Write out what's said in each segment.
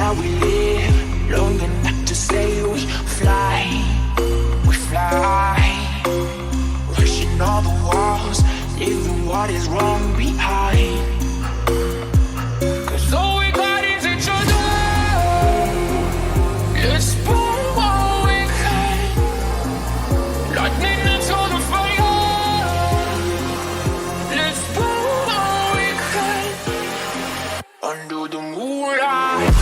that we live long enough to say we fly, rushing all the walls, leaving what is wrong behind. Cause all we got is each other. Let's put what we can, lightning that's on the fire. Let's put what we can under the moonlight.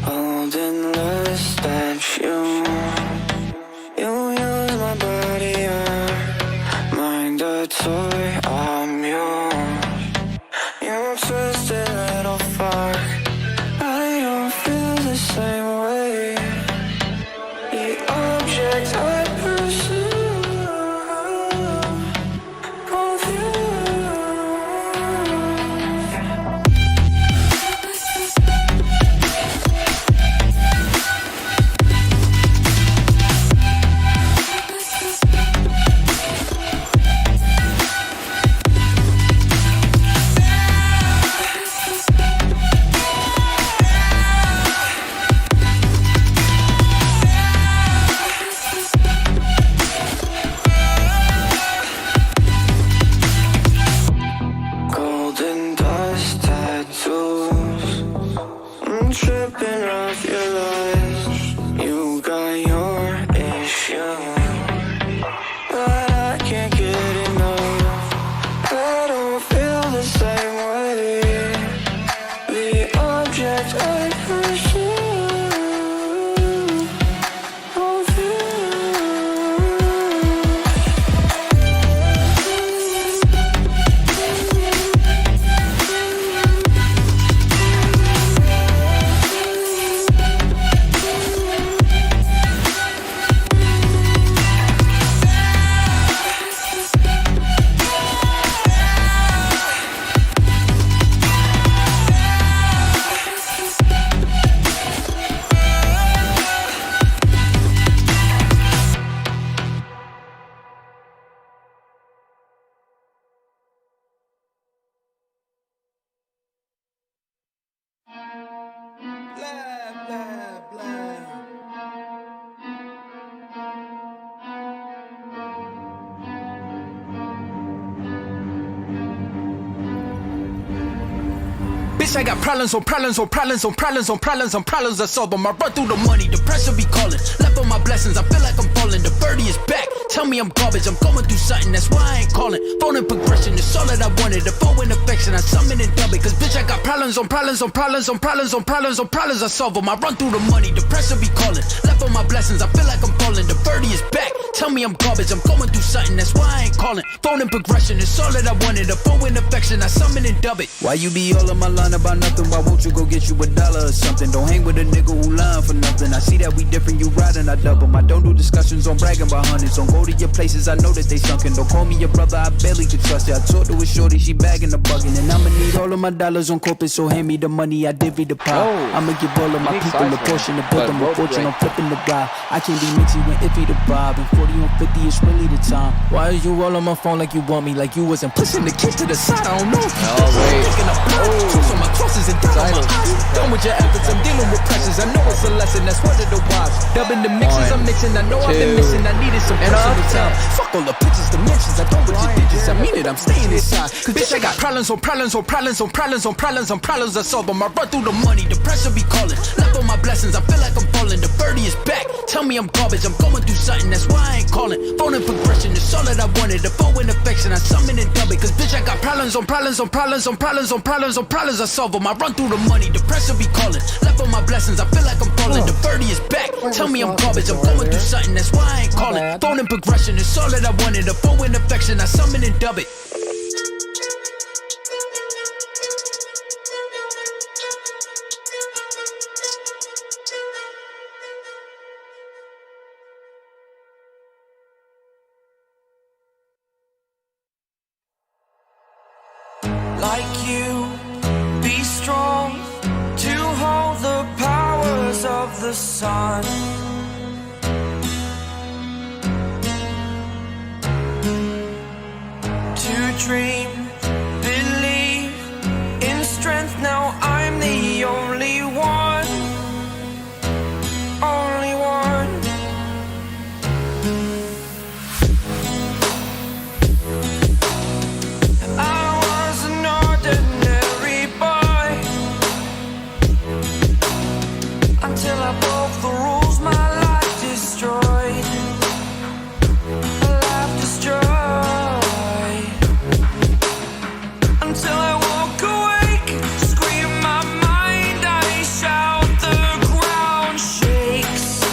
Holding lust at you. You use my body, mind a toy, I'm yours. You twisted little fuck, I don't feel the same way. The object I pursue, confused. Golden dust tattoos, I'm tripping off your lies. You got your issues, but I can't get enough. I don't feel the same way. The object I pursue, Bitch, I got problems on problems on problems on problems on problems on problems. I solve them. I run through the money, the pressure be calling. Left on my blessings, I feel like I'm falling. The birdie is back. Tell me I'm garbage, I'm going through something, that's why I ain't calling. Phone and progression, it's all that I wanted. The phone in affection, I summon and dub it. Cause bitch, I got problems on problems on problems on problems on problems on problems. I solve them. I run through the money, the pressure be calling. Left on my blessings, I feel like I'm falling. The birdie is back. Tell me I'm garbage, I'm going through something, that's why I ain't calling. Phone and progression, it's all that I wanted. The phone in affection, I summon and dub it. Why you be all on my line about nothing? Why won't you go get you $1 or something? Don't hang with a nigga who lying for nothing. I see that we different, you riding, I double. I don't do discussions on bragging about hundreds. Don't go to your places, I know that they sunken. Don't call me your brother, I barely could trust it. I talked to a shorty, she bagging the bugging. And I'ma need all of my dollars on corporate, so hand me the money, I divvy the pie. I'ma give all of my people a portion, to build them a fortune, I'm flipping the guy. I can't be mixy when iffy the vibe, and 40 on 50 is really the time. Why is you all on my phone like you want me, like you wasn't pushing the kids to the side? I don't know if you thinking of blood, truth on my crosses and down on my eyes. Done with your efforts, I'm dealing with pressures. I know it's a lesson, that's one of the whys. Dubbing the mixes, I'm mixing, I know I've been missing, I needed some pressure. time. Fuck all the pictures, dimensions. I don't with your digits. I mean it, I'm staying inside. Cause bitch, I got problems on problems on problems on problems on problems on problems I solve them. I run through the money, the pressure be calling. Left on my blessings, I feel like I'm falling. The birdie is back. Tell me I'm garbage, I'm going through something. That's why I ain't calling. Phone and progression is all that I wanted. The phone in affection, I summon and dub it. Cause bitch, I got problems on problems on problems on problems on problems on problems I solve them. I run through the money, the pressure be calling. Left on my blessings, I feel like I'm falling. The birdie is back. Tell me I'm garbage, I'm going through something. That's why I ain't calling. Phone and progression is all that I wanted. The phone in affection, I summon and dub it. Like you, be strong to hold the powers of the sun. To dream, believe in strength. Now I'm the only one, only one. Until I broke the rules, my life destroyed. Life destroyed. Until I walk awake, scream my mind, I shout, the ground shakes.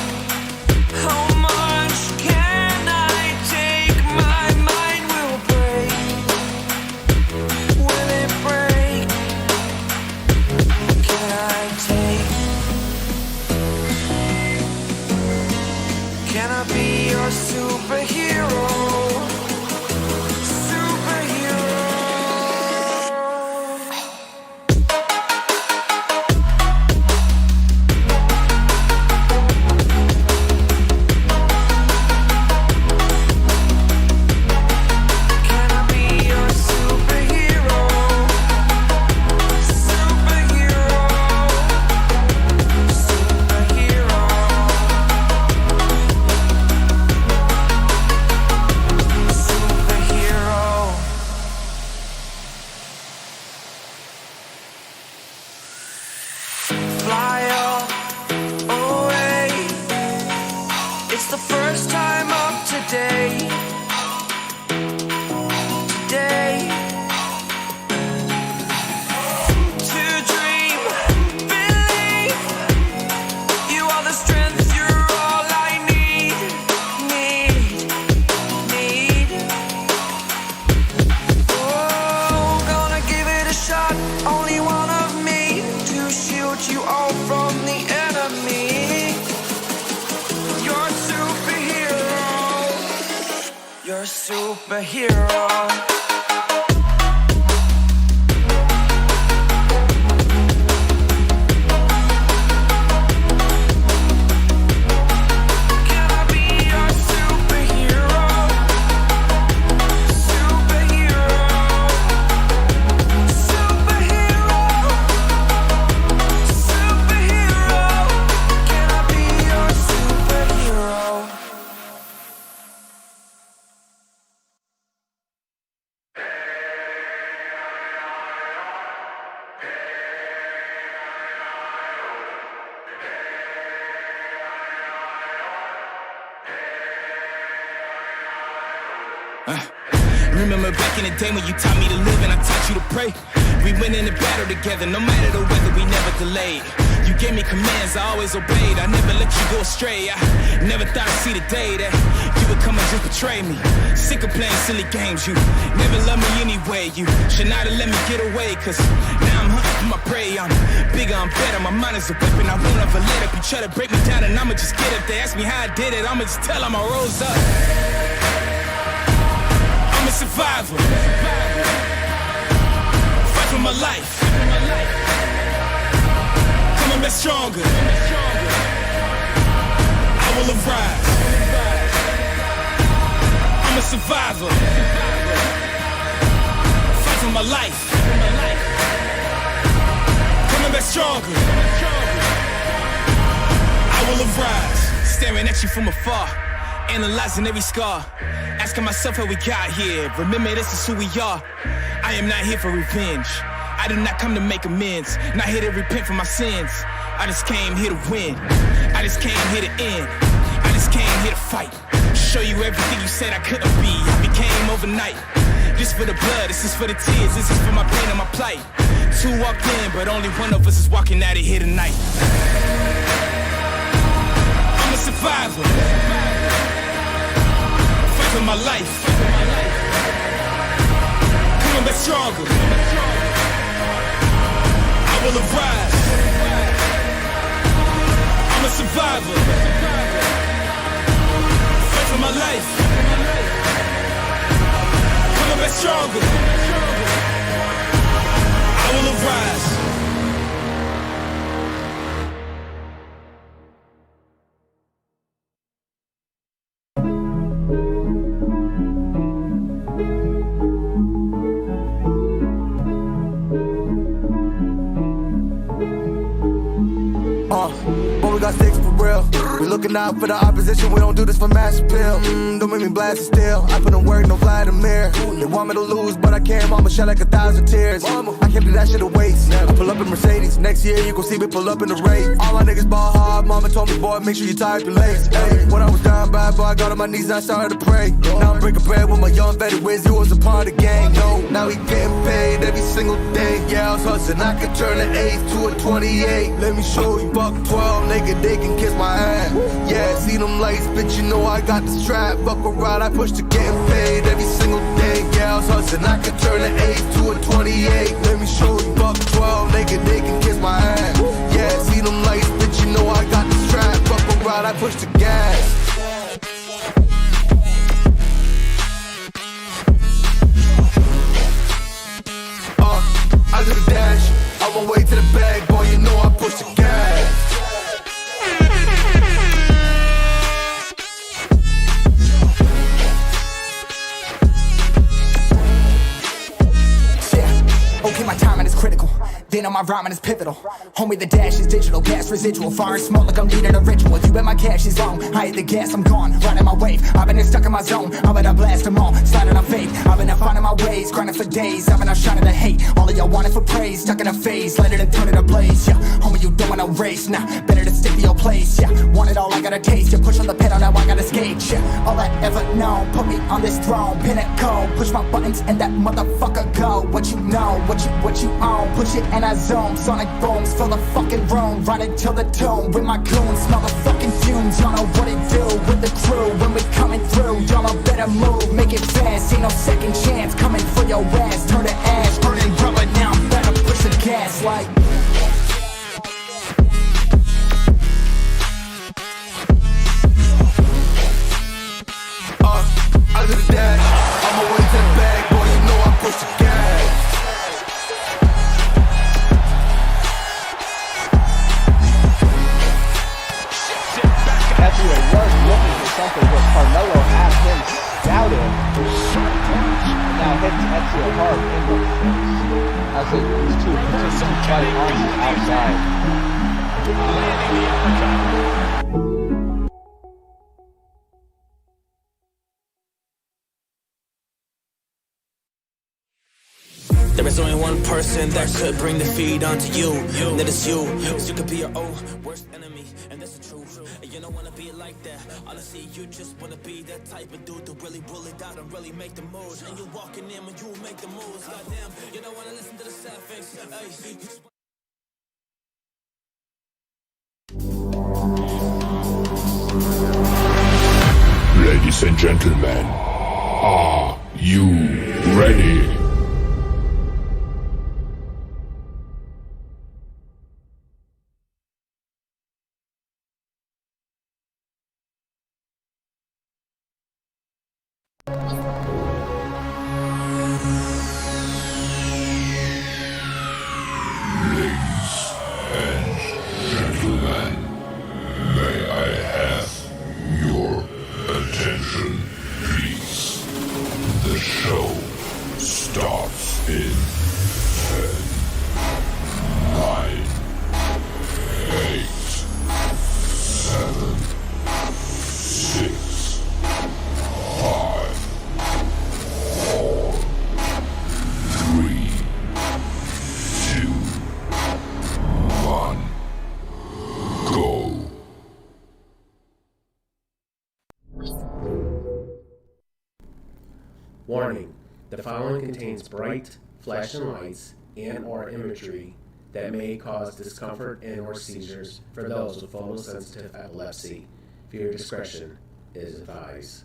How much can I take? My mind will break. Will it break? Can I take? Can I be your superhero? Superhero. Can I be your superhero? Superhero. Superhero. Fly away. It's the first time of today. Today. To dream, believe. You are the strength, you're all I need. Need. Oh, gonna give it a shot. Only one of me to shield you all from the enemy. You're a superhero. You're a superhero. Can I be your superhero? Superhero. Superhero. Superhero. Can I be your superhero? Remember back in the day when you taught me to live and I taught you to pray. We went in the battle together, no matter the weather, we never delayed. You gave me commands, I always obeyed. I never let you go astray. I never thought I'd see the day that you would come and just betray me. Sick of playing silly games, you never loved me anyway. You should not have let me get away, cause now I'm hunting for my prey. I'm bigger, I'm better, my mind is a weapon. I won't ever let up. You try to break me down and I'ma just get up. They ask me how I did it, I'ma just tell them I rose up. I'm a survivor. Fight for my life. Coming back stronger. I will arise. I'm a survivor. Fight for my life. Coming back stronger. I will arise. Staring at you from afar. analyzing every scar, asking myself how we got here. Remember, this is who we are. I am not here for revenge. I did not come to make amends. Not here to repent for my sins. I just came here to win. I just came here to end. I just came here to fight. Show you everything you said I couldn't be. I became overnight. This for the blood, this is for the tears, this is for my pain and my plight. Two walked in, but only one of us is walking out of here tonight. I'm a survivor. Fight for my life. Coming back stronger. I will arise. I'm a survivor. Fight for my life. Coming back stronger. I will arise. But we got sticks for real. We looking out for the opposition, we don't do this for mass appeal. Don't make me blast it still. I put in work, no Vladimir. They want me to lose, but I can't. Mama shed like 1,000 tears. I can't do that shit to waste. I pull up in Mercedes. Next year, you gon' see me pull up in the race. All my niggas ball hard. Mama told me, boy, make sure you tie up your legs. Hey, when I was down bad, boy, I got on my knees and I started to pray. Now I'm breaking bread with my young vet whiz. You was a part of the gang. No, now we getting paid every single day. Yeah, I was hustling. I could turn an 8 to a 28. Let me show you, buck 12, nigga, they can kiss my ass. Yeah, see them lights, bitch, you know I got the strap. Buck around, I push to getting paid every single day. Yeah, I was hustling, I could turn an 8 to a 28. Let me show you, buck 12, nigga, they can kiss my ass. Yeah, see them lights, bitch, you know I got the strap. Buck around, I push the gas. I do the dash, on my way to the bag, boy, you know I push the gas. Okay, my timing is critical. Then on my rhyming is pivotal. Homie, the dash is digital, gas residual. Fire and smoke like I'm leading a ritual. You bet my cash is long. I hit the gas, I'm gone. Riding my wave. I've been stuck in my zone. I bet I blast them all. Sliding on faith. I've been out finding my ways. Grinding for days. I've been out shining the hate. All of y'all wanted for praise. Stuck in a phase. Light it and turn it ablaze. Yeah, homie, you don't want no race. Nah, better to stick to your place. Yeah, want it all, I gotta taste. You push on the pedal, now I gotta skate. Yeah, all I ever known. Put me on this throne. Pinnacle. Push my buttons and that motherfucker go. What you know, what you own. Push it and I zone. Sonic booms, fill the fucking room. Running till the tomb with my goons. Smell the fucking fumes. Y'all know what it do with the crew when we coming through. Y'all know better move, make it fast. Ain't no second chance coming for your ass. Turn to ash, burning rubber. Now I'm better push the gas like. I do the dash, on my way to the bag, boy, you know I push the gas. Ethier was looking for something, but Carmelo had him scouted. Now hits Ethier hard in the face as these two continue to fight on the outside. There is only one person that could bring defeat onto you, and that is you. Cause you could be your own worst enemy, and that's the truth. And you don't wanna be like that. Honestly, you just wanna be that type of dude to really pull it out and really make the moves. And you walking in when you make the moves. Goddamn, you don't wanna listen to the sad face. Ladies and gentlemen, are you ready? Warning, the following contains bright, flashing lights and/or imagery that may cause discomfort and/or seizures for those with photosensitive epilepsy. Viewer discretion is advised.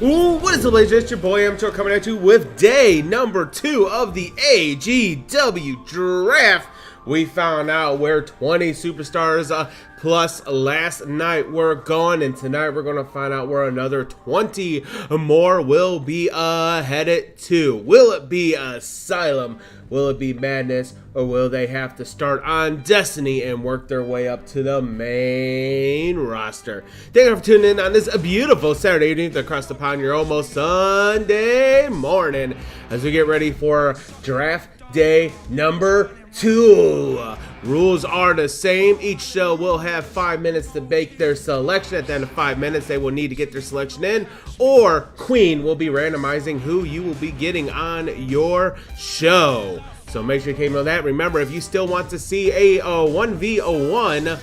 Ooh, what is up, ladies? It's your boy Amateur coming at you with day number 2 of the AGW Draft. We found out where 20 superstars plus last night were going, and tonight we're going to find out where another 20 more will be headed to. Will it be Asylum? Will it be Madness? Or will they have to start on Destiny and work their way up to the main roster? Thank you for tuning in on this beautiful Saturday evening across the pond. You're almost Sunday morning as we get ready for draft day number 2. Rules are the same. Each show will have 5 minutes to make their selection. At the end of 5 minutes, they will need to get their selection in, or Queen will be randomizing who you will be getting on your show. So make sure you came on that. Remember, if you still want to see a 1v01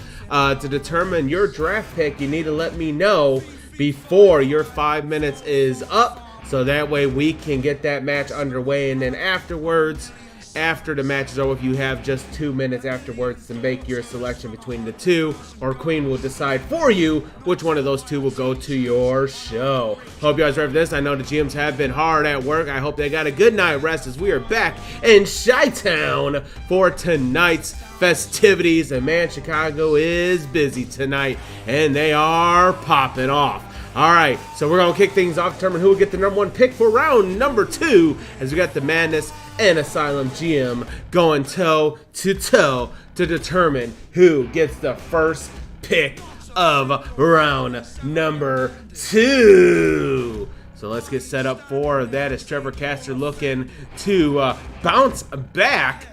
to determine your draft pick, you need to let me know before your 5 minutes is up, so that way we can get that match underway. And then afterwards, after the match is over, if you have just 2 minutes afterwards to make your selection between the two, or Queen will decide for you which one of those two will go to your show. Hope you guys are ready for this. I know the GMs have been hard at work. I hope they got a good night rest as we are back in Chi-Town for tonight's festivities. And man, Chicago is busy tonight, and they are popping off. Alright, so we're going to kick things off, determine who will get the number 1 pick for round number 2, as we got the Madness and Asylum GM going toe-to-toe to determine who gets the first pick of round number 2. So let's get set up for that as Trevor Caster looking to bounce back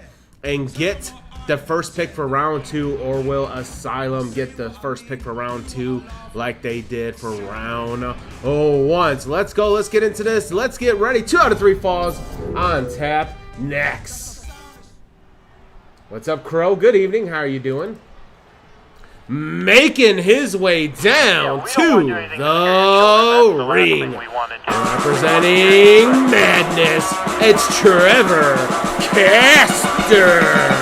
and get the first pick for round 2, or will Asylum get the first pick for round 2 like they did for round 1? So let's go. Let's get into this. Let's get ready. 2 out of 3 falls on tap next. What's up, Crow? Good evening. How are you doing? Making his way down to the ring. Representing Madness, it's Trevor Caster.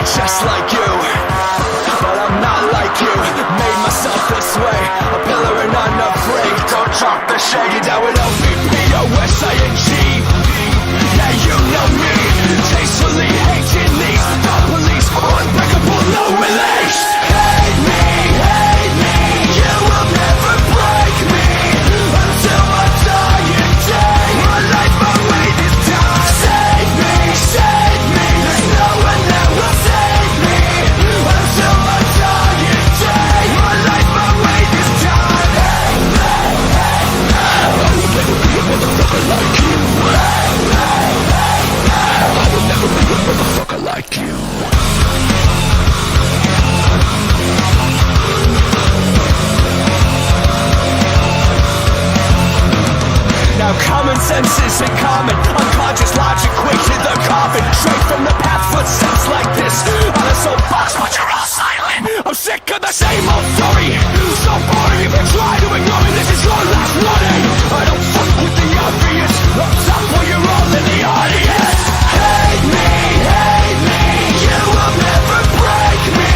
Just like you, but I'm not like you. Made myself this way, a pillar and unafraid. Don't drop the shade. Down with OVPOSING. Yeah, you know me. Tastefully hating these. The police, unbreakable, no release. Hate me, you will never break me until my dying day. My life, my way this time. Save me, there's no one that will save me until my dying day. My life, my way this time. I will never be a motherfucker like you. I will never be a motherfucker like you. Now common sense isn't common. Unconscious logic quick to the coffin. Straight from the path, footsteps like this. On a soapbox, but you're all silent. I'm sick of the same old story. So boring, Try to ignore me, this is your last warning. I don't fuck with the obvious. Up top while you're all in the audience. Hate me, you will never break me.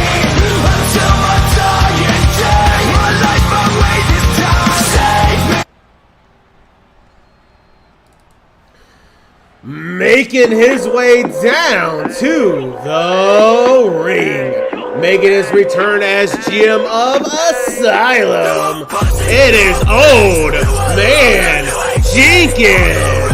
Until my dying day, my life, my way, this time. Save me. Making his way down to the ring, making his return as GM of Asylum, it is Old Man Jenkins.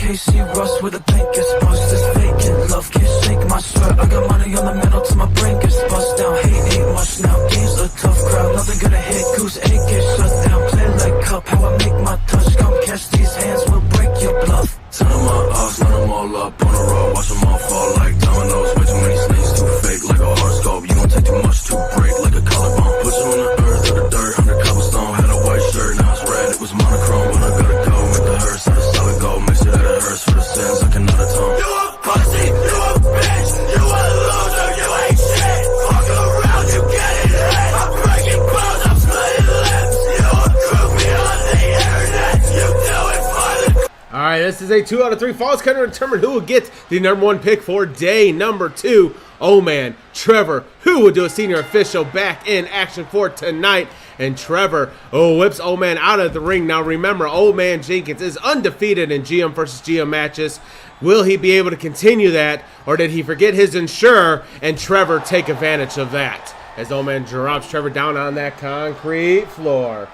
See Russ with a pinkest bust is vacant. Love can't shake my sweat. I got money on the metal till my brain gets bust down. Hate ain't much now. Game's a tough crowd. Nothing gonna hit. Goose egg get shut down. Play like cup. How I make my touch. Come catch these hands. We'll break your bluff. Turn them up, line them all up on a row. Watch them all fall like dominoes. Way too many snakes, too fake like a horoscope. You don't take too much to break like a collarbone. Put you on the earth or the dirt under cobblestone. Had a white shirt, now it's red. It was monochrome when I gotta go. Make the hearse out of solid gold. Mix it out of hearse for the sins I cannot atone. You a pussy, you a bitch, you a loser, you ain't shit. Fuck around, you get it hit. I'm breaking bones, I'm splitting lips. You a group me on the internet. You do it for the. All right, this is a 2 out of 3 falls kind of determine who will get the #1 pick for day number 2. Oh man, Trevor, who will do a senior official back in action for tonight. And Trevor whips Old Man out of the ring. Now remember, Old Man Jenkins is undefeated in GM versus GM matches. Will he be able to continue that, or did he forget his insurer and Trevor take advantage of that? As Old Man drops Trevor down on that concrete floor.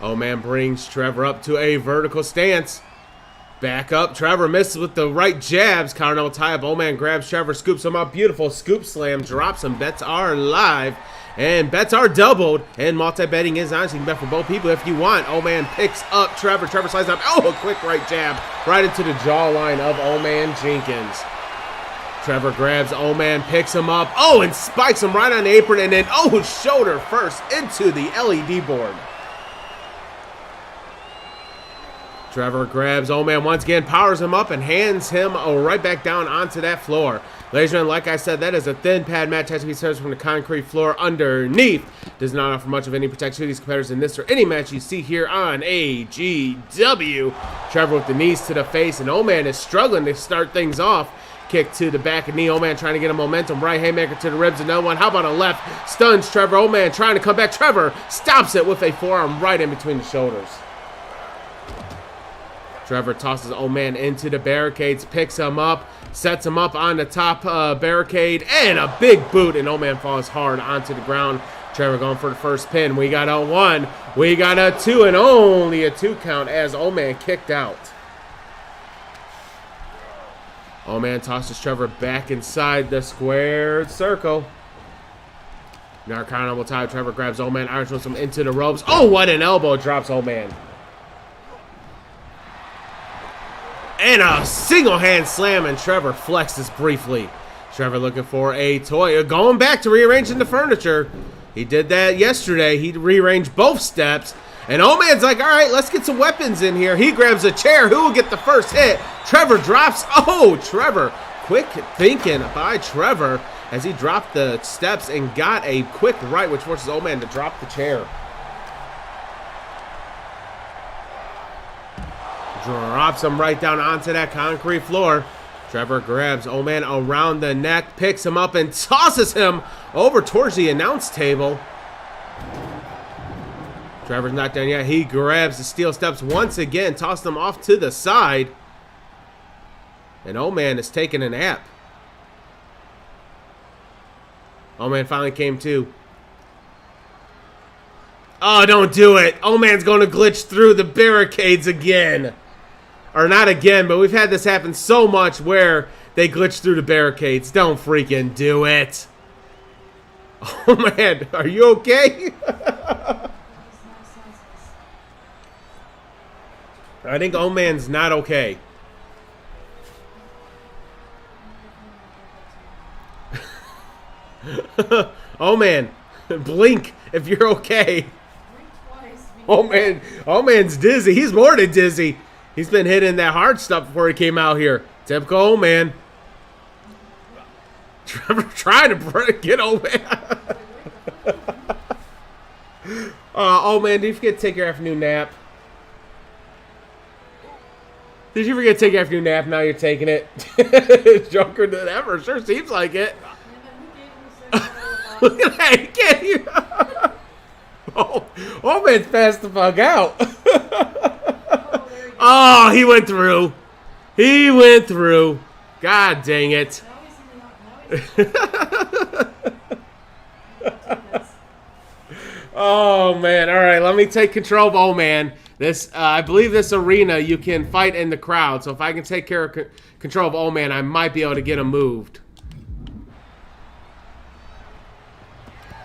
Old Man brings Trevor up to a vertical stance. Back up, Trevor misses with the right jabs. Counter tie up, Old Man grabs Trevor, scoops him up, beautiful scoop slam, drops him. Bets are live, and bets are doubled, and multi-betting is on, so you can bet for both people if you want. Old Man picks up Trevor, Trevor slides up, a quick right jab, right into the jawline of Old Man Jenkins. Trevor grabs Old Man, picks him up, and spikes him right on the apron, and then, shoulder first into the LED board. Trevor grabs Old Man once again, powers him up, and hands him right back down onto that floor. Ladies and gentlemen, like I said, that is a thin pad match. Has to be served from the concrete floor underneath. Does not offer much of any protection to these competitors in this or any match you see here on AGW. Trevor with the knees to the face, and Old Man is struggling to start things off. Kick to the back of knee. Old Man trying to get a momentum. Right haymaker to the ribs. Another one. How about a left? Stuns Trevor. Old Man trying to come back. Trevor stops it with a forearm right in between the shoulders. Trevor tosses Old Man into the barricades, picks him up, sets him up on the top barricade, and a big boot, and Old Man falls hard onto the ground. Trevor going for the first pin. We got a 1, we got a 2, and only a 2 count as Old Man kicked out. Old Man tosses Trevor back inside the squared circle. Narcana will tie. Trevor grabs Old Man, Irish whips him into the ropes. What an elbow drops Old Man. And a single hand slam, and Trevor flexes briefly. Trevor looking for a toy. Going back to rearranging the furniture. He did that yesterday. He rearranged both steps. And Old Man's like, all right, let's get some weapons in here. He grabs a chair. Who will get the first hit? Trevor drops. Trevor. Quick thinking by Trevor as he dropped the steps and got a quick right, which forces Old Man to drop the chair. Drops him right down onto that concrete floor. Trevor grabs Old Man around the neck, picks him up, and tosses him over towards the announce table. Trevor's not done yet. He grabs the steel steps once again, tosses them off to the side. And Old Man is taking a nap. Old Man finally came to. Don't do it. Old Man's going to glitch through the barricades again. Or not again, but we've had this happen so much where they glitch through the barricades. Don't freaking do it. Oh, man. Are you okay? I think Old Man's not okay. Oh, man. Blink if you're okay. Twice. Oh man's dizzy. He's more than dizzy. He's been hitting that hard stuff before he came out here. Typical old man. Trevor trying to get old man. Oh man, did you forget to take your afternoon nap? Did you forget to take your afternoon nap? Now you're taking it. Junker than ever. Sure seems like it. Look at that. He can't hear. Oh man's passed the fuck out. Oh, he went through. He went through. God dang it. Oh man. All right, let me take control of old man. This, I believe this arena you can fight in the crowd. So if I can take care of control of old man, I might be able to get him moved.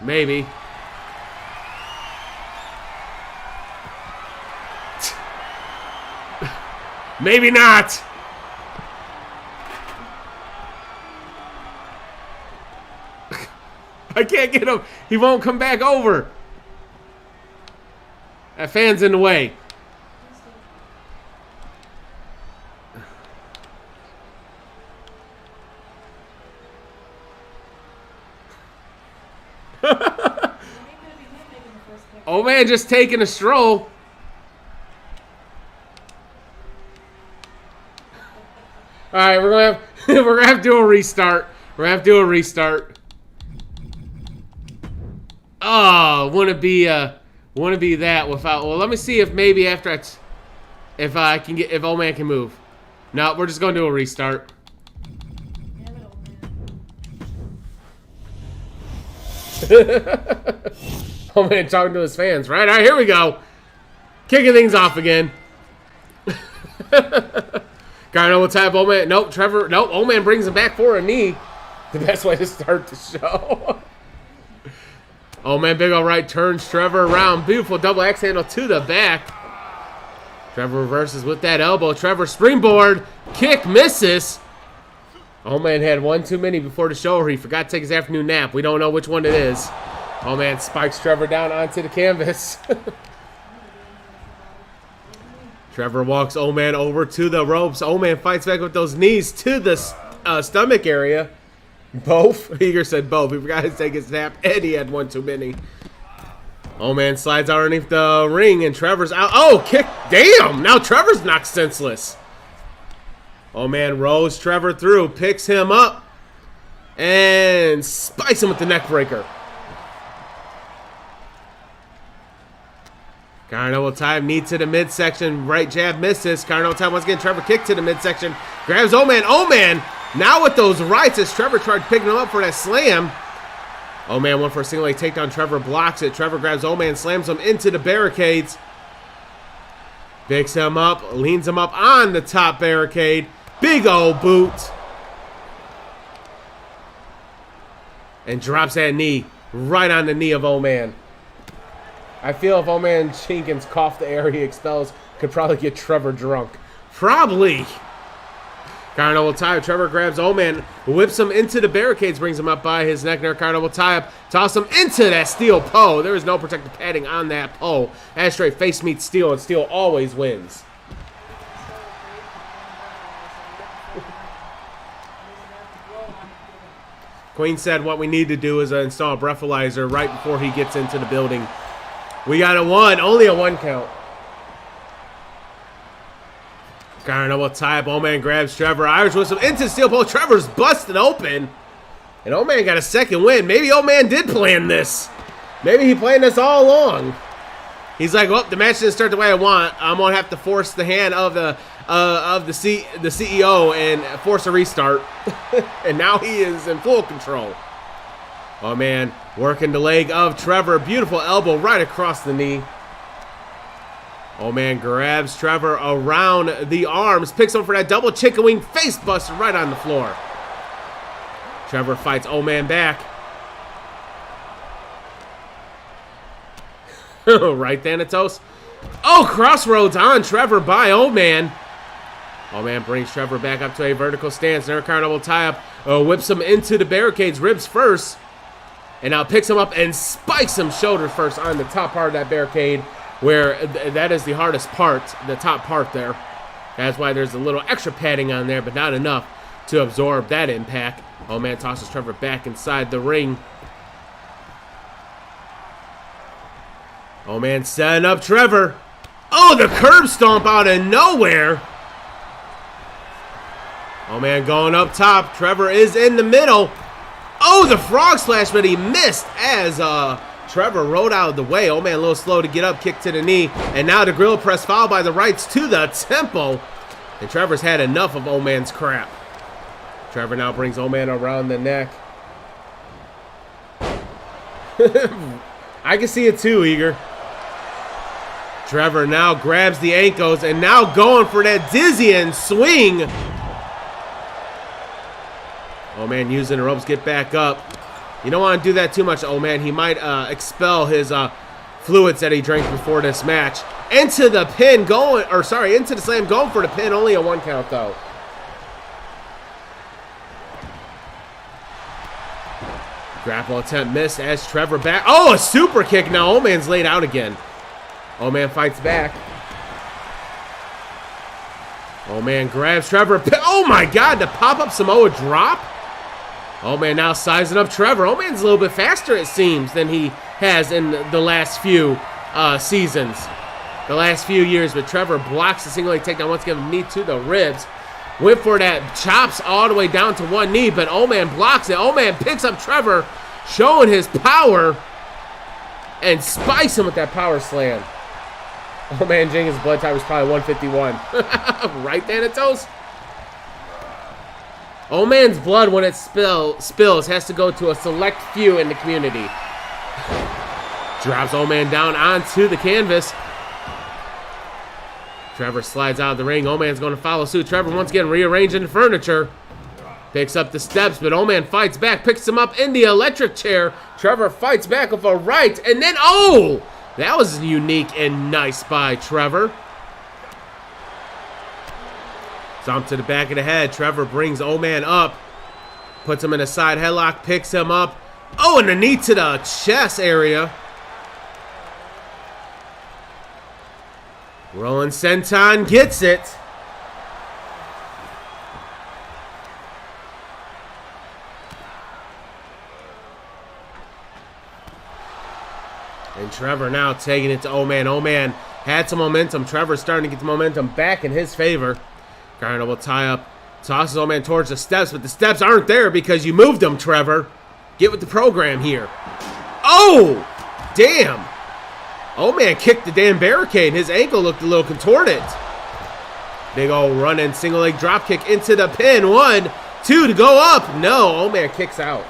Maybe. Maybe not. I can't get him. He won't come back over. That fan's in the way. Oh man, just taking a stroll. All right, we're gonna have to do a restart. We're gonna have to do a restart. Oh, wouldn't it be that without? Well, let me see if maybe after if old man can move. No, we're just gonna do a restart. Old man talking to his fans, right? All right, here we go. Kicking things off again. Garno will tap old man. Nope, Trevor. Nope, old man brings him back for a knee. The best way to start the show. Old man big ol' right turns Trevor around. Beautiful double axe handle to the back. Trevor reverses with that elbow. Trevor springboard. Kick misses. Old man had one too many before the show, or he forgot to take his afternoon nap. We don't know which one it is. Old man spikes Trevor down onto the canvas. Trevor walks old man over to the ropes. Old man fights back with those knees to the stomach area. Both? Eager said both. He forgot to take his nap, and he had one too many. Old man slides underneath the ring, and Trevor's out. Oh, kick. Damn. Now Trevor's knocked senseless. Old man rolls Trevor through, picks him up, and spikes him with the neck breaker. Garno will tie him, knee to the midsection, right jab misses. Garno will tie him once again. Trevor kick to the midsection, grabs Old Man. Old Man now with those rights as Trevor tried picking him up for that slam. Old Man went for a single leg takedown. Trevor blocks it. Trevor grabs Old Man, slams him into the barricades. Picks him up, leans him up on the top barricade. Big old boot. And drops that knee right on the knee of Old Man. I feel if Old Man Jenkins coughed the air he expels, could probably get Trevor drunk. Probably. Garno will tie up. Trevor grabs Old Man, whips him into the barricades, brings him up by his neck. Garno will tie up, toss him into that steel pole. There is no protective padding on that pole. That straight face meets steel, and steel always wins. Queen said what we need to do is install a breathalyzer right before he gets into the building. We got a one, only a one count. Garno will tie up. Old Man grabs Trevor. Irish whistle into steel pole. Trevor's busted open. And Old Man got a second win. Maybe Old Man did plan this. Maybe he planned this all along. He's like, well, the match didn't start the way I want. I'm going to have to force the hand of the CEO and force a restart. And now he is in full control. Oh, man, working the leg of Trevor. Beautiful elbow right across the knee. Oh, man, grabs Trevor around the arms. Picks him for that double chicken wing face buster right on the floor. Trevor fights Old Man back. Right, Thanatos. Oh, crossroads on Trevor by Old Man. Old Man brings Trevor back up to a vertical stance. Garno will tie up. Whips him into the barricades. Ribs first. And now picks him up and spikes him shoulder first on the top part of that barricade. where that is the hardest part, the top part there. That's why there's a little extra padding on there, but not enough to absorb that impact. Oh man, tosses Trevor back inside the ring. Oh man, setting up Trevor. Oh, the curb stomp out of nowhere. Oh man, going up top. Trevor is in the middle. Oh, the frog splash, but he missed as Trevor rode out of the way. Oh man, a little slow to get up, kick to the knee. And now the grill press followed by the rights to the temple. And Trevor's had enough of Oh man's crap. Trevor now brings Oh man around the neck. I can see it too, Eager. Trevor now grabs the ankles and now going for that dizzying swing. Oh man, using the ropes, get back up. You don't want to do that too much, oh man. He might expel his fluids that he drank before this match. Into the pin going, or sorry, into the slam, going for the pin. Only a 1 count though. Grapple attempt missed as Trevor back. Oh, a super kick now. Oh man's laid out again. Oh man fights back. Oh man grabs Trevor. Oh my God, the pop-up Samoa drop. Oh man now sizing up Trevor. Oh man's a little bit faster it seems than he has in the last few seasons. The last few years, but Trevor blocks the single leg takedown once again, knee to the ribs. Went for that chops all the way down to one knee, but Oh man blocks it. Oh man picks up Trevor, showing his power, and spikes him with that power slam. Oh man, Jenkins' blood type was probably 151. Right, Thanatos? Oh man's blood, when it spills, has to go to a select few in the community. Drops Oh man down onto the canvas. Trevor slides out of the ring. Oh man's going to follow suit. Trevor once again rearranging the furniture. Picks up the steps, but Oh man fights back. Picks him up in the electric chair. Trevor fights back with a right, and then oh! That was unique and nice by Trevor. Stomp to the back of the head. Trevor brings Oh man up. Puts him in a side headlock. Picks him up. Oh, and a knee to the chest area. Rolling senton gets it. And Trevor now taking it to Oh man. Oh man had some momentum. Trevor's starting to get the momentum back in his favor. Garner will tie up. Tosses Oh man towards the steps, but the steps aren't there because you moved them, Trevor. Get with the program here. Oh! Damn! Oh man kicked the damn barricade. His ankle looked a little contorted. Big old running single leg drop kick into the pin. 1, 2 to go up. No, Oh man kicks out.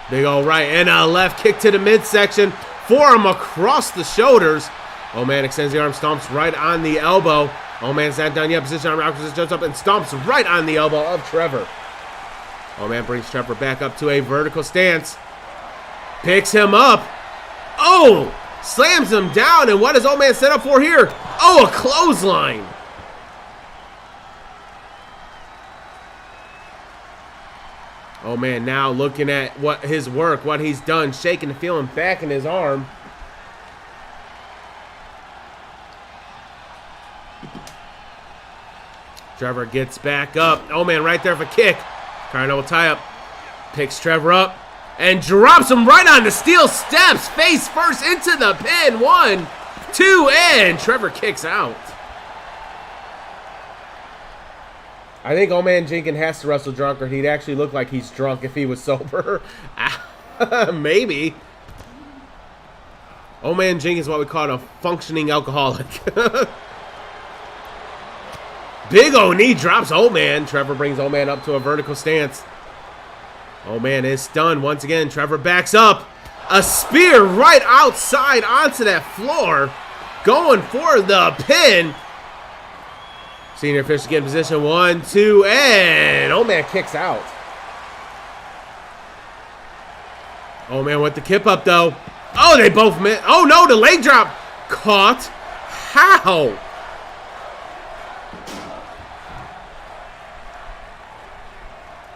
Big old right and a left kick to the midsection. Forearm across the shoulders. Oh man extends the arm, stomps right on the elbow. Oh man's not down yet. Position arm acquisition, jumps up and stomps right on the elbow of Trevor. Oh man brings Trevor back up to a vertical stance. Picks him up. Oh! Slams him down. And what is Oh man set up for here? Oh, a clothesline. Oh man now looking at what his work, what he's done, shaking and feeling back in his arm. Trevor gets back up. Oh man right there for kick. Carno will tie up. Picks Trevor up and drops him right on the steel steps. Face first into the pin. 1, 2, and Trevor kicks out. I think Oh man Jenkins has to wrestle drunk, or he'd actually look like he's drunk if he was sober. Maybe. Oh man Jenkins is what we call a functioning alcoholic. Big O knee drops Oh man. Trevor brings Oh man up to a vertical stance. Oh man is stunned once again. Trevor backs up. A spear right outside onto that floor. Going for the pin. Senior official get in position. 1, 2, and Oh man kicks out. Oh man with the kip up though. Oh, they both missed. Oh no, the leg drop caught. How?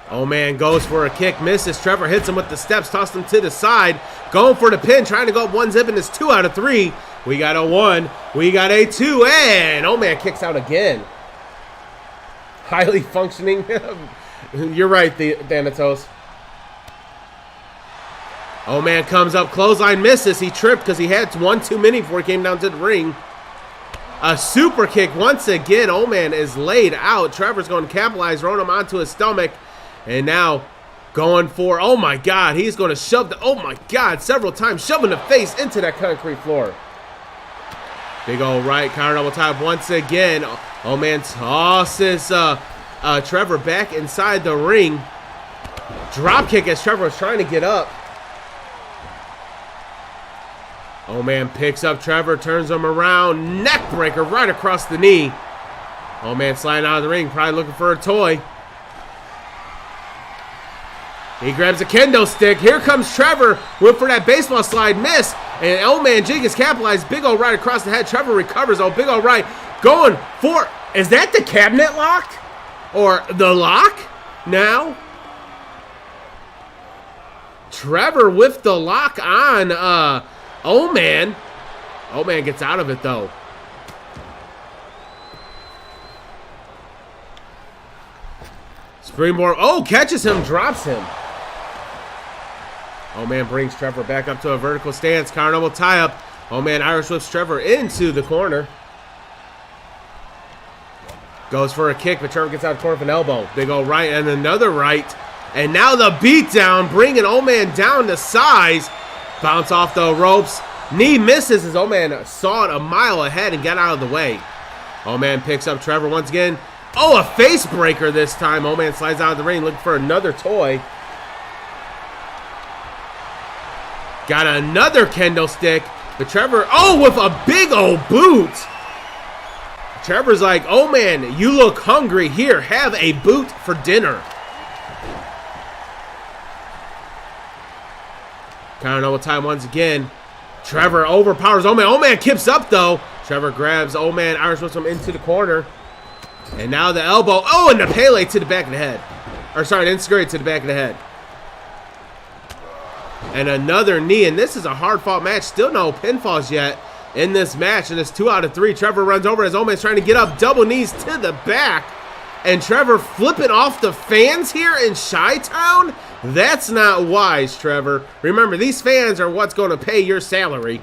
Oh man, goes for a kick, misses. Trevor hits him with the steps, tossed him to the side. Going for the pin, trying to go up 1-zip, and it's 2 out of 3. We got a 1, we got a 2, and oh man, kicks out again. Highly functioning. You're right, Thanatos. Oh man, comes up, clothesline, misses. He tripped because he had one too many before he came down to the ring. A super kick once again. Oh man is laid out. Trevor's going to capitalize, throwing him onto his stomach. And now going for, oh my God, he's going to shove the, oh my God, several times, shoving the face into that concrete floor. Big old right, counter double top once again. Oh man tosses Trevor back inside the ring. Drop kick as Trevor was trying to get up. Oh man picks up Trevor, turns him around, neck breaker right across the knee. Oh man sliding out of the ring, probably looking for a toy. He grabs a kendo stick. Here comes Trevor. Went for that baseball slide, miss. And oh man, Jig is capitalized. Big old right across the head. Trevor recovers. Oh, big old right. Going for, is that the cabinet lock? Or the lock now? Trevor with the lock on. Oh man. Oh man gets out of it though. Springboard. Oh, catches him, drops him. Oh man brings Trevor back up to a vertical stance. Carnival tie up. Oh man, Irish whips Trevor into the corner. Goes for a kick, but Trevor gets out of the corner with an elbow. Big old right and another right. And now the beatdown, bringing oh man down to size. Bounce off the ropes. Knee misses as oh man saw it a mile ahead and got out of the way. Oh man picks up Trevor once again. Oh, a face breaker this time. Oh man slides out of the ring looking for another toy. Got another kendo stick. But Trevor, oh, with a big old boot. Trevor's like, oh man, you look hungry. Here, have a boot for dinner. Counter double time once again. Trevor overpowers oh man. Oh man kips up though. Trevor grabs oh man, Irish whips him into the corner. And now the elbow. Oh, and the Pele to the back of the head. Or sorry, the Insecurity to the back of the head. And another knee, and this is a hard-fought match. Still no pinfalls yet in this match, and it's 2 out of 3. Trevor runs over as Oman's trying to get up. Double knees to the back. And Trevor flipping off the fans here in Chi-Town? That's not wise, Trevor. Remember, these fans are what's going to pay your salary.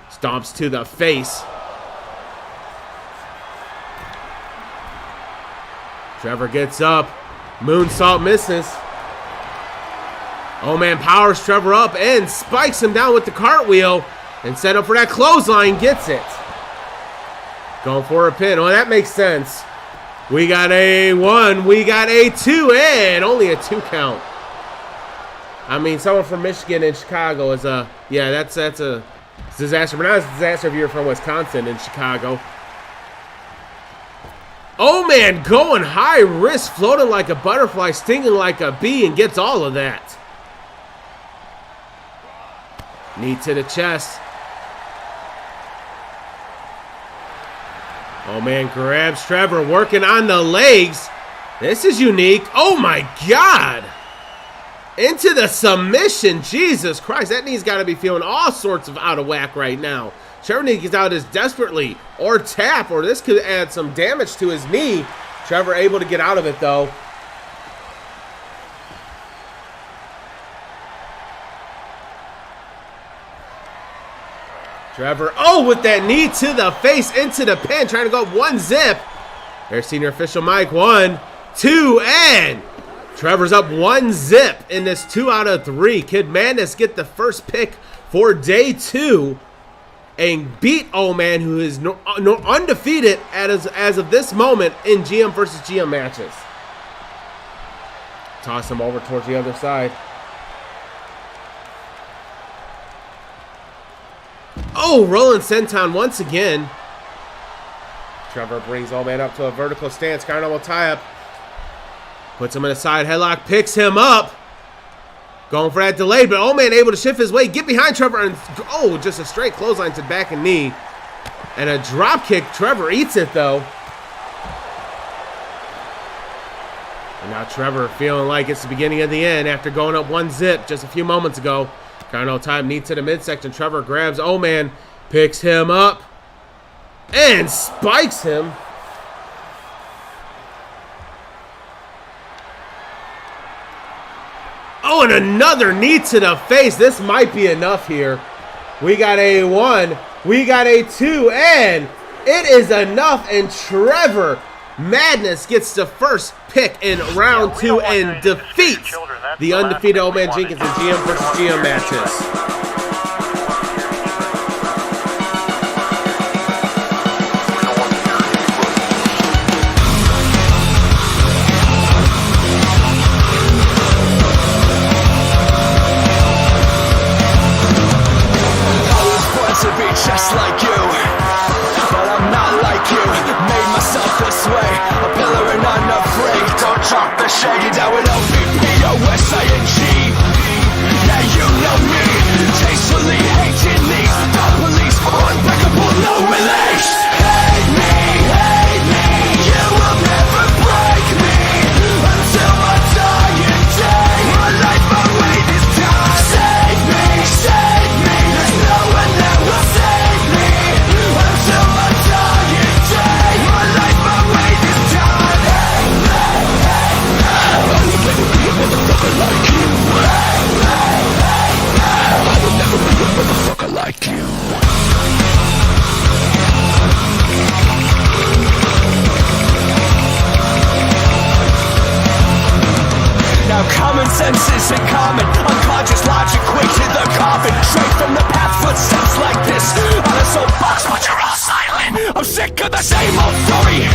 Stomps to the face. Trevor gets up. Moonsault misses. Oh man powers Trevor up and spikes him down with the cartwheel and set up for that clothesline. Gets it. Going for a pin. Oh, that makes sense. We got a 1. We got a 2 and only a 2 count. I mean, someone from Michigan and Chicago is a, yeah, that's a disaster. But not a disaster if you're from Wisconsin and Chicago. Oh man, going high risk, floating like a butterfly, stinging like a bee, and gets all of that. Knee to the chest. Oh man, grabs Trevor, working on the legs. This is unique. Oh my God. Into the submission. Jesus Christ, that knee's got to be feeling all sorts of out of whack right now. Trevor needs to get out as desperately or tap, or this could add some damage to his knee. Trevor able to get out of it though. Trevor, oh, with that knee to the face into the pin, trying to go up 1 zip. There's senior official Mike. 1, 2, and Trevor's up 1 zip in this 2 out of 3. Kid Madness get the first pick for day 2 and beat O-Man, who is undefeated as of this moment in GM versus GM matches. Toss him over towards the other side. Oh, rolling senton once again. Trevor brings O-Man up to a vertical stance. Carnival tie-up. Puts him in a side headlock. Picks him up. Going for that delay, but O-Man able to shift his weight. Get behind Trevor and, oh, just a straight clothesline to back and knee. And a drop kick. Trevor eats it, though. And now Trevor feeling like it's the beginning of the end after going up 1-0 just a few moments ago. Carno time knee to the midsection. Trevor grabs O-Man, picks him up, and spikes him. Oh, and another knee to the face. This might be enough here. We got a 1, we got a 2, and it is enough. And Trevor Madness gets the first pick in round 2 and defeats the undefeated Old Man Jenkins in GM versus GM matches. Just like you, but I'm not like you. Made myself this way, a pillar and unafraid. Don't drop the shade. Now with OVPOSING. Yeah, you know me. Tastefully hating these. The police, unbreakable, no release. Hate me, you will never break me. Until my dying day, my life, my way this time. Save me, there's no one that will save me. Until my dying day, my life, my way this time. I will never be a motherfucker like you. I will never be a motherfucker like you. Now common sense isn't common. Unconscious logic quick to the coffin. Straight from the path, footsteps like this. On a soapbox, but you're all silent. I'm sick of the same old story.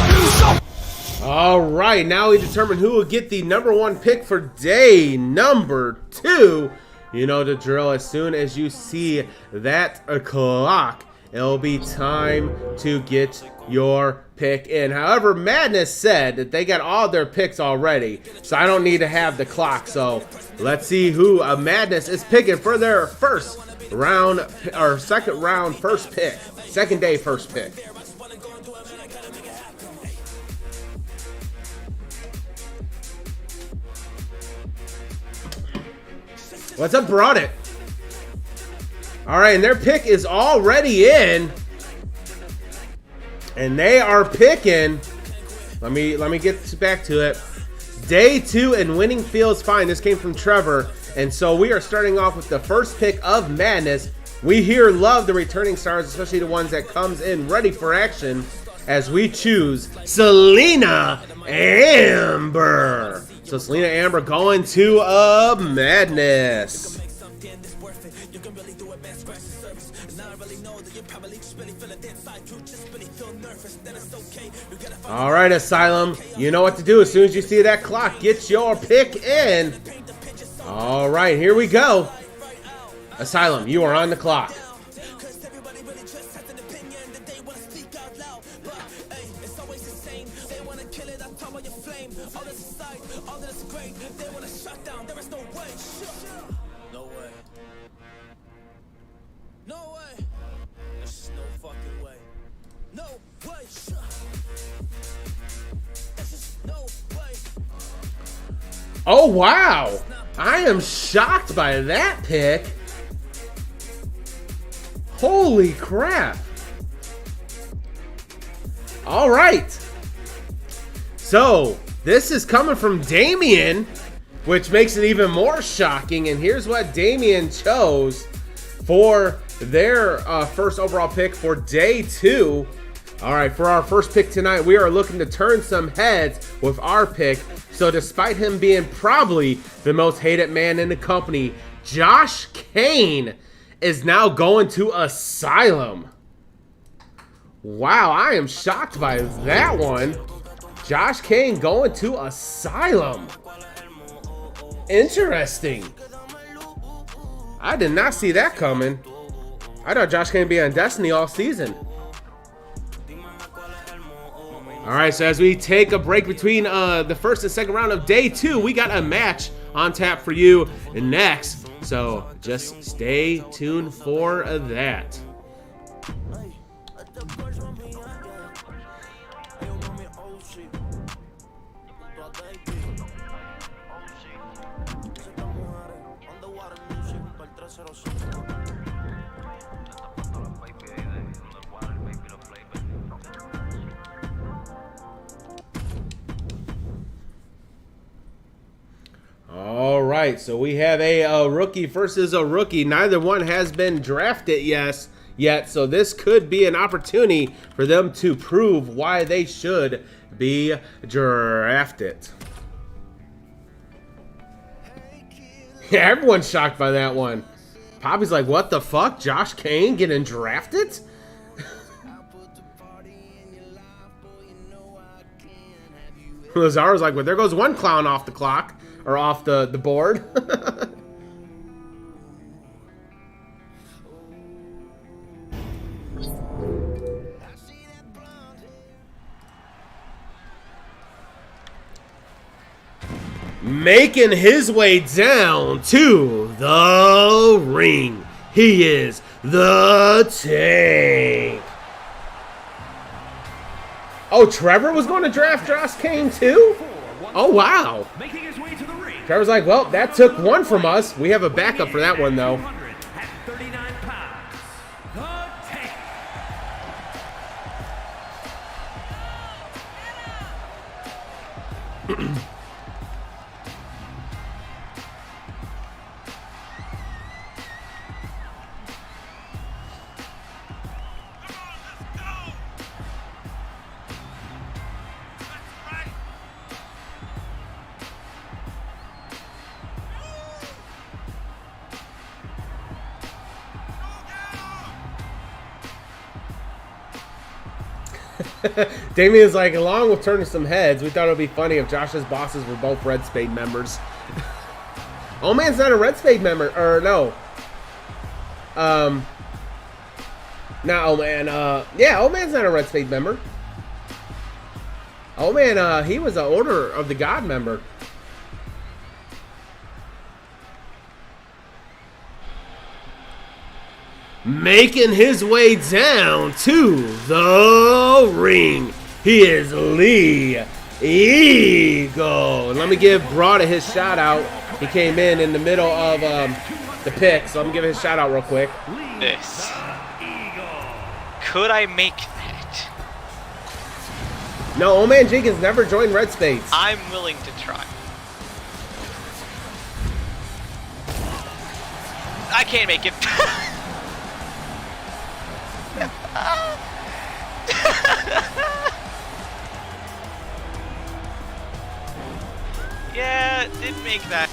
All right, now we determine who will get the #1 pick for day number 2. You know the drill. As soon as you see that clock, it'll be time to get your pick in. However, Madness said that they got all their picks already, so I don't need to have the clock. So let's see who Madness is picking for their first round or second round first pick, second day first pick. What's up, brought it? All right, and their pick is already in. And they are picking, let me get back to it. Day 2 and winning feels fine. This came from Trevor. And so we are starting off with the first pick of Madness. We here love the returning stars, especially the ones that comes in ready for action, as we choose Selena Amber. So Selena Amber going to Madness. All right, Asylum, you know what to do. As soon as you see that clock, get your pick in. All right, here we go. Asylum, you are on the clock. Oh, wow. I am shocked by that pick. Holy crap. All right. So, this is coming from Damien, which makes it even more shocking. And here's what Damien chose for their first overall pick for day 2. All right, for our first pick tonight, we are looking to turn some heads with our pick. So despite him being probably the most hated man in the company, Josh Kane is now going to Asylum. Wow, I am shocked by that one. Josh Kane going to Asylum. Interesting. I did not see that coming. I thought Josh Kane would be on Destiny all season. All right, so as we take a break between the first and second round of day 2, we got a match on tap for you next. So just stay tuned for that. All right, so we have a rookie versus a rookie. Neither one has been drafted yet, so this could be an opportunity for them to prove why they should be drafted. Yeah, everyone's shocked by that one. Poppy's like, what the fuck? Josh Kane getting drafted? Lazaro's like, well, there goes one clown off the clock. Or off the board. Making his way down to the ring. He is the Tank. Oh, Trevor was going to draft Josh Kane too? Oh, wow. Trevor's like, well, that took one from us. We have a backup for that one, though. Damien's like, along with turning some heads, we thought it would be funny if Josh's bosses were both Red Spade members. Oh man's not a Red Spade member, or no. Not Oh Man. Yeah, Oh Man's not a Red Spade member. Oh Man, he was an Order of the God member. Making his way down to the ring, he is Lee Eagle. Let me give Broad his shout out. He came in the middle of the pick, so let me give his shout out real quick. This. Could I make that? No, Old Man Jenkins never joined Red Spades. I'm willing to try. I can't make it. Yeah, didn't make that.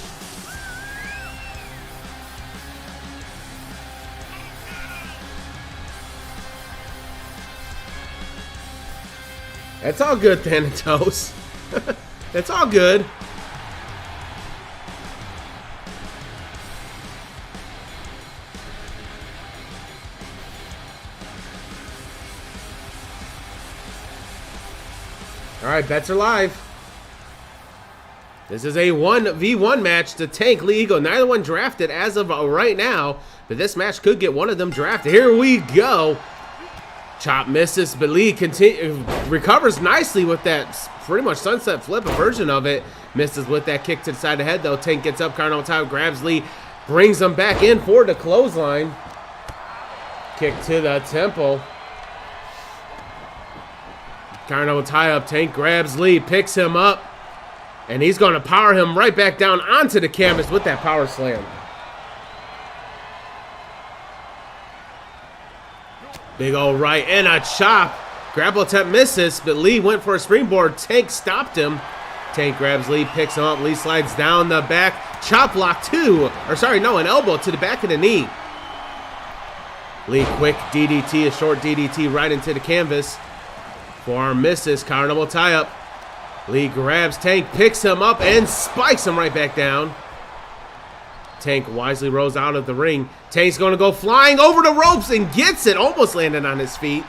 That's all good, Thanatos. That's all good. All right, bets are live. This is a 1v1 match to Tank, Lee Eagle. Neither one drafted as of right now, but this match could get one of them drafted. Here we go. Chop misses, but Lee recovers nicely with that pretty much sunset flip, a version of it. Misses with that kick to the side of the head, though. Tank gets up, Cardinal time, grabs Lee, brings him back in for the clothesline. Kick to the temple. Cardinal tie up, Tank grabs Lee, picks him up, and he's going to power him right back down onto the canvas with that power slam. Big old right and a chop. Grapple attempt misses, but Lee went for a springboard. Tank stopped him. Tank grabs Lee, picks him up. Lee slides down the back. Chop block an elbow to the back of the knee. Lee quick DDT, a short DDT right into the canvas. Forearm misses, Carnival tie up. Lee grabs Tank, picks him up, and spikes him right back down. Tank wisely rolls out of the ring. Tank's going to go flying over the ropes and gets it, almost landing on his feet.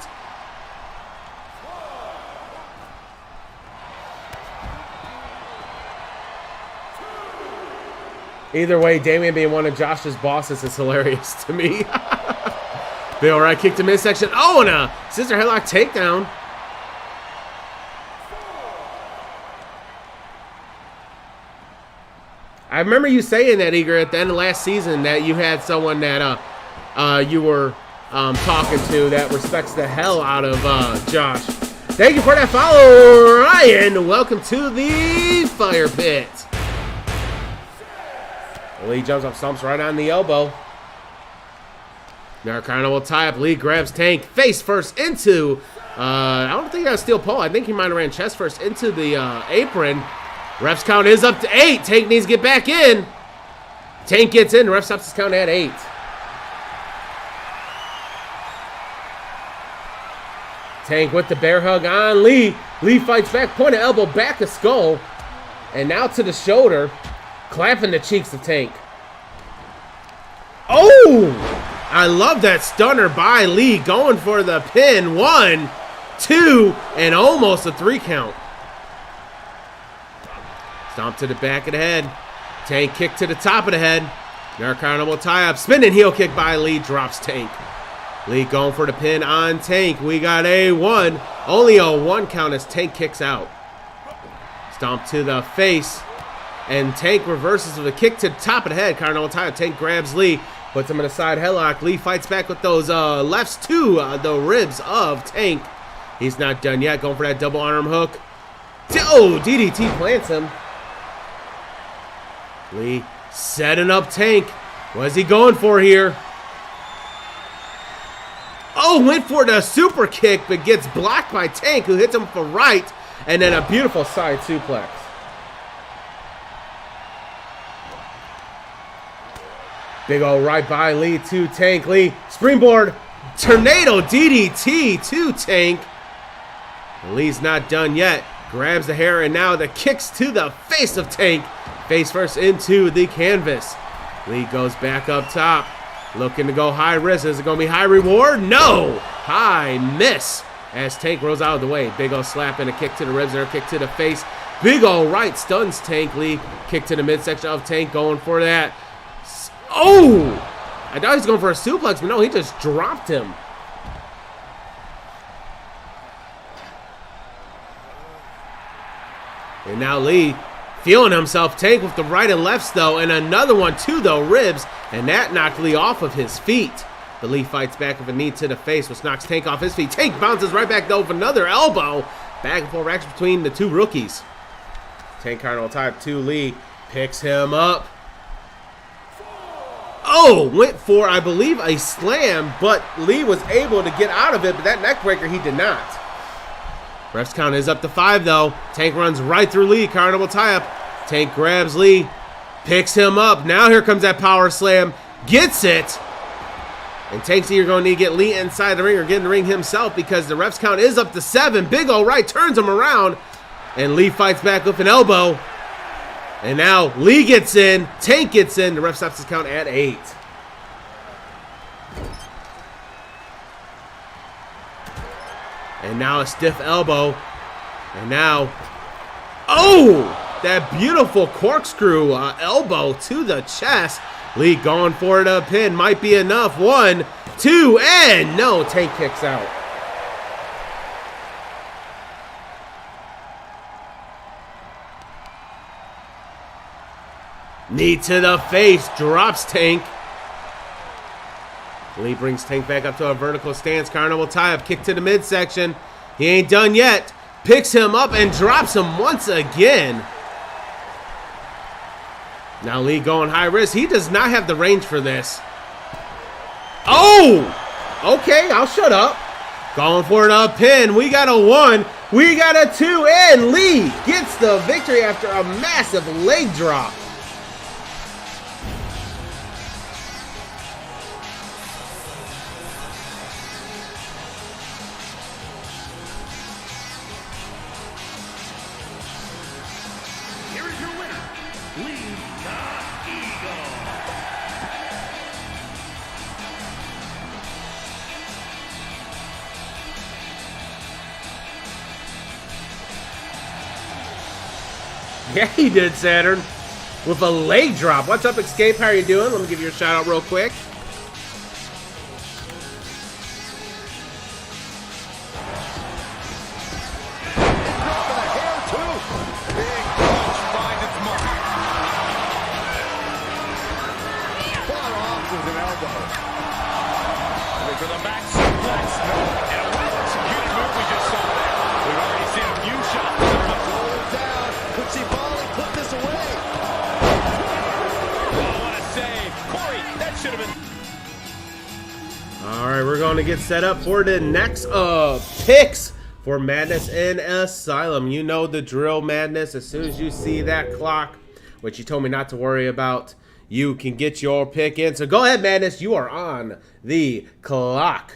Either way, Damien being one of Josh's bosses is hilarious to me. Bill right kick to midsection. Oh, and a scissor headlock takedown. I remember you saying that, Eager, at the end of last season that you had someone that you were talking to that respects the hell out of Josh. Thank you for that follow, Ryan. Welcome to the fire pit. Lee jumps up, stomps right on the elbow. Narcano will tie up. Lee grabs Tank face first into, I don't think that's steel pole. I think he might have ran chest first into the apron. Ref's count is up to 8. Tank needs to get back in. Tank gets in. Ref stops his count at 8. Tank with the bear hug on Lee. Lee fights back. Point of elbow, back of skull. And now to the shoulder. Clapping the cheeks of Tank. Oh! I love that stunner by Lee. Going for the pin. 1, 2, and almost a 3 count. Stomp to the back of the head. Tank kick to the top of the head. Narcano will tie up. Spinning heel kick by Lee. Drops Tank. Lee going for the pin on Tank. We got a 1. Only a 1 count as Tank kicks out. Stomp to the face. And Tank reverses with a kick to the top of the head. Narcano will tie up. Tank grabs Lee. Puts him in a side headlock. Lee fights back with those lefts to the ribs of Tank. He's not done yet. Going for that double arm hook. Oh, DDT plants him. Lee setting up Tank. What is he going for here? Oh, went for the super kick, but gets blocked by Tank, who hits him for right, and then a beautiful side suplex. Big ol' right by Lee to Tank. Lee, springboard, tornado DDT to Tank. Lee's not done yet. Grabs the hair, and now the kicks to the face of Tank. Face first into the canvas. Lee goes back up top. Looking to go high risk. Is it going to be high reward? No! High miss as Tank rolls out of the way. Big ol' slap and a kick to the ribs and a kick to the face. Big ol' right stuns Tank. Lee kick to the midsection of Tank, going for that. Oh! I thought he was going for a suplex, but no, he just dropped him. And now Lee feeling himself. Tank with the right and lefts, though, and another one to the ribs, and that knocked Lee off of his feet. But Lee fights back with a knee to the face, which knocks Tank off his feet. Tank bounces right back, though, with another elbow. Back and forth action between the two rookies. Tank Carnival type 2. Lee picks him up. Oh, went for, I believe, a slam, but Lee was able to get out of it, but that neck breaker he did not. Ref's count is up to 5, though. Tank runs right through Lee. Carnival tie-up. Tank grabs Lee. Picks him up. Now here comes that power slam. Gets it. And Tank's either going to need to get Lee inside the ring or get in the ring himself because the ref's count is up to 7. Big ol' right turns him around. And Lee fights back with an elbow. And now Lee gets in. Tank gets in. The ref stops his count at 8. And now a stiff elbow. And now, oh, that beautiful corkscrew elbow to the chest. Lee going for the pin. Might be enough. 1, 2, and no. Tank kicks out. Knee to the face. Drops Tank. Lee brings Tank back up to a vertical stance. Carnival tie-up, kick to the midsection. He ain't done yet. Picks him up and drops him once again. Now Lee going high risk. He does not have the range for this. Oh! Okay, I'll shut up. Going for the pin. We got a 1. We got a 2. And Lee gets the victory after a massive leg drop. Yeah, he did, Saturn. With a leg drop. What's up, Escape? How are you doing? Let me give you a shout out real quick. Fargo. Looking for the back suplex. And a well-executed move we just saw there. We've already seen a few shots. Roll it down. Could see Balling put this away. Oh, what a save. Corey, that should have been... All right, we're going to get set up for the next picks for Madness in Asylum. You know the drill, Madness. As soon as you see that clock, which you told me not to worry about, you can get your pick in. So go ahead, Madness. You are on the clock.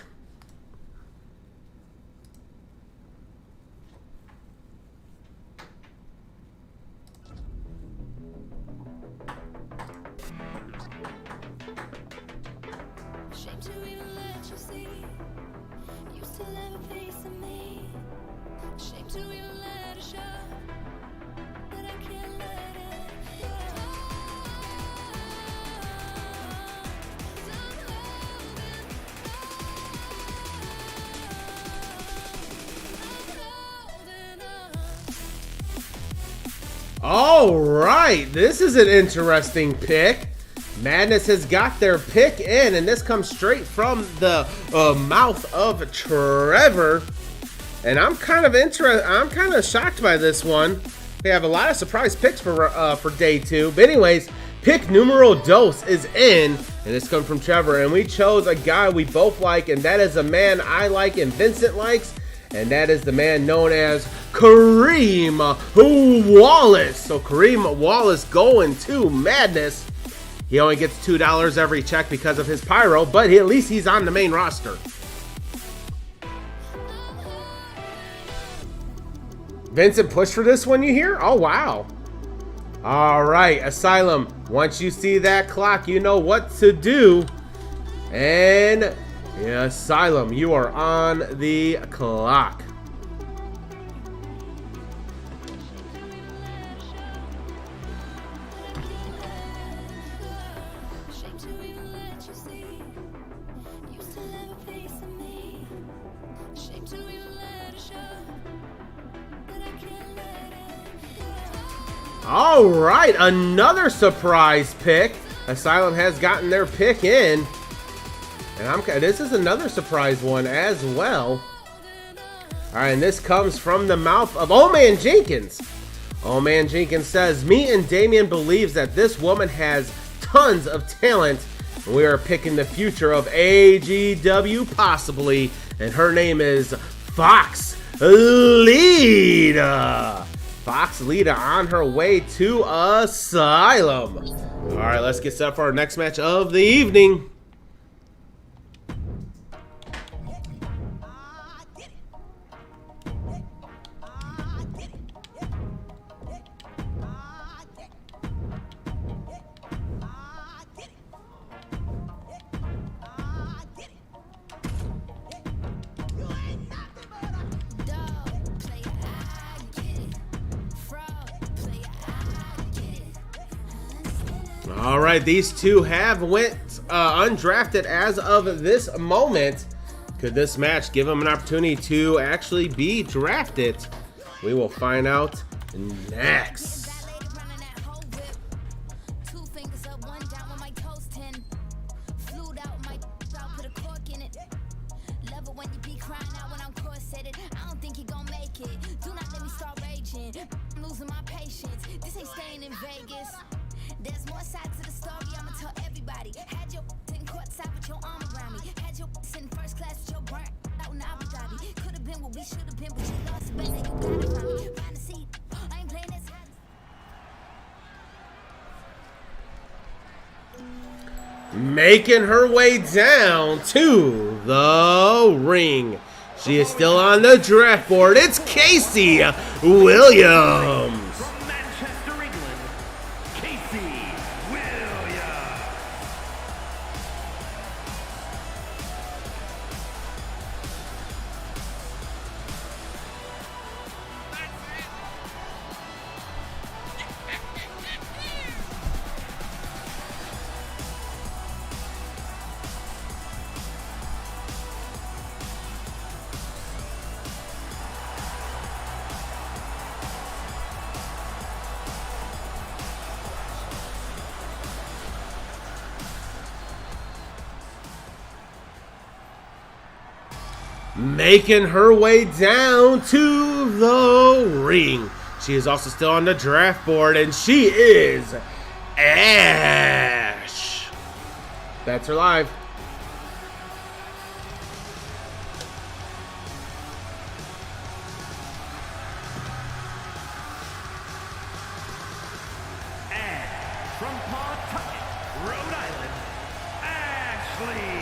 All right, this is an interesting pick. Madness has got their pick in, and this comes straight from the mouth of Trevor. And I'm kind of shocked by this one. We have a lot of surprise picks for day 2. But anyways, pick numero dos is in, and this comes from Trevor. And we chose a guy we both like, and that is a man I like and Vincent likes. And that is the man known as Kareem Wallace. So Kareem Wallace going to Madness. He only gets $2 every check because of his pyro, but at least he's on the main roster. Vincent pushed for this one, you hear? Oh, wow. All right, Asylum. Once you see that clock, you know what to do. And... yeah, Asylum, you are on the clock. All right, another surprise pick. Asylum has gotten their pick in. And this is another surprise one as well. All right, and this comes from the mouth of Old Man Jenkins. Old Man Jenkins says, me and Damien believes that this woman has tons of talent. And we are picking the future of AGW possibly. And her name is Fox Lita. Fox Lita on her way to Asylum. All right, let's get set up for our next match of the evening. All right, these two have went undrafted as of this moment. Could this match give them an opportunity to actually be drafted? We will find out next. There's more sides to the story, I'ma tell everybody. Had your in courtside with your arm around me. Had your in first class with your burnt out in Abu Dhabi. Could have been what we should have been, but you lost, but now you got it from me. Find the seat, I ain't playing this hot. Making her way down to the ring. She is still on the draft board. It's Casey Williams. making her way down to the ring. She is also still on the draft board, and she is Ash. That's her live. From Pawtucket, Rhode Island, Ashley.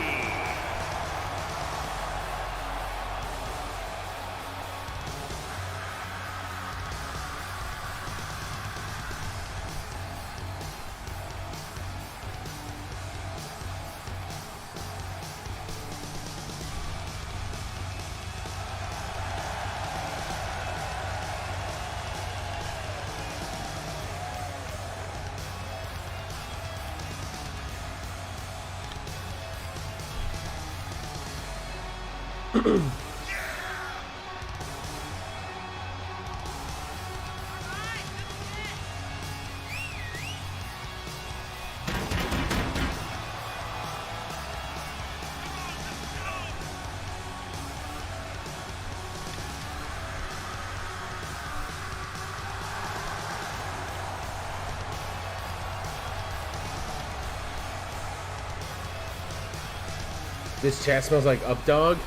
This chat smells like Up Dog.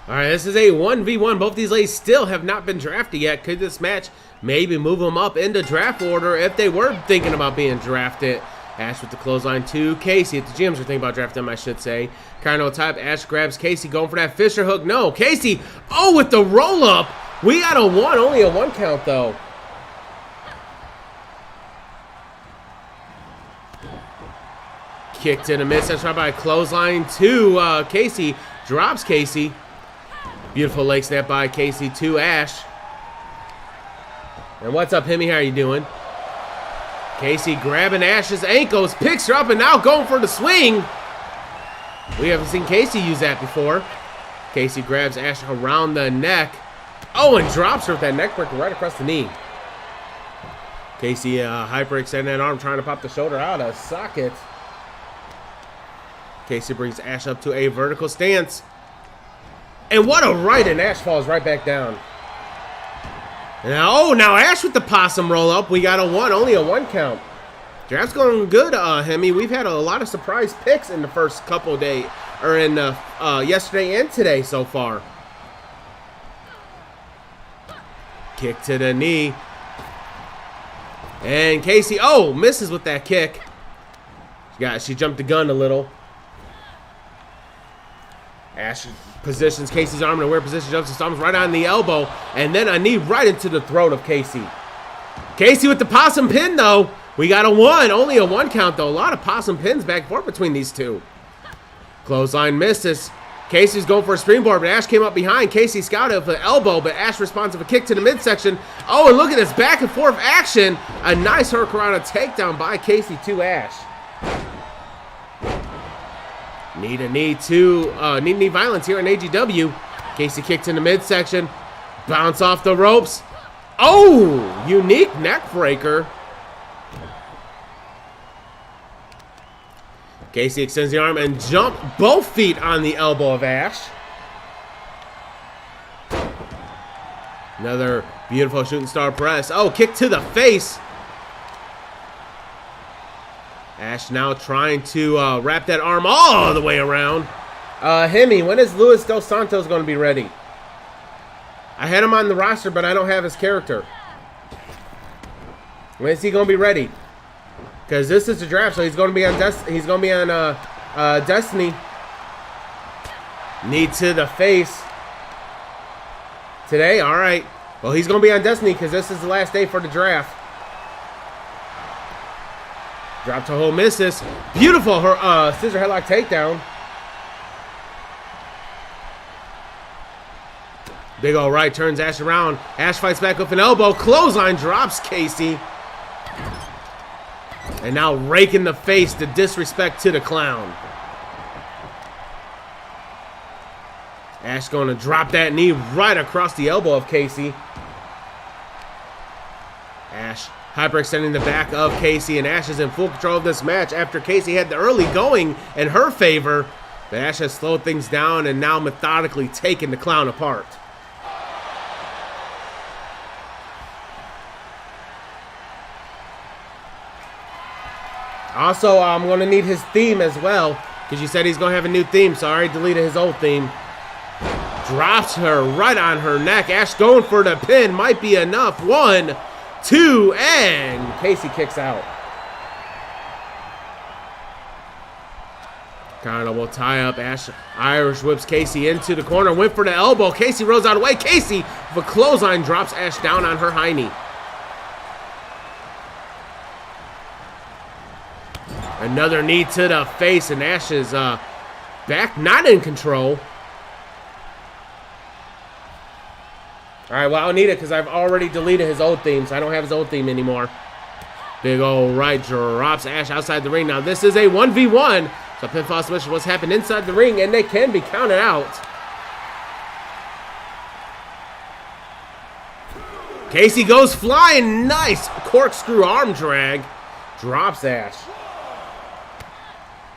Alright, this is a 1v1. Both these ladies still have not been drafted yet. Could this match maybe move them up into draft order if they were thinking about being drafted? Ash with the clothesline to Casey. If the GMs are thinking about drafting him, I should say. Carno type. Ash grabs Casey, going for that Fisher hook. No, Casey. Oh, with the roll up. We got a 1. Only a 1 count, though. Kick to the mid. That's right by a clothesline to Casey. Drops Casey. Beautiful leg snap by Casey to Ash. And what's up, Himmy? How are you doing? Casey grabbing Ash's ankles, picks her up, and now going for the swing. We haven't seen Casey use that before. Casey grabs Ash around the neck. Oh, and drops her with that neck breaker right across the knee. Casey hyperextending that arm, trying to pop the shoulder out of socket. Casey brings Ash up to a vertical stance. And what a right, and Ash falls right back down. Now Ash with the possum roll up. We got a 1, only a 1 count. Draft's going good, Hemi. We've had a lot of surprise picks in the first couple of days, or in yesterday and today so far. Kick to the knee. And Casey, misses with that kick. She jumped the gun a little. Ash positions Casey's arm in a weird position, jumps and stomps right on the elbow, and then a knee right into the throat of Casey. Casey with the possum pin, though. We got a 1, only a 1 count, though. A lot of possum pins back and forth between these two. Clothesline misses. Casey's going for a springboard, but Ash came up behind. Casey scouted with an elbow, but Ash responds with a kick to the midsection. Oh, and look at this back and forth action. A nice hurricanrana takedown by Casey to Ash. Knee violence here in AGW. Casey kicked in the midsection. Bounce off the ropes. Oh, unique neck breaker. Casey extends the arm and jump both feet on the elbow of Ash. Another beautiful shooting star press. Oh, kick to the face. Ash now trying to wrap that arm all the way around. Hemi, when is Luis Dos Santos going to be ready? I had him on the roster, but I don't have his character. When is he going to be ready? Because this is the draft, so he's going to be on Destiny. Knee to the face. Today, all right. Well, he's going to be on Destiny because this is the last day for the draft. Drop to hold, misses. Beautiful scissor headlock takedown. Big ol' right turns Ash around. Ash fights back with an elbow. Clothesline drops Casey. And now raking the face, the disrespect to the clown. Ash going to drop that knee right across the elbow of Casey. Ash hyperextending the back of Casey, and Ash is in full control of this match after Casey had the early going in her favor. But Ash has slowed things down and now methodically taken the clown apart. Also, I'm going to need his theme as well, because you said he's going to have a new theme, so I already deleted his old theme. Drops her right on her neck. Ash going for the pin. Might be enough. 1, 2, and Casey kicks out. Kind of will tie up. Ash Irish whips Casey into the corner. Went for the elbow. Casey rolls out of the way. Casey, with a clothesline, drops Ash down on her high knee. Another knee to the face, and Ash is back not in control. All right, well, I don't need it because I've already deleted his old theme, so I don't have his old theme anymore. Big old right drops Ash outside the ring. Now, this is a 1v1, so pinfall submission was happening inside the ring, and they can be counted out. Casey goes flying. Nice corkscrew arm drag. Drops Ash.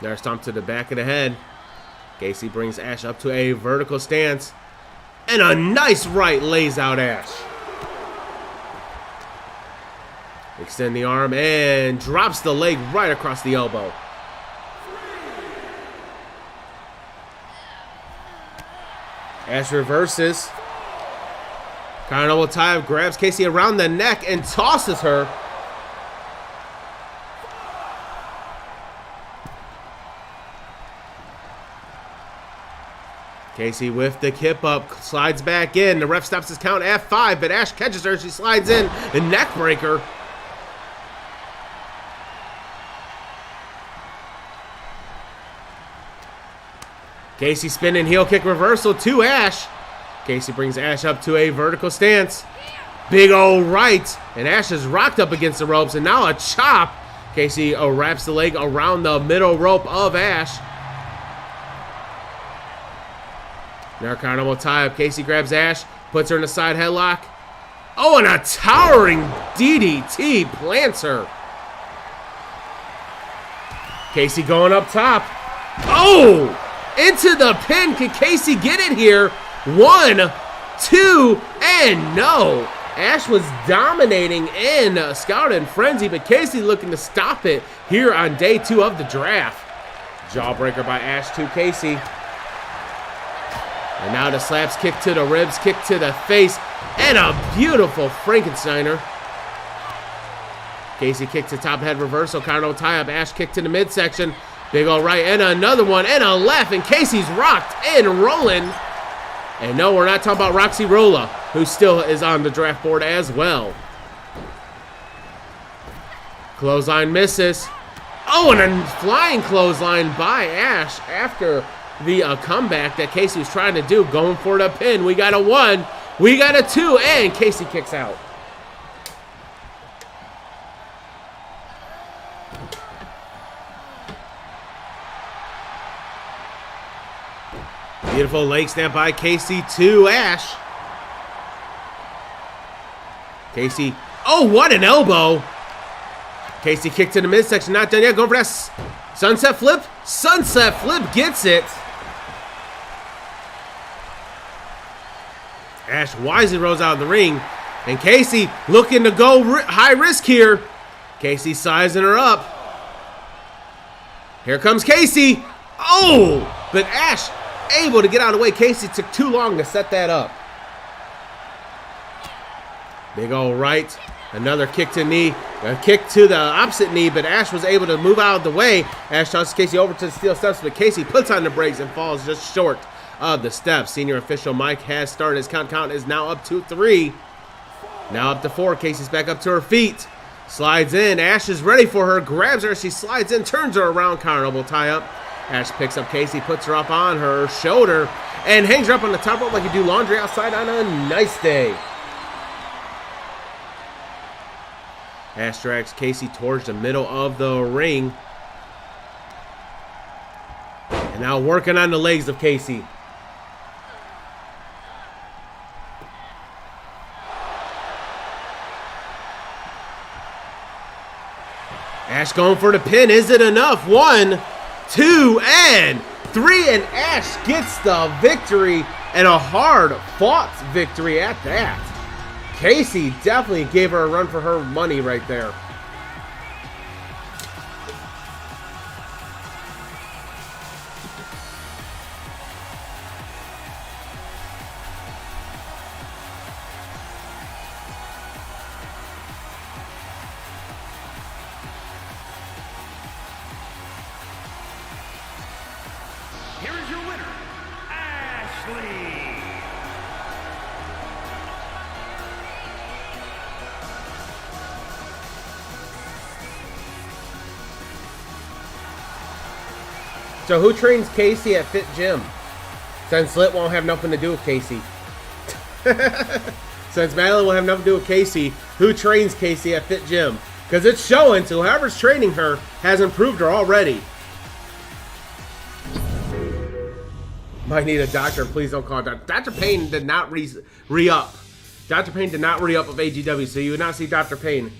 There, stomp to the back of the head. Casey brings Ash up to a vertical stance. And a nice right lays out Ash. Extend the arm and drops the leg right across the elbow. Ash reverses. Kind of will tie up, grabs Casey around the neck and tosses her. Casey with the kip up, slides back in. The ref stops his count at 5, but Ash catches her. She slides in. The neck breaker. Casey spinning heel kick reversal to Ash. Casey brings Ash up to a vertical stance. Big old right. And Ash is rocked up against the ropes. And now a chop. Casey wraps the leg around the middle rope of Ash. Narcano will tie up. Casey grabs Ash, puts her in a side headlock. Oh, and a towering DDT plants her. Casey going up top. Oh, into the pin. Can Casey get it here? 1, 2, and no. Ash was dominating in Scout and Frenzy, but Casey looking to stop it here on day 2 of the draft. Jawbreaker by Ash to Casey. And now the slaps, kick to the ribs, kick to the face, and a beautiful Frankensteiner. Casey kick to top head reversal, Carno tie up, Ash kick to the midsection, big ol' right, and another one, and a left, and Casey's rocked and rolling. And no, we're not talking about Roxy Rolla, who still is on the draft board as well. Clothesline misses. Oh, and a flying clothesline by Ash after the comeback that Casey was trying to do, going for the pin. We got a 1, we got a 2, and Casey kicks out. Beautiful leg snap by Casey to Ash. Casey, oh, what an elbow. Casey kicked to the midsection, not done yet, going for that sunset flip. Sunset flip gets it. Ash wisely rolls out of the ring. And Casey looking to go high risk here. Casey sizing her up. Here comes Casey. Oh, but Ash able to get out of the way. Casey took too long to set that up. Big old right. Another kick to knee. A kick to the opposite knee, but Ash was able to move out of the way. Ash tosses Casey over to the steel steps, but Casey puts on the brakes and falls just short of the steps. Senior official Mike has started his count. Count is now up to 3. Now up to 4. Casey's back up to her feet. Slides in. Ash is ready for her. Grabs her. She slides in. Turns her around. Carnival tie up. Ash picks up Casey. Puts her up on her shoulder. And hangs her up on the top rope like you do laundry outside on a nice day. Ash drags Casey towards the middle of the ring. And now working on the legs of Casey. Ash going for the pin. Is it enough? 1, 2, and 3. And Ash gets the victory, and a hard-fought victory at that. Casey definitely gave her a run for her money right there. Here is your winner, Ashley. So who trains Casey at Fit Gym? Since Lit won't have nothing to do with Casey. Since Madeline will have nothing to do with Casey, who trains Casey at Fit Gym? Because it's showing, so whoever's training her has improved her already. Might need a doctor. Please don't call Dr. Dr. Payne did not re-up. Dr. Payne did not re-up of AGW, so you would not see Dr. Payne.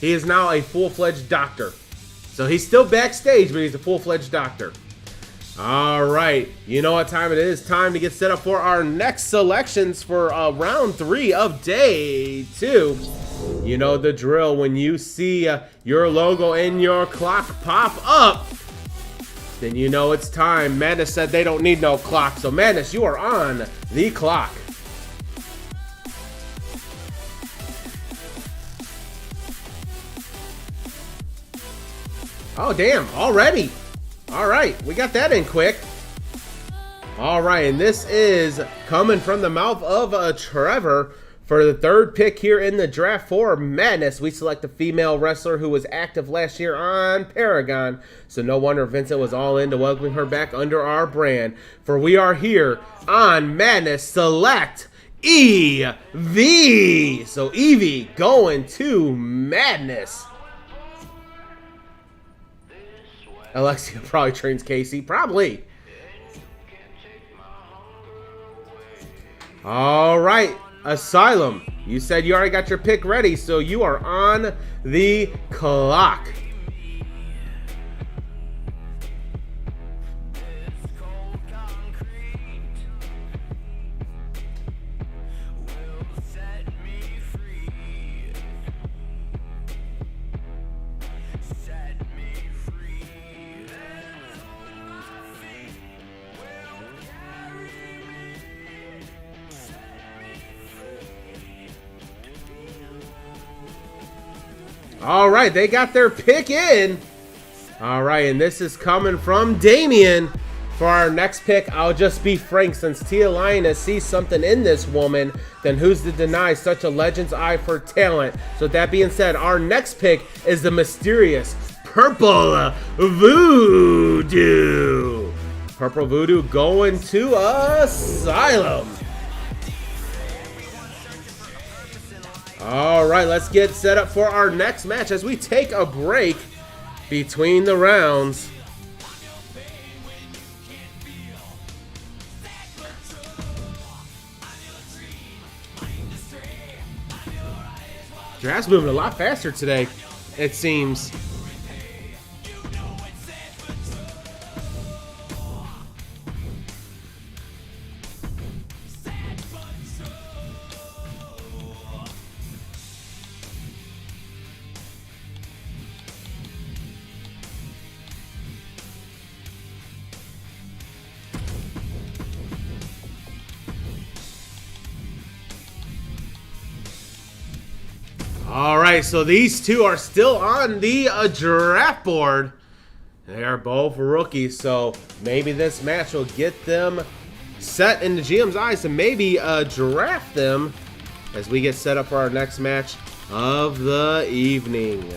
He is now a full-fledged doctor. So he's still backstage, but he's a full-fledged doctor. All right. You know what time it is? Time to get set up for our next selections for round 3 of day 2. You know the drill. When you see your logo and your clock pop up, then you know it's time. Madness said they don't need no clock. So Madness, you are on the clock. Oh, damn. Already. All right. We got that in quick. All right. And this is coming from the mouth of Trevor. For the third pick here in the draft for Madness, we select a female wrestler who was active last year on Paragon. So no wonder Vincent was all in to welcoming her back under our brand. For we are here on Madness. Select EV. So Evie going to Madness. Alexia probably trains Casey. Probably. All right. Asylum, you said you already got your pick ready, so you are on the clock. All right, they got their pick in. All right, and this is coming from Damien. For our next pick, I'll just be frank. Since Tia Lioness sees something in this woman, then who's to deny such a legend's eye for talent? So that being said, our next pick is the mysterious Purple Voodoo. Purple Voodoo going to Asylum. All right, let's get set up for our next match as we take a break between the rounds. Draft's moving a lot faster today, it seems. All right, so these two are still on the draft board. They are both rookies, so maybe this match will get them set in the GM's eyes to maybe draft them as we get set up for our next match of the evening.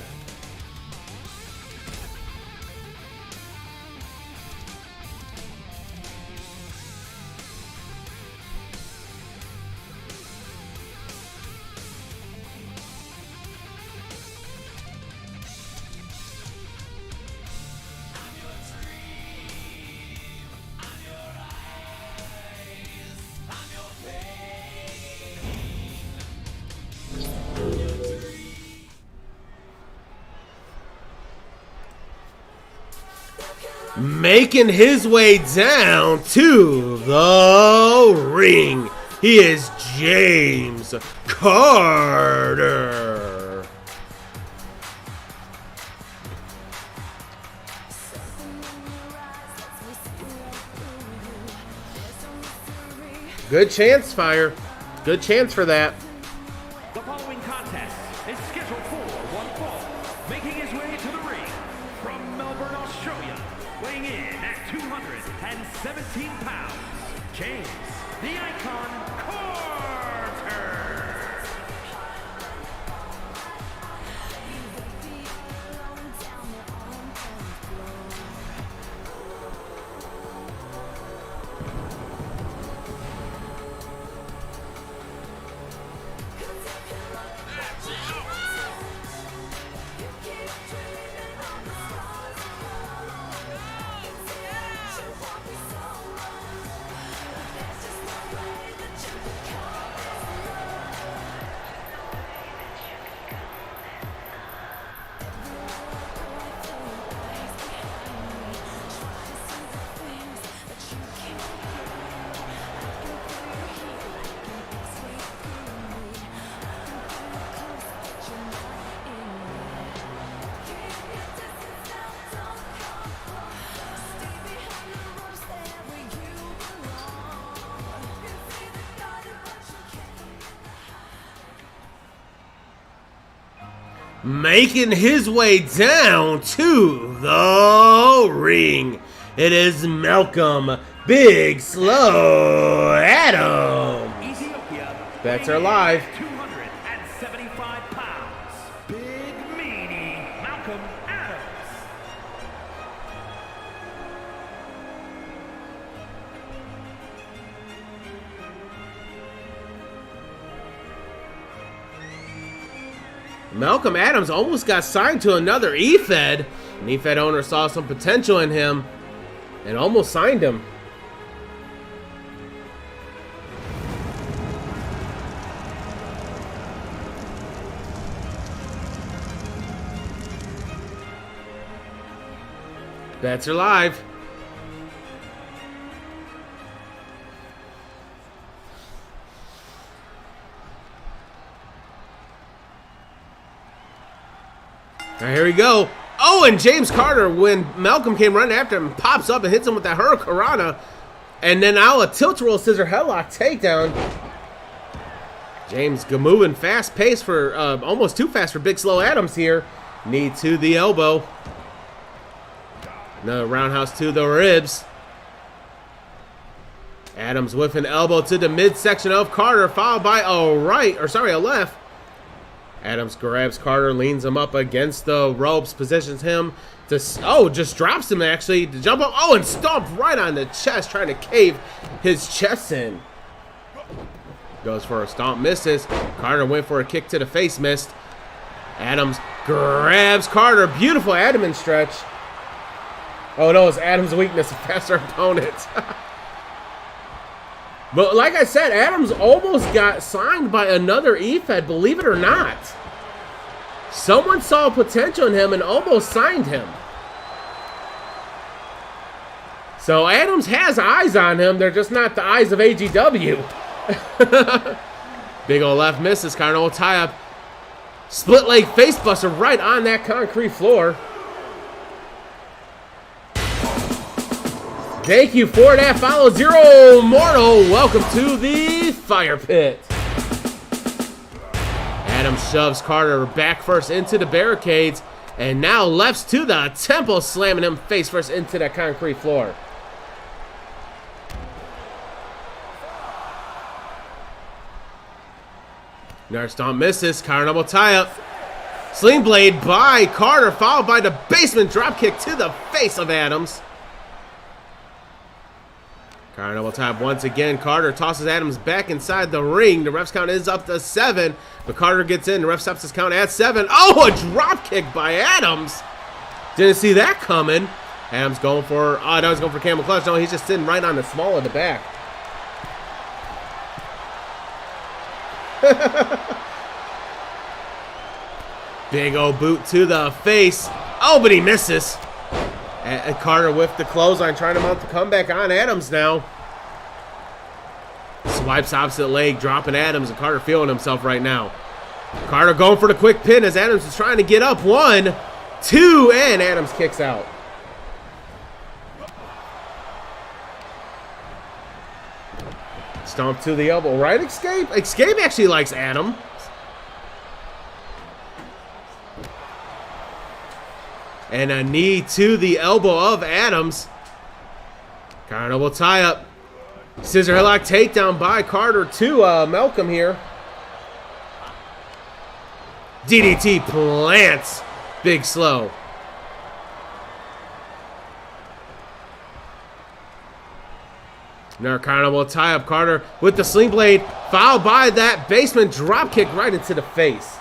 Making his way down to the ring, he is James Carter. Good chance, Fire. Good chance for that. The following contest is scheduled for one fall. Making his way to the ring from Melbourne, Australia, weighing in at 217 pounds, James, the Icon Carter. Making his way down to the ring, it is Malcolm Big Slow Adam. Ethiopia. Bets are live. 275 pounds. Big meanie Malcolm Adams. Malcolm Adams almost got signed to another EFed. An EFed owner saw some potential in him and almost signed him. Bets are live. All right, here we go. Oh, and James Carter, when Malcolm came running after him, pops up and hits him with that Hurricanrana. And then now a tilt-roll scissor headlock takedown. James moving fast pace for, almost too fast for Big Slow Adams here. Knee to the elbow. Another roundhouse to the ribs. Adams with an elbow to the midsection of Carter, followed by a left. Adams grabs Carter, leans him up against the ropes, positions him to, just drops him actually to jump up. Oh, and stomped right on the chest, trying to cave his chest in. Goes for a stomp, misses. Carter went for a kick to the face, missed. Adams grabs Carter, beautiful abdomen stretch. Oh no, it's Adams' weakness, a faster opponent. But like I said, Adams almost got signed by another EFed, believe it or not. Someone saw potential in him and almost signed him. So Adams has eyes on him, they're just not the eyes of AGW. Big ol' left misses, Carter will tie up. Split leg face buster right on that concrete floor. Thank you for that follow, Zero Mortal. Welcome to the fire pit. Adams shoves Carter back first into the barricades, and now lefts to the temple, slamming him face first into that concrete floor. Another stomp misses. Carter double tie up. Sling blade by Carter, followed by the basement dropkick to the face of Adams. Carter double tap once again. Carter tosses Adams back inside the ring. The ref's count is up to 7, but Carter gets in. The ref stops his count at 7. Oh, a drop kick by Adams. Didn't see that coming. Adams going for, no, he's going for camel clutch. No, he's just sitting right on the small of the back. Big old boot to the face. Oh, but he misses. Carter with the clothesline, trying to mount the comeback on Adams now. Swipes opposite leg, dropping Adams, and Carter feeling himself right now. Carter going for the quick pin as Adams is trying to get up. 1, 2, and Adams kicks out. Stomp to the elbow, right, Escape? Escape actually likes Adam. And a knee to the elbow of Adams. Carter will tie up. Scissor headlock takedown by Carter to Malcolm here. DDT plants Big Slow. Narcana will tie up Carter with the sling blade, followed by that basement drop kick right into the face.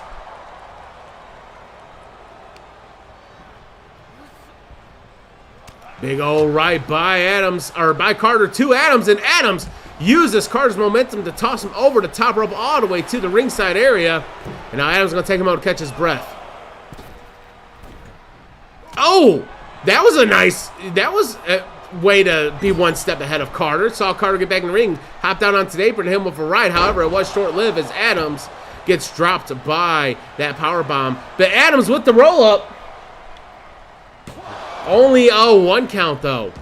Big old right by Adams, or by Carter to Adams, and Adams uses Carter's momentum to toss him over the top rope all the way to the ringside area. And now Adams is going to take him out to catch his breath. Oh, that was a nice, that was a way to be one step ahead of Carter. Saw Carter get back in the ring, hopped out onto the apron to him with a right. However, it was short-lived as Adams gets dropped by that powerbomb. But Adams with the roll-up. Only a 1 count, though.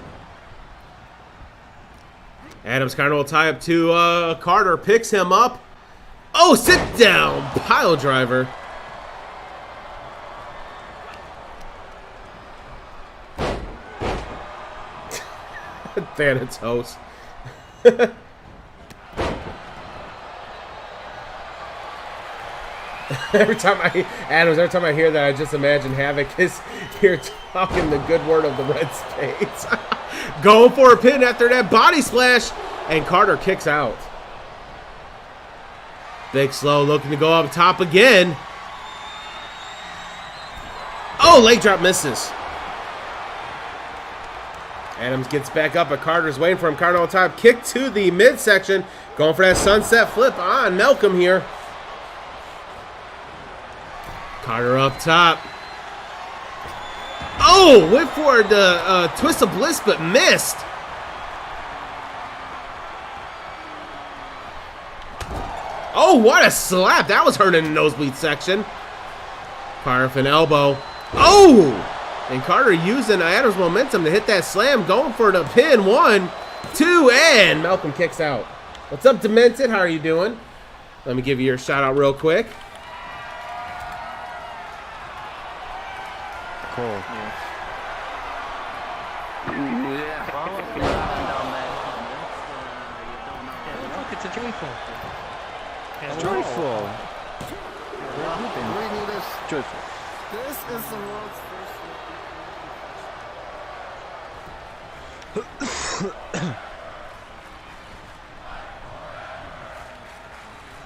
Adams kind of will tie up to Carter, picks him up. Oh, sit down, pile driver. Thanatos. every time I hear that, I just imagine Havoc is here talking the good word of the Red Spades. Going for a pin after that body splash, and Carter kicks out. Big Slow looking to go up top again. Oh, leg drop misses. Adams gets back up, but Carter's waiting for him. Carter on top, kick to the midsection. Going for that sunset flip on Malcolm here. Carter up top. Oh, went for the twist of bliss, but missed. Oh, what a slap. That was hurt in the nosebleed section. Carter with an elbow. Oh! And Carter using Adams' momentum to hit that slam, going for the pin. 1, 2, and Malcolm kicks out. What's up, Demented? How are you doing? Let me give you your shout out real quick. Cool. Look, it's a joyful. It's joyful. Joyful. This is the world's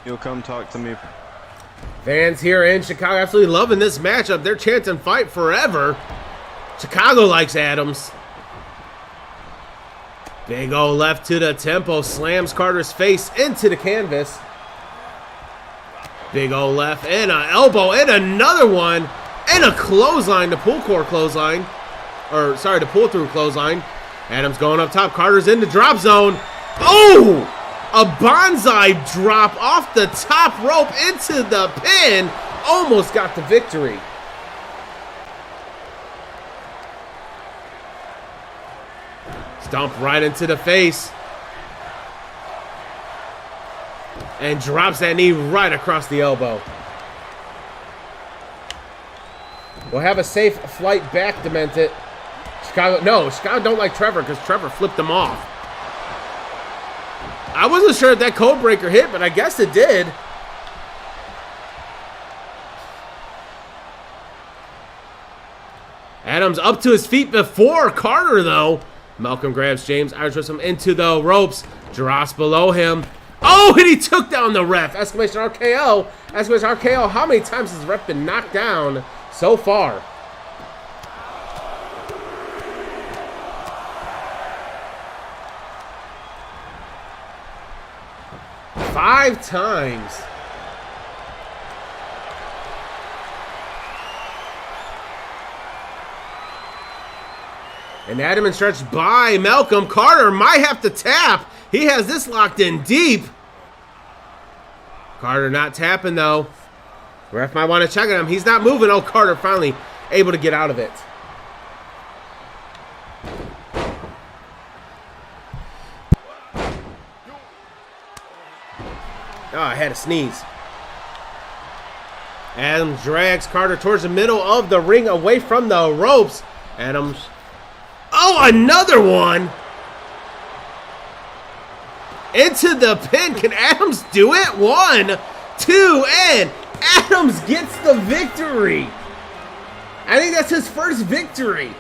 You'll come talk to me. Fans here in Chicago absolutely loving this matchup. They're chanting fight forever. Chicago likes Adams. Big O left to the tempo. Slams Carter's face into the canvas. Big O left and an elbow and another one. And a clothesline, the pull core clothesline. Or, sorry, the pull through clothesline. Adams going up top. Carter's in the drop zone. Oh! A bonsai drop off the top rope into the pin. Almost got the victory. Stomp right into the face. And drops that knee right across the elbow. We'll have a safe flight back, Demented. Chicago don't like Trevor because Trevor flipped them off. I wasn't sure if that code breaker hit, but I guess it did. Adams up to his feet before Carter, though. Malcolm grabs James, Irish twists him into the ropes. Drops below him. Oh, and he took down the ref. Exclamation RKO. Exclamation RKO. How many times has the ref been knocked down so far? Five times. And Adam stretched by Malcolm. Carter might have to tap. He has this locked in deep. Carter not tapping though. Ref might want to check on him. He's not moving. Oh, Carter finally able to get out of it. Oh, I had a sneeze. Adams drags Carter towards the middle of the ring away from the ropes. Adams. Oh, another one. Into the pin. Can Adams do it? 1, 2, and Adams gets the victory. I think that's his first victory.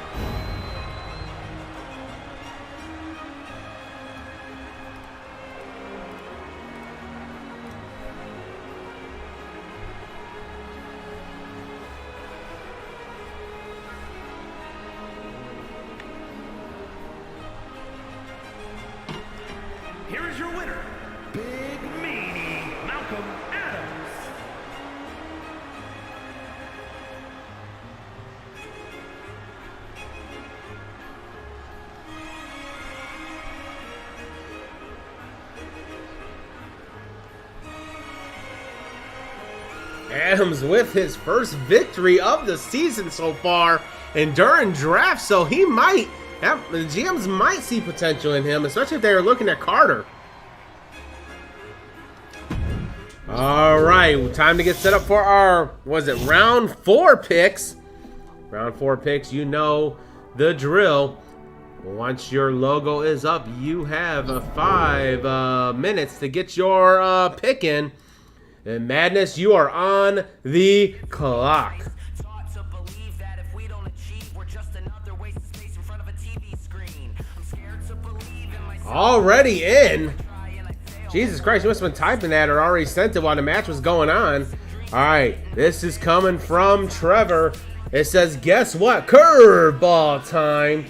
Here is your winner, Big Meanie Malcolm Adams. Adams with his first victory of the season so far and during draft, so he might have, the GMs might see potential in him, especially if they are looking at Carter. All right, time to get set up for our, round 4 picks. Round 4 picks, you know the drill. Once your logo is up, you have 5 minutes to get your pick in. And Madness, you are on the clock. Already in. Jesus Christ, you must have been typing that or already sent it while the match was going on. All right, this is coming from Trevor. It says, guess what? Curveball time.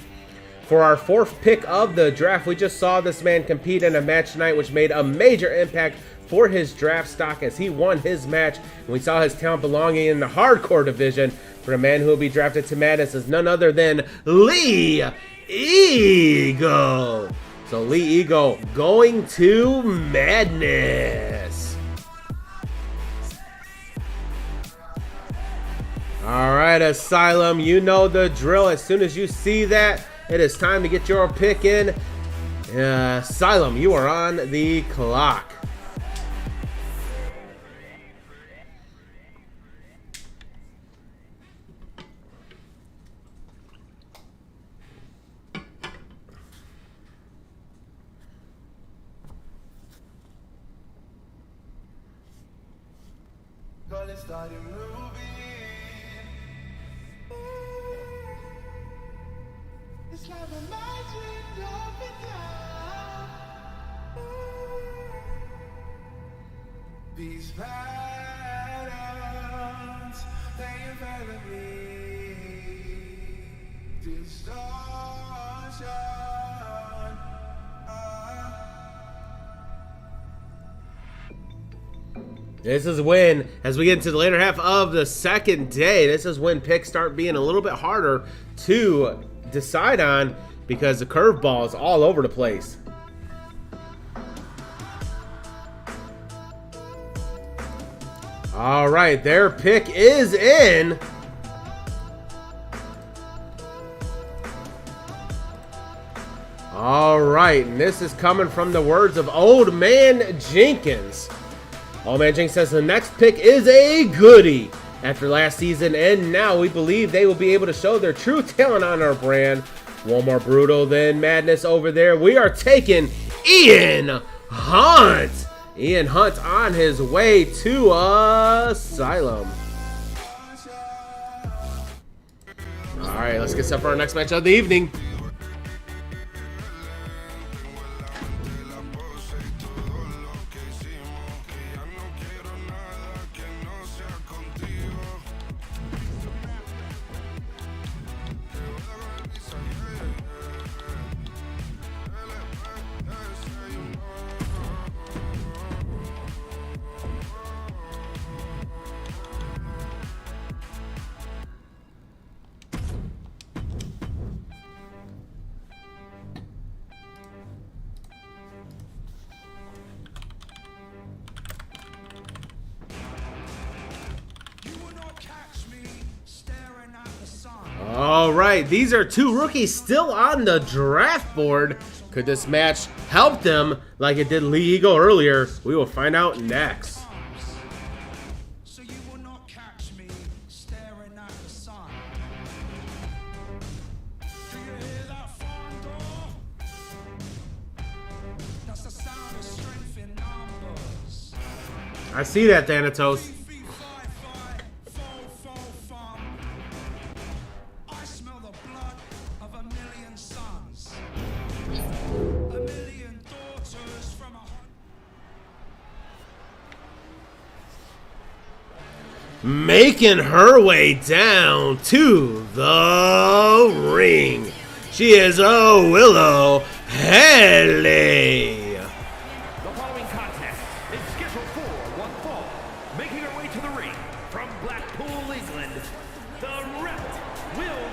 For our 4th pick of the draft, we just saw this man compete in a match tonight, which made a major impact for his draft stock as he won his match. And we saw his talent belonging in the hardcore division. For a man who will be drafted to Madness is none other than Lee Eagle. So Lee Eagle going to Madness. All right, Asylum, you know the drill. As soon as you see that, it is time to get your pick in. Asylum, you are on the clock. These patterns, they envelop me. Distortion. This is when, as we get into the later half of the second day, this is when picks start being a little bit harder to decide on because the curveball is all over the place. All right, their pick is in. All right, and this is coming from the words of Old Man Jenkins. Old Man Jenkins says the next pick is a goodie after last season, and now we believe they will be able to show their true talent on our brand. One more brutal than Madness over there. We are taking Ian Hunt. Ian Hunt on his way to Asylum. All right, let's get set for our next match of the evening. All right, these are two rookies still on the draft board. Could this match help them like it did Lee Eagle earlier? We will find out next. So you will not catch me staring at the sun. Do you hear that thunder? That's the sound of strength in numbers. I see that, Thanatos. I smell the blood of a million sons. A million daughters from a Making her way down to the ring. She is a Willow Haley. The following contest is scheduled for one fall. Making her way to the ring from Blackpool, England, the Rep Willow.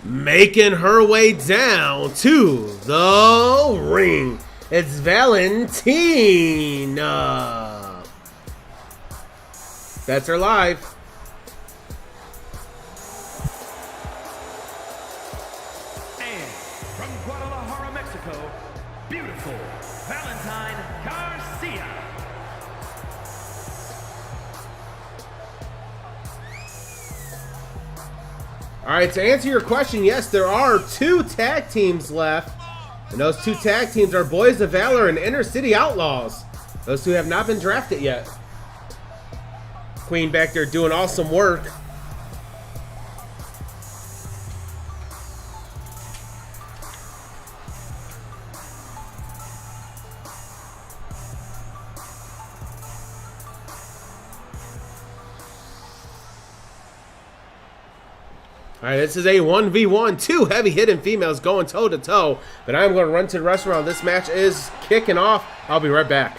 Making her way down to the ring. It's Valentina. That's her live. And from Guadalajara, Mexico, beautiful Valentine Garcia. All right, to answer your question, yes, there are 2 tag teams left. And those 2 tag teams are Boys of Valor and Inner City Outlaws. Those 2 have not been drafted yet. Queen back there doing awesome work. All right, this is a 1v1, 2 heavy hitting females going toe to toe. But I'm going to run to the restaurant. This match is kicking off. I'll be right back.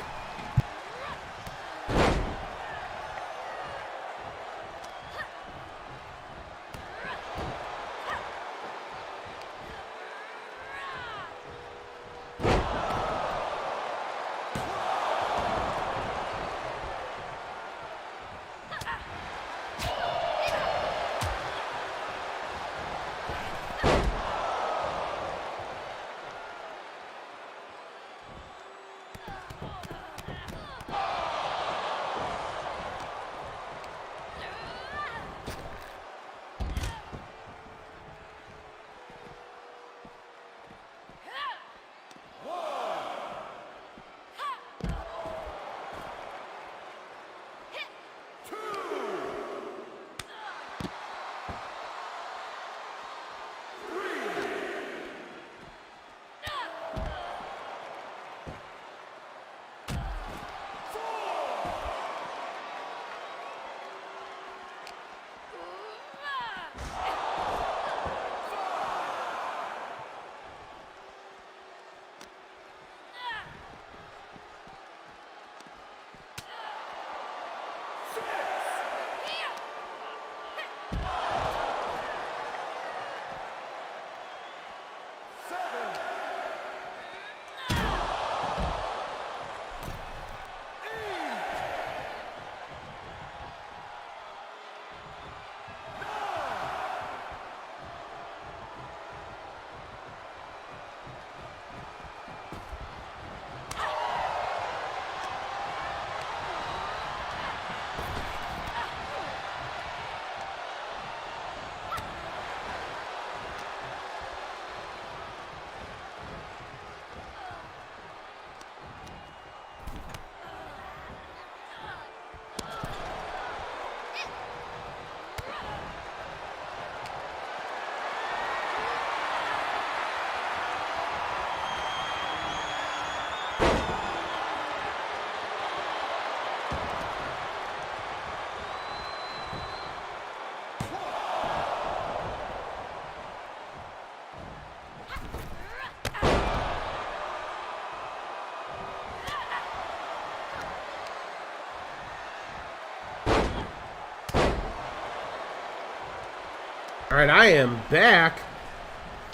All right, I am back.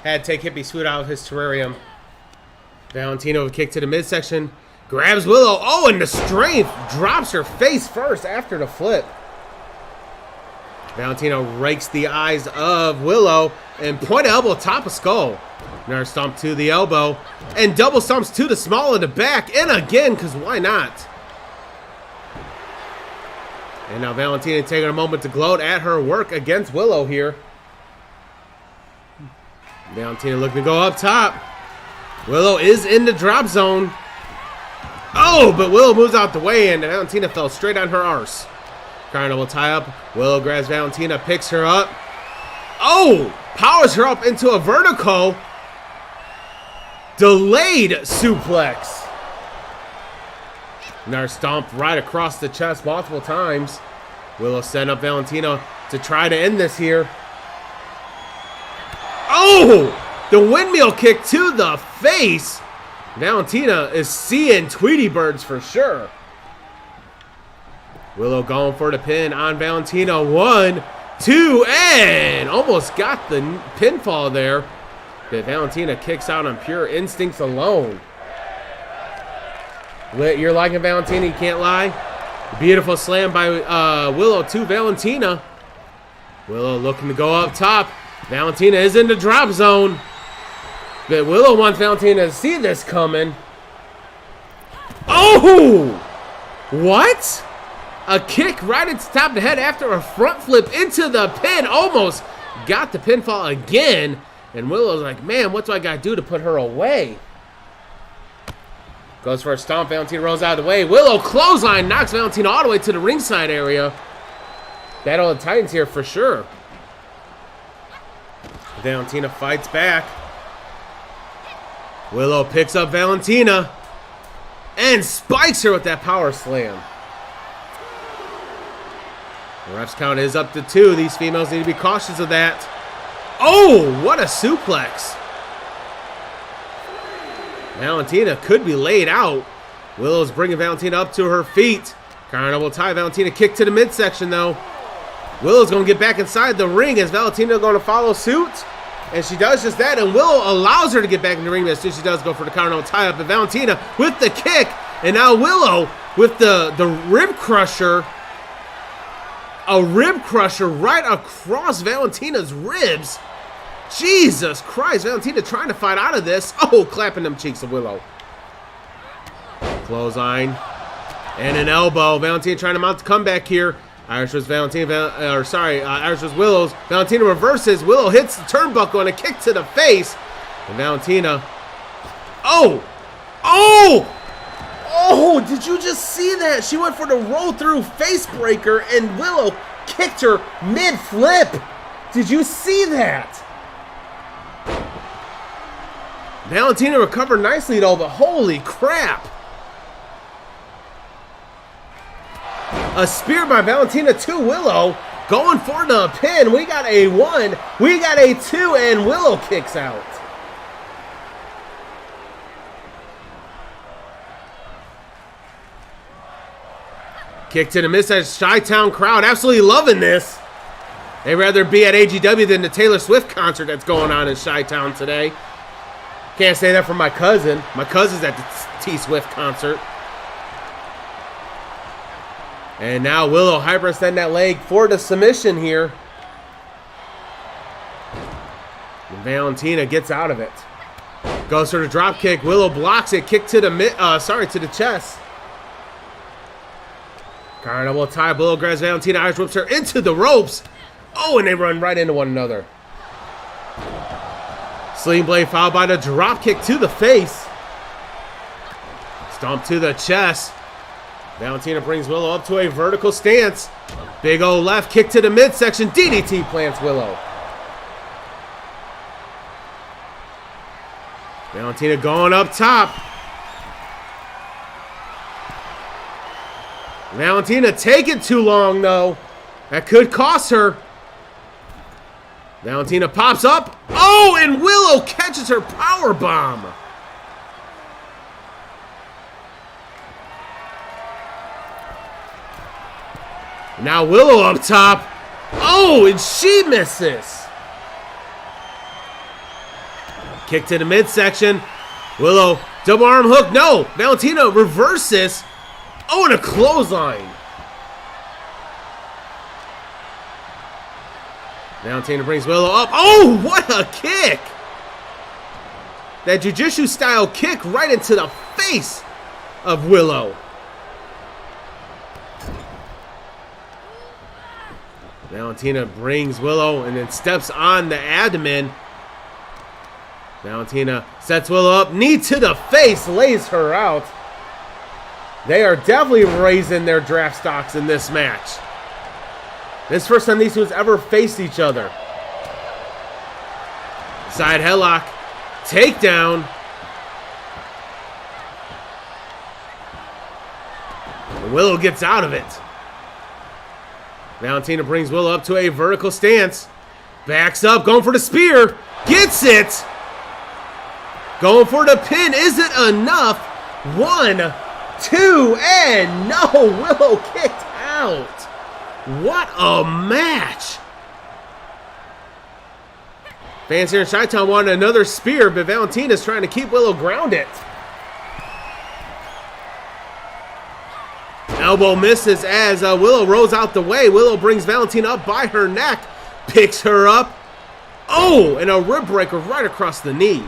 Had to take Hippie's food out of his terrarium. Valentina with a kick to the midsection. Grabs Willow. Oh, and the strength drops her face first after the flip. Valentina rakes the eyes of Willow and point elbow top of skull. Another stomp to the elbow and double stomps to the small of the back. And again, because why not? And now Valentina taking a moment to gloat at her work against Willow here. Valentina looking to go up top. Willow is in the drop zone. Oh, but Willow moves out the way and Valentina fell straight on her arse. Carnival tie up. Willow grabs Valentina, picks her up. Oh, powers her up into a vertical. Delayed suplex. Another stomp right across the chest multiple times. Willow setting up Valentina to try to end this here. Oh, the windmill kick to the face. Valentina is seeing Tweety Birds for sure. Willow going for the pin on Valentina. 1, 2, and almost got the pinfall there. But Valentina kicks out on pure instincts alone. You're liking Valentina, you can't lie. Beautiful slam by Willow to Valentina. Willow looking to go up top. Valentina is in the drop zone. But Willow wants Valentina to see this coming. Oh! What? A kick right at the top of the head after a front flip into the pin. Almost got the pinfall again. And Willow's like, man, what do I got to do to put her away? Goes for a stomp. Valentina rolls out of the way. Willow clothesline knocks Valentina all the way to the ringside area. Battle of the Titans here for sure. Valentina fights back. Willow picks up Valentina and spikes her with that power slam. The ref's count is up to 2. These females need to be cautious of that. Oh, what a suplex. Valentina could be laid out. Willow's bringing Valentina up to her feet. Carnival tie. Valentina kick to the midsection though. Willow's going to get back inside the ring as Valentina going to follow suit. And she does just that, and Willow allows her to get back in the ring, but as soon as she does go for the Carnival tie-up, and Valentina with the kick, and now Willow with the rib crusher. A rib crusher right across Valentina's ribs. Jesus Christ, Valentina trying to fight out of this. Oh, clapping them cheeks of Willow. Clothesline. And an elbow. Valentina trying to mount the comeback here. Irish was Irish was Willow's. Valentina reverses. Willow hits the turnbuckle and a kick to the face. And Valentina. Oh! Oh! Oh, did you just see that? She went for the roll through face breaker and Willow kicked her mid-flip. Did you see that? Valentina recovered nicely though, but holy crap. A spear by Valentina to Willow. Going for the pin. We got a 1. We got a 2. And Willow kicks out. Kick to the midsection. Chi-Town crowd absolutely loving this. They'd rather be at AGW than the Taylor Swift concert that's going on in Chi-Town today. Can't say that for my cousin. My cousin's at the T-Swift concert. And now Willow hyperextend that leg for the submission here. And Valentina gets out of it. Goes for the drop kick. Willow blocks it. Kick to the to the chest. Carnival tie. Willow grabs Valentina. Irish whips her into the ropes. Oh, and they run right into one another. Sling blade followed by the drop kick to the face. Stomp to the chest. Valentina brings Willow up to a vertical stance. Big O left kick to the midsection. DDT plants Willow. Valentina going up top. Valentina taking too long though. That could cost her. Valentina pops up. Oh, and Willow catches her power bomb. Now Willow up top. Oh, and she misses. Kick to the midsection. Willow, double arm hook. No, Valentina reverses. Oh, and a clothesline. Valentina brings Willow up. Oh, what a kick. That jiu-jitsu style kick right into the face of Willow. Valentina brings Willow and then steps on the abdomen. Valentina sets Willow up. Knee to the face, lays her out. They are definitely raising their draft stocks in this match. This is the first time these two has ever faced each other. Side headlock. Takedown. And Willow gets out of it. Valentina brings Willow up to a vertical stance. Backs up, going for the spear. Gets it. Going for the pin. Is it enough? 1, 2, and no. Willow kicked out. What a match. Fans here in Chi-Town want another spear, but Valentina's trying to keep Willow grounded. Elbow misses as Willow rolls out the way. Willow brings Valentina up by her neck. Picks her up. Oh, and a rib breaker right across the knee.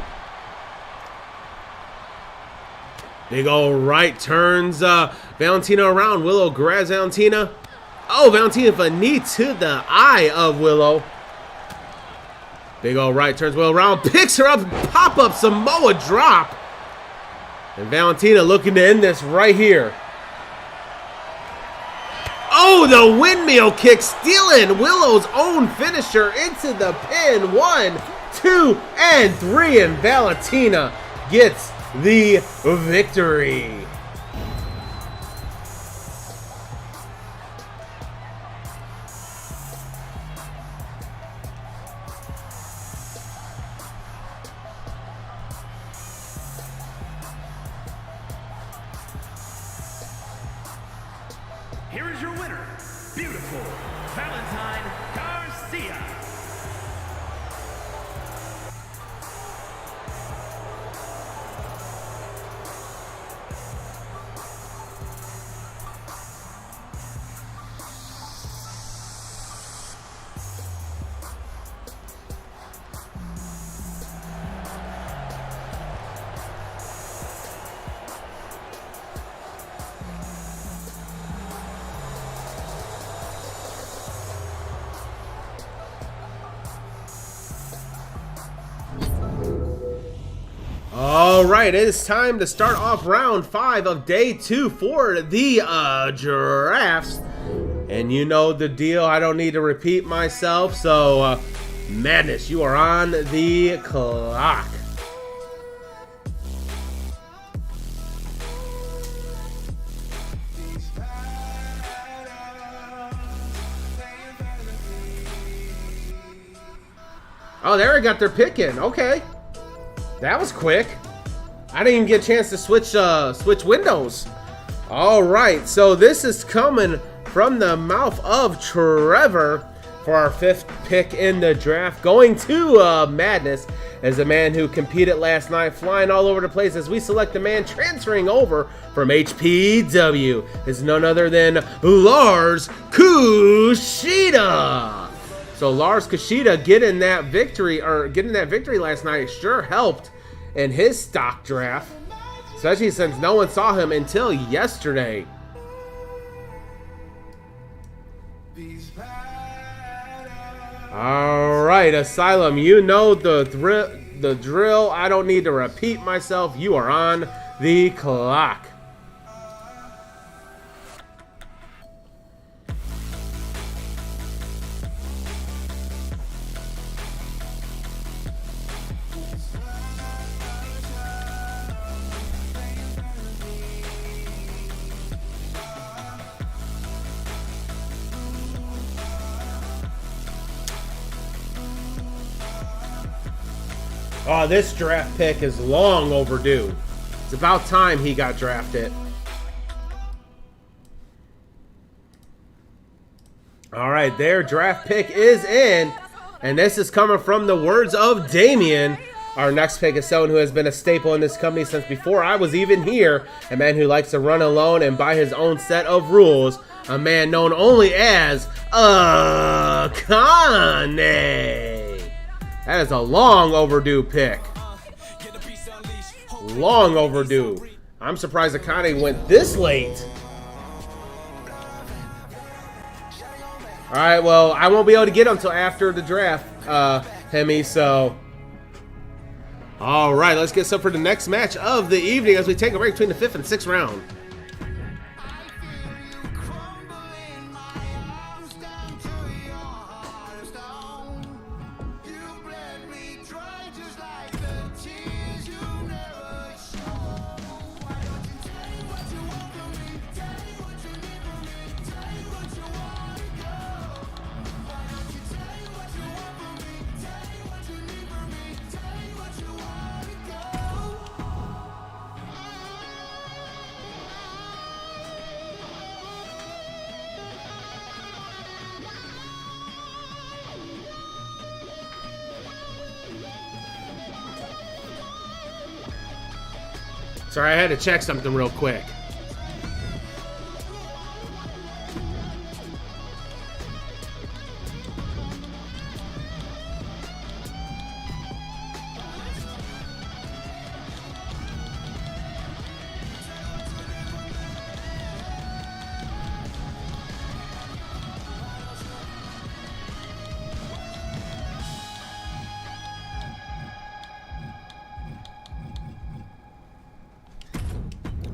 Big ol' right turns Valentina around. Willow grabs Valentina. Oh, Valentina with a knee to the eye of Willow. Big ol' right turns Willow around. Picks her up. Pop-up Samoa drop. And Valentina looking to end this right here. Oh, the windmill kick, stealing Willow's own finisher into the pin. 1, 2, and 3, and Valentina gets the victory. Here is your winner, beautiful Valentine Garcia. All right, it is time to start off round 5 of day 2 for the drafts. And you know the deal. I don't need to repeat myself. So, Madness, you are on the clock. Oh, there we got their pick in. Okay. That was quick. I didn't even get a chance to switch windows. All right, so this is coming from the mouth of Trevor for our 5th pick in the draft. Going to Madness as a man who competed last night, flying all over the place as we select a man transferring over from HPW. Is none other than Lars Kushida. So Lars Kushida getting that victory last night sure helped in his stock draft, especially since no one saw him until yesterday. All right, Asylum, you know the drill. I don't need to repeat myself. You are on the clock. Oh, this draft pick is long overdue. It's about time he got drafted. All right, their draft pick is in. And this is coming from the words of Damien. Our next pick is someone who has been a staple in this company since before I was even here. A man who likes to run alone and by his own set of rules. A man known only as Akane. That is a long overdue pick. Long overdue. I'm surprised Akane went this late. Alright, well, I won't be able to get him until after the draft, Hemi, so... Alright, let's get set for the next match of the evening as we take a break between the 5th and 6th round. Sorry, I had to check something real quick.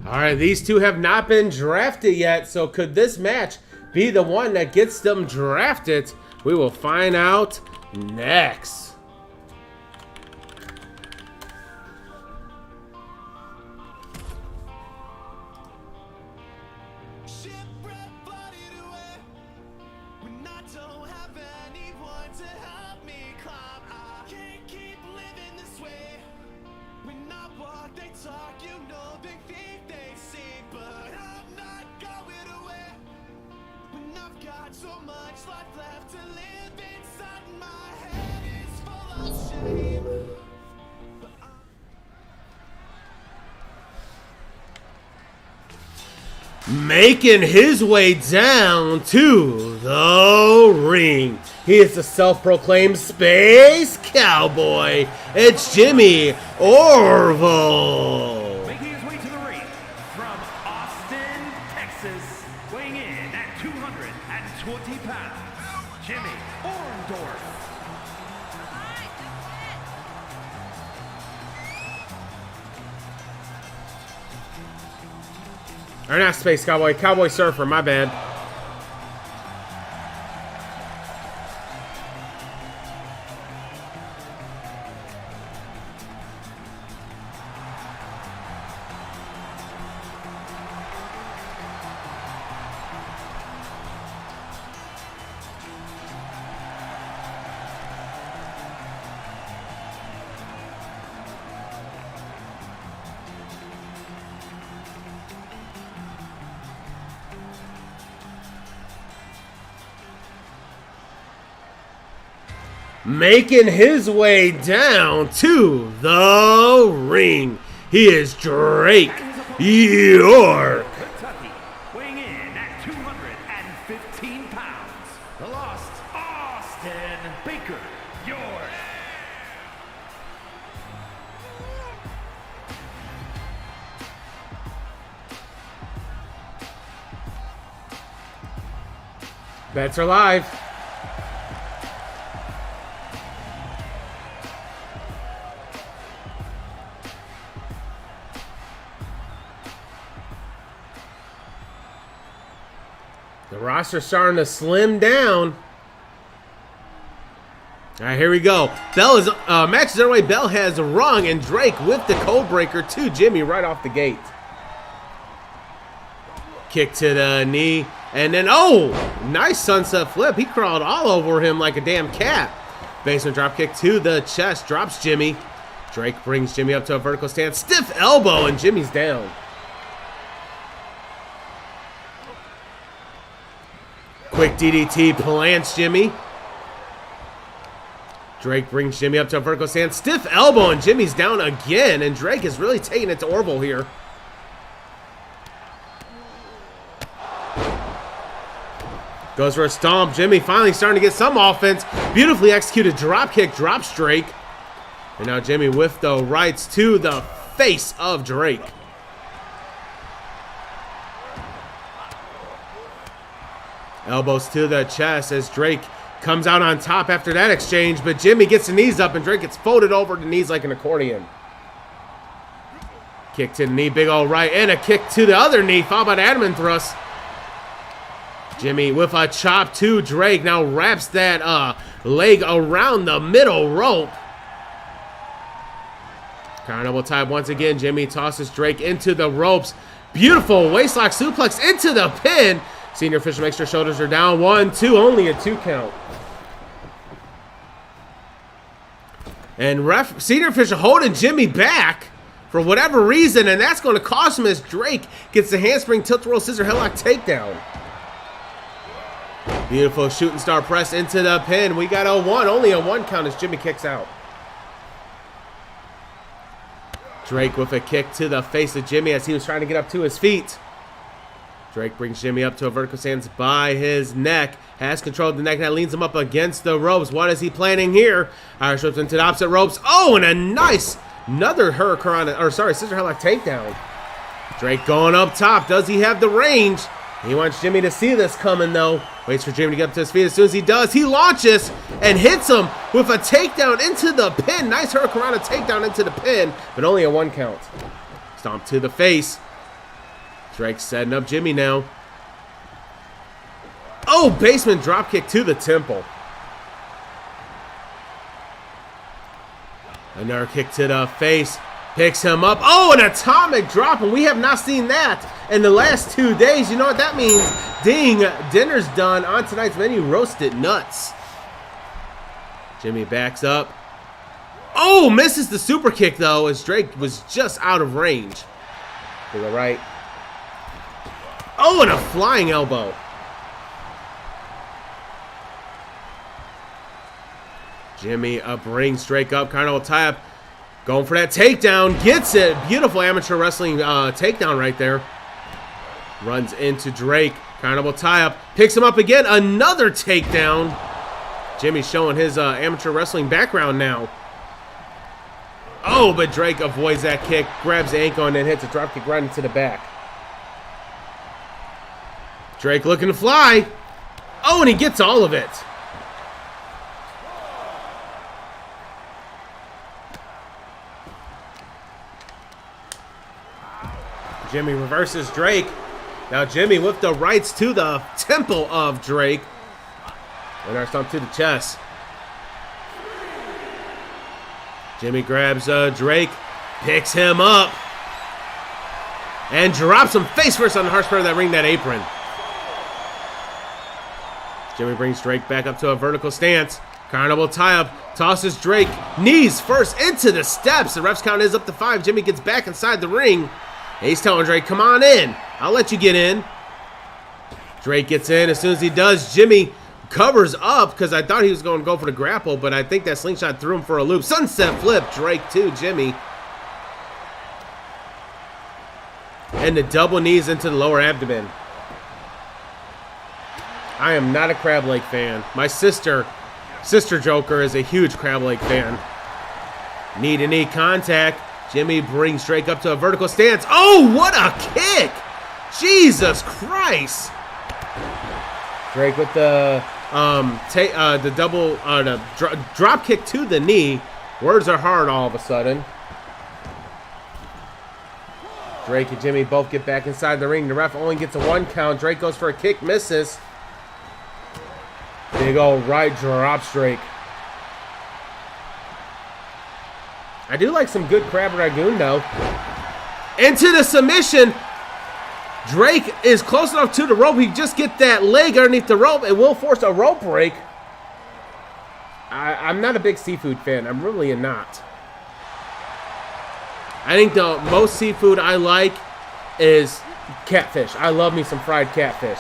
Alright, these two have not been drafted yet, so could this match be the one that gets them drafted? We will find out next. So much life left to live inside my head is full of shame. Making his way down to the ring, he is the self-proclaimed Space Cowboy. It's Jimmy Orville. Making his way to the ring from Austin, Texas, weighing in at 220 pounds, Jimmy Orndorff. Or not Space Cowboy, Cowboy Surfer, my bad. Making his way down to the ring, he is Drake York. Kentucky, weighing in at 215 pounds, the lost Austin Baker York. Bets are live. The roster's starting to slim down. All right, here we go. Bell is match is underway. Bell has rung, and Drake with the code breaker to Jimmy right off the gate. Kick to the knee, and then nice sunset flip. He crawled all over him like a damn cat. Basement drop kick to the chest, drops Jimmy. Drake brings Jimmy up to a vertical stance. Stiff elbow, and Jimmy's down. Quick DDT plants Jimmy. Drake brings Jimmy up to a vertical stand. Stiff elbow, and Jimmy's down again. And Drake is really taking it to Orville here. Goes for a stomp. Jimmy finally starting to get some offense. Beautifully executed drop kick, drops Drake. And now Jimmy with the rights to the face of Drake. Elbows to the chest as Drake comes out on top after that exchange, but Jimmy gets the knees up and Drake gets folded over the knees like an accordion. Kick to the knee, big old right, and a kick to the other knee, followed by the admin thrust. Jimmy with a chop to Drake, now wraps that leg around the middle rope. Carnival type once again. Jimmy tosses Drake into the ropes. Beautiful waistlock suplex into the pin. Senior official makes sure shoulders are down. 1, 2, only a 2 count. And senior official holding Jimmy back for whatever reason, and that's going to cost him as Drake gets the handspring tilt-a-whirl scissor headlock takedown. Beautiful shooting star press into the pin. We got a 1, only a 1 count as Jimmy kicks out. Drake with a kick to the face of Jimmy as he was trying to get up to his feet. Drake brings Jimmy up to a vertical stance by his neck. Has control of the neck. Now leans him up against the ropes. What is he planning here? Irish whips into the opposite ropes. Oh, and a nice, another scissor headlock takedown. Drake going up top. Does he have the range? He wants Jimmy to see this coming, though. Waits for Jimmy to get up to his feet. As soon as he does, he launches and hits him with a takedown into the pin. Nice hurricanrana takedown into the pin, but only a 1 count. Stomp to the face. Drake setting up Jimmy now. Oh, basement dropkick to the temple. Another kick to the face. Picks him up. Oh, an atomic drop, and we have not seen that in the last 2 days. You know what that means? Ding, dinner's done. On tonight's menu, roasted nuts. Jimmy backs up. Oh, misses the super kick, though, as Drake was just out of range. To the right. Oh, and a flying elbow. Jimmy brings Drake up. Carnival tie-up. Going for that takedown. Gets it. Beautiful amateur wrestling takedown right there. Runs into Drake. Carnival tie-up. Picks him up again. Another takedown. Jimmy showing his amateur wrestling background now. Oh, but Drake avoids that kick. Grabs the ankle and then hits a dropkick right into the back. Drake looking to fly. Oh, and he gets all of it. Jimmy reverses Drake. Now Jimmy with the rights to the temple of Drake. And our stomp to the chest. Jimmy grabs Drake, picks him up, and drops him face first on the harsh part of that ring, that apron. Jimmy brings Drake back up to a vertical stance. Carnival tie-up, tosses Drake, knees first into the steps. The ref's count is up to 5. Jimmy gets back inside the ring. He's telling Drake, come on in. I'll let you get in. Drake gets in. As soon as he does, Jimmy covers up because I thought he was going to go for the grapple, but I think that slingshot threw him for a loop. Sunset flip, Drake to Jimmy. And the double knees into the lower abdomen. I am not a Crab Lake fan. My sister Joker, is a huge Crab Lake fan. Knee-to-knee contact. Jimmy brings Drake up to a vertical stance. Oh, what a kick! Jesus Christ! Drake with the drop kick to the knee. Words are hard all of a sudden. Drake and Jimmy both get back inside the ring. The ref only gets a 1 count. Drake goes for a kick, misses. Big old right drops Drake. I do like some good crab ragoon, though. Into the submission. Drake is close enough to the rope. He just get that leg underneath the rope. It will force a rope break. I'm not a big seafood fan. I'm really not. I think the most seafood I like is catfish. I love me some fried catfish.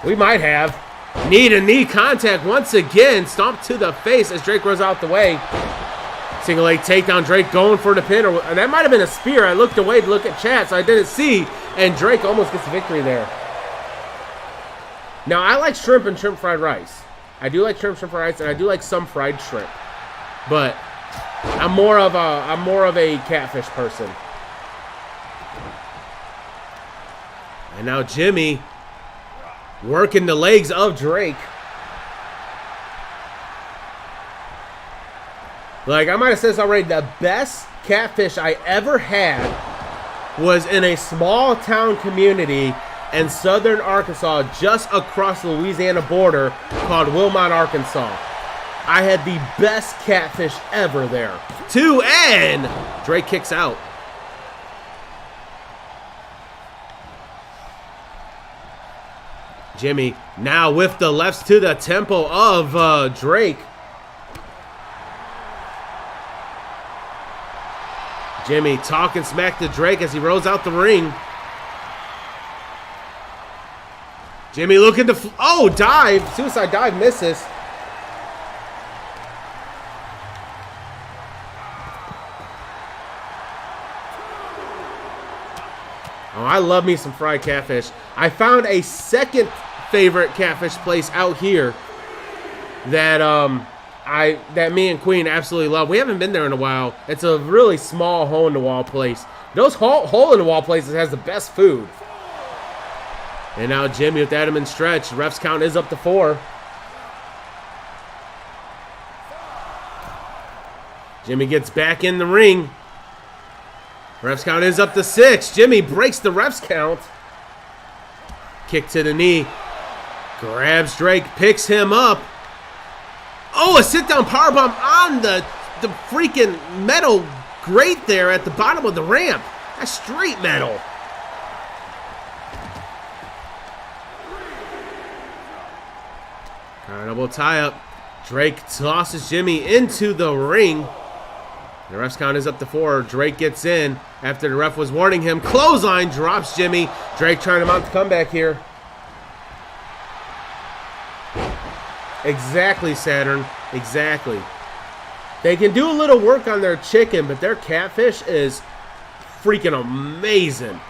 We might have. Knee-to-knee contact once again. Stomp to the face as Drake runs out the way. Single leg takedown. Drake going for the pin. Or that might have been a spear. I looked away to look at chat, so I didn't see. And Drake almost gets the victory there. Now, I like shrimp and shrimp fried rice. I do like shrimp fried rice, and I do like some fried shrimp. But I'm more of a catfish person. And now Jimmy working the legs of Drake. Like, I might have said this already, the best catfish I ever had was in a small town community in southern Arkansas, just across the Louisiana border, called Wilmot, Arkansas. I had the best catfish ever there. 2 and Drake kicks out. Jimmy now with the lefts to the temple of Drake. Jimmy talking smack to Drake as he rolls out the ring. Jimmy looking to, dive. Suicide dive misses. Oh, I love me some fried catfish. I found a second favorite catfish place out here that that me and Queen absolutely love. We haven't been there in a while. It's a really small hole-in-the-wall place. Those hole-in-the-wall places has the best food. And now Jimmy with the Edmund stretch. Ref's count is up to 4. Jimmy gets back in the ring. Ref's count is up to 6. Jimmy breaks the ref's count. Kick to the knee. Grabs Drake, picks him up. Oh, a sit-down powerbomb on the freaking metal grate there at the bottom of the ramp. That's straight metal. Double tie-up. Drake tosses Jimmy into the ring. The ref's count is up to 4. Drake gets in after the ref was warning him. Clothesline drops Jimmy. Drake trying to mount the comeback here. Exactly, Saturn. Exactly. They can do a little work on their chicken, but their catfish is freaking amazing.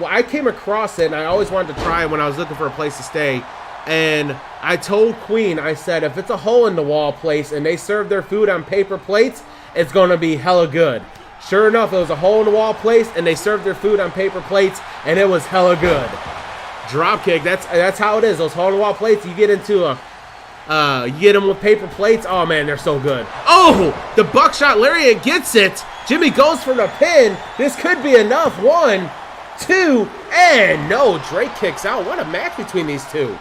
I came across it, and I always wanted to try it when I was looking for a place to stay. And I told Queen, I said, if it's a hole-in-the-wall place and they serve their food on paper plates, it's going to be hella good. Sure enough, it was a hole-in-the-wall place, and they served their food on paper plates, and it was hella good. Dropkick, that's how it is. Those hole-in-the-wall plates, you get into you get them with paper plates. Oh, man, they're so good. Oh, the buckshot lariat gets it. Jimmy goes for the pin. This could be enough. 1, 2, and no, Drake kicks out. What a match between these two.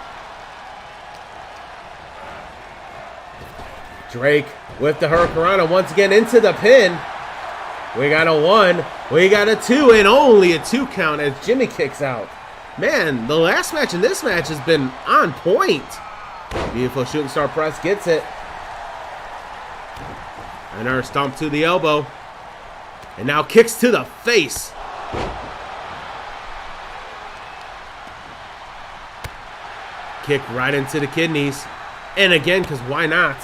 Drake with the Hurricanrana once again into the pin. We got a 1, we got a 2, and only a 2 count as Jimmy kicks out. Man, the last match and this match has been on point. Beautiful shooting star press gets it. And her stomp to the elbow. And now kicks to the face. Kick right into the kidneys. And again, because why not?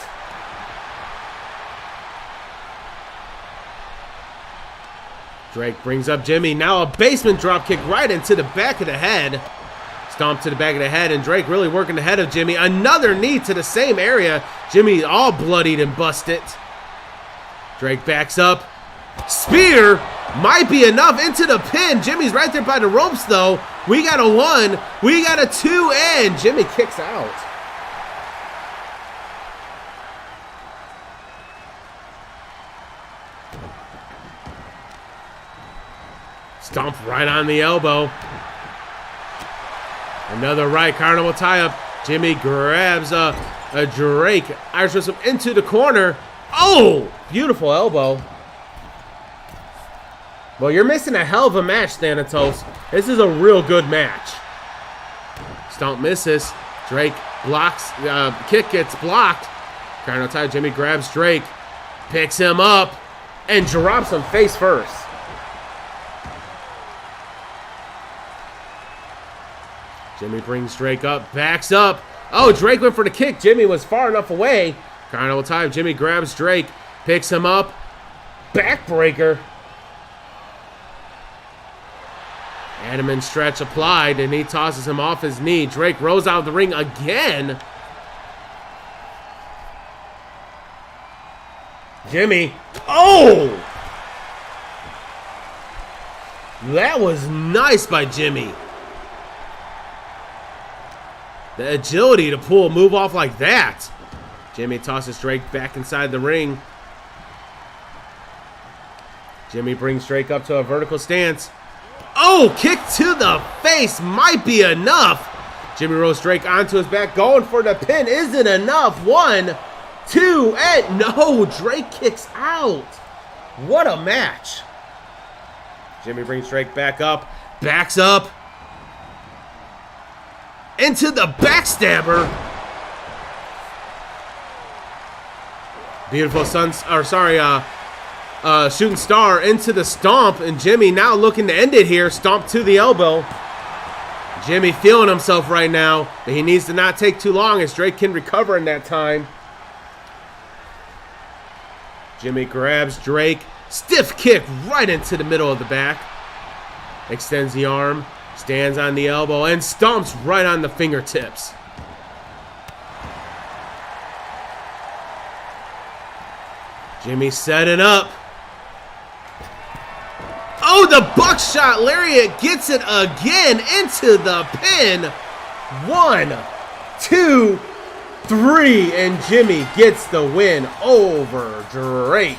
Drake brings up Jimmy. Now a basement drop kick right into the back of the head. Stomp to the back of the head, and Drake really working the head of Jimmy. Another knee to the same area. Jimmy all bloodied and busted. Drake backs up. Spear might be enough into the pin. Jimmy's right there by the ropes, though. We got a 1. We got a 2, and Jimmy kicks out. Stomp right on the elbow. Another right carnival tie-up. Jimmy grabs a Drake. Irish whistle into the corner. Oh! Beautiful elbow. Well, you're missing a hell of a match, Thanatos. This is a real good match. Stomp misses. Drake blocks. Kick gets blocked. Carnival tie. Jimmy grabs Drake. Picks him up. And drops him face first. Jimmy brings Drake up, backs up. Oh, Drake went for the kick. Jimmy was far enough away. Carnival time. Jimmy grabs Drake, picks him up. Backbreaker. Adamant stretch applied, and he tosses him off his knee. Drake rolls out of the ring again. Jimmy. Oh! That was nice by Jimmy. The agility to pull a move off like that. Jimmy tosses Drake back inside the ring. Jimmy brings Drake up to a vertical stance. Oh, kick to the face might be enough. Jimmy rolls Drake onto his back, going for the pin. Is it enough? 1, 2, and no, Drake kicks out. What a match. Jimmy brings Drake back up, backs up into the backstabber. Beautiful shooting star into the stomp, and Jimmy now looking to end it here. Stomp to the elbow. Jimmy feeling himself right now, but he needs to not take too long as Drake can recover in that time. Jimmy grabs Drake. Stiff kick right into the middle of the back. Extends the arm, stands on the elbow, and stomps right on the fingertips. Jimmy setting up. Oh, the buckshot lariat gets it again into the pin. 1, 2, 3, and Jimmy gets the win over Drake.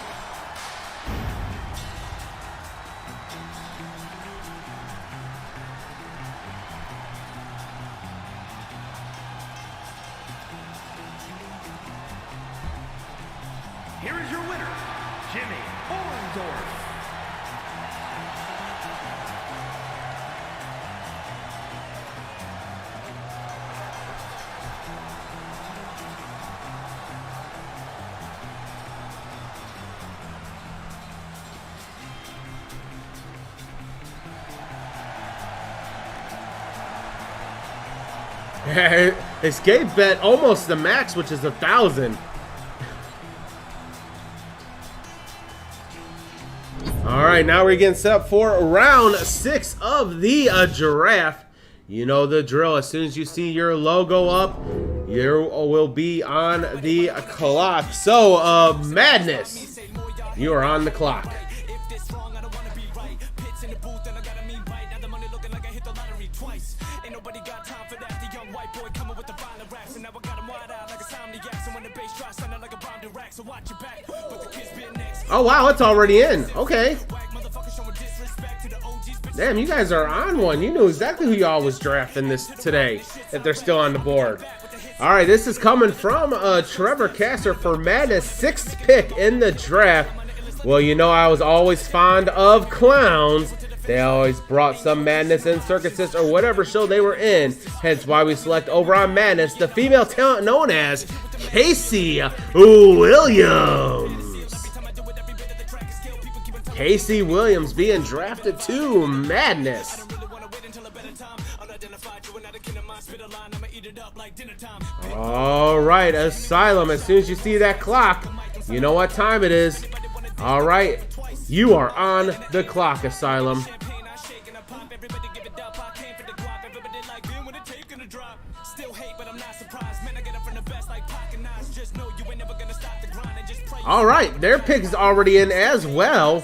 Here is your winner, Jimmy Orndorff. Escape bet almost the max, which is 1,000. All right, now we're getting set up for round 6 of the draft. You know the drill. As soon as you see your logo up, you will be on the clock. So, Madness, you are on the clock. Oh, wow, it's already in. Okay. Damn, you guys are on one. You knew exactly who y'all was drafting this today, if they're still on the board. All right, this is coming from Trevor Casser for Madness, 6th pick in the draft. Well, you know I was always fond of clowns. They always brought some madness in circuses or whatever show they were in. Hence why we select over on Madness the female talent known as Casey Williams. Casey Williams being drafted to Madness. All right, Asylum, as soon as you see that clock, you know what time it is. All right, you are on the clock, Asylum. All right, their pick is already in as well.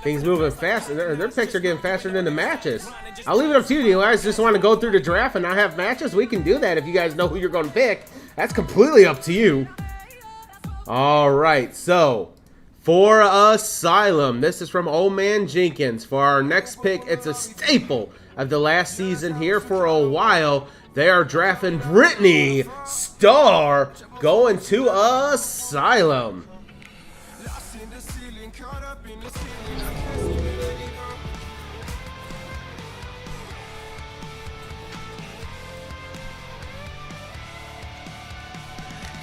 Things moving fast. Their picks are getting faster than the matches. I'll leave it up to you. Do you guys just want to go through the draft and not have matches? We can do that if you guys know who you're going to pick. That's completely up to you. All right, so for Asylum, this is from Old Man Jenkins. For our next pick, it's a staple of the last season here for a while. They are drafting Brittany Starr going to Asylum.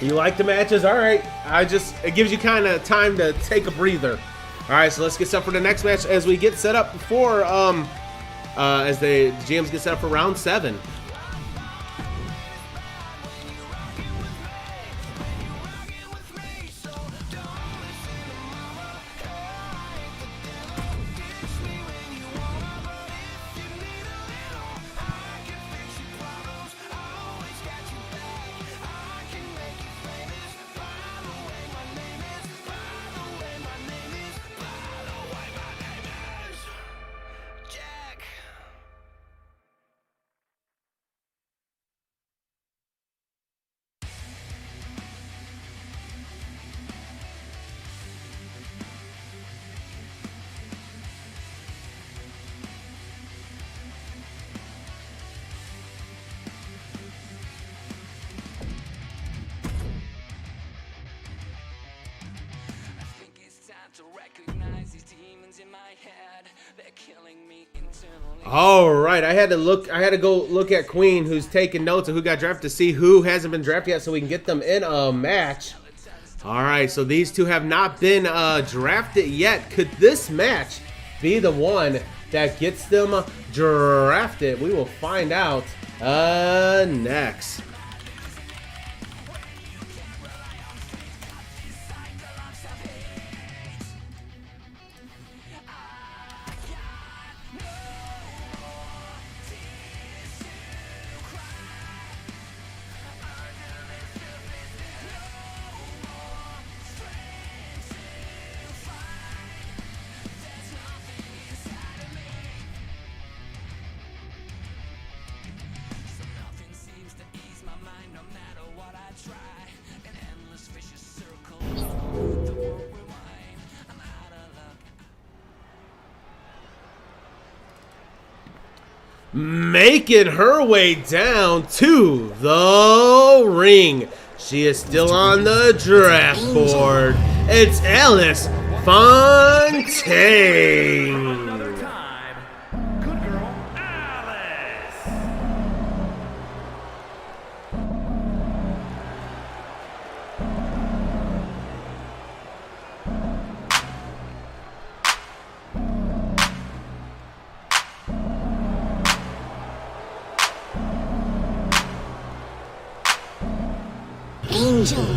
You like the matches? All right. It gives you kind of time to take a breather. All right, so let's get set for the next match as we get set up for as the GMs get set up for round 7. All right, I had to go look at Queen, who's taking notes of who got drafted, to see who hasn't been drafted yet, so we can get them in a match. All right, so these two have not been drafted yet. Could this match be the one that gets them drafted? We will find out next. Making her way down to the ring. She is still on the draft board. It's Alice Fontaine. Angel.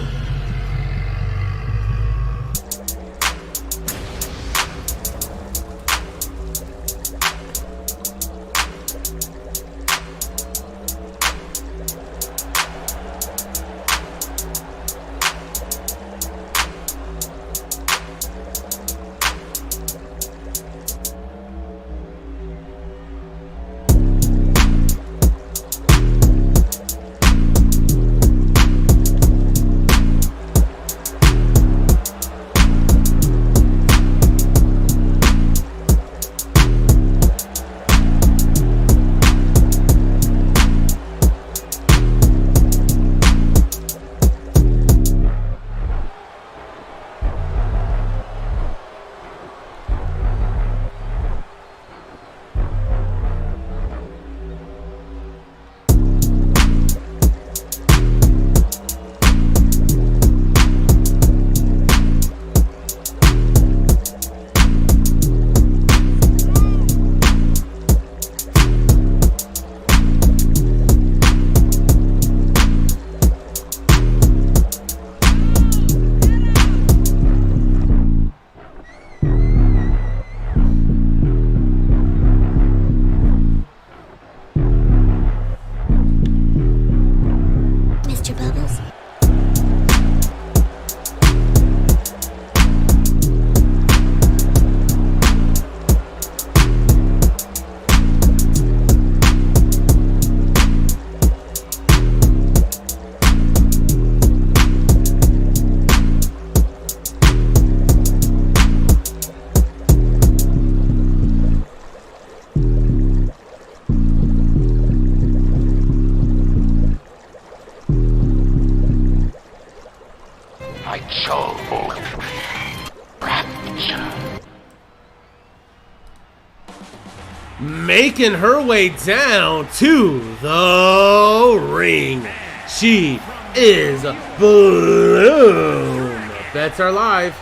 Making her way down to the ring. She is Bloom. Bets are live.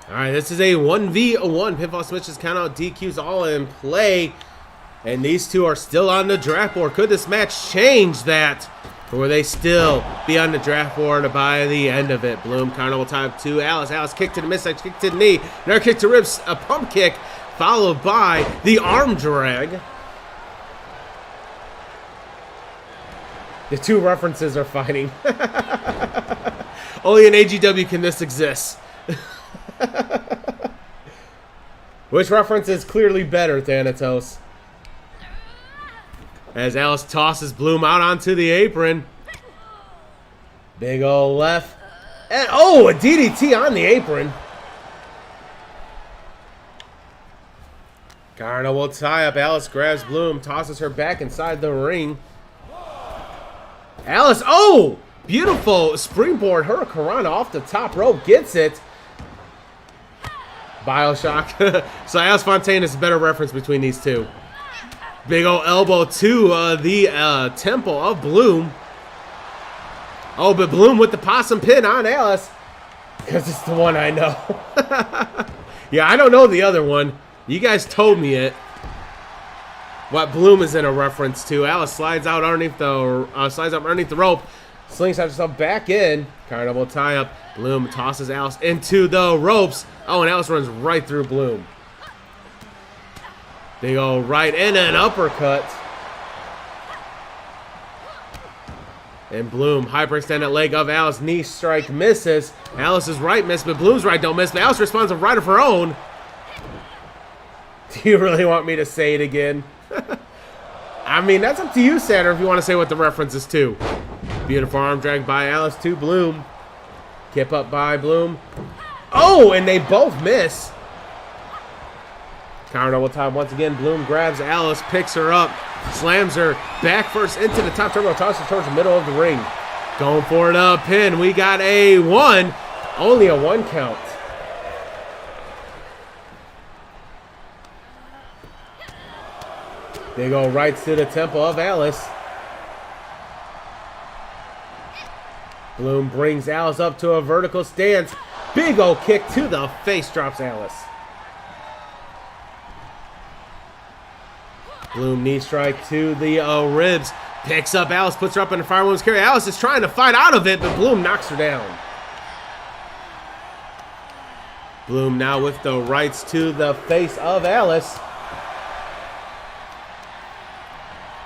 All right, this is a 1v1. Pinfall switches, count out, DQs all in play. And these two are still on the draft board. Could this match change that? Or will they still be on the draft board by the end of it? Bloom counter will tie up to Alice. Alice kick to the midsection, kick to the knee. Another kick to ribs, a pump kick, followed by the arm drag. The two references are fighting. Only in AGW can this exist. Which reference is clearly better, Thanatos? As Alice tosses Bloom out onto the apron. Big ol' left. And oh, a DDT on the apron. Garna will tie up. Alice grabs Bloom, tosses her back inside the ring. Alice, oh! Beautiful springboard Hurricanrana off the top rope. Gets it. Bioshock. So Alice Fontaine is a better reference between these two. Big ol' elbow to the temple of Bloom. Oh, but Bloom with the possum pin on Alice. Because it's the one I know. Yeah, I don't know the other one. You guys told me it. What Bloom is in a reference to. Alice slides out underneath the rope. Slingshots herself back in. Carnival tie up. Bloom tosses Alice into the ropes. Oh, and Alice runs right through Bloom. Big ol' right and an uppercut. And Bloom hyperextended leg of Alice. Knee strike misses. Alice's right miss, but Bloom's right don't miss. But Alice responds with right of her own. Do you really want me to say it again? I mean, that's up to you, Saturn, if you want to say what the reference is to. Beautiful arm drag by Alice to Bloom. Kip up by Bloom. Oh, and they both miss. Counter double time once again. Bloom grabs Alice, picks her up, slams her back first into the top terminal, tosses her towards the middle of the ring. Going for the pin. We got a 1. Only a 1 count. They go right to the temple of Alice. Bloom brings Alice up to a vertical stance. Big ol' kick to the face, drops Alice. Bloom knee strike to the ribs. Picks up Alice, puts her up in the firewoman's carry. Alice is trying to fight out of it, but Bloom knocks her down. Bloom now with the rights to the face of Alice.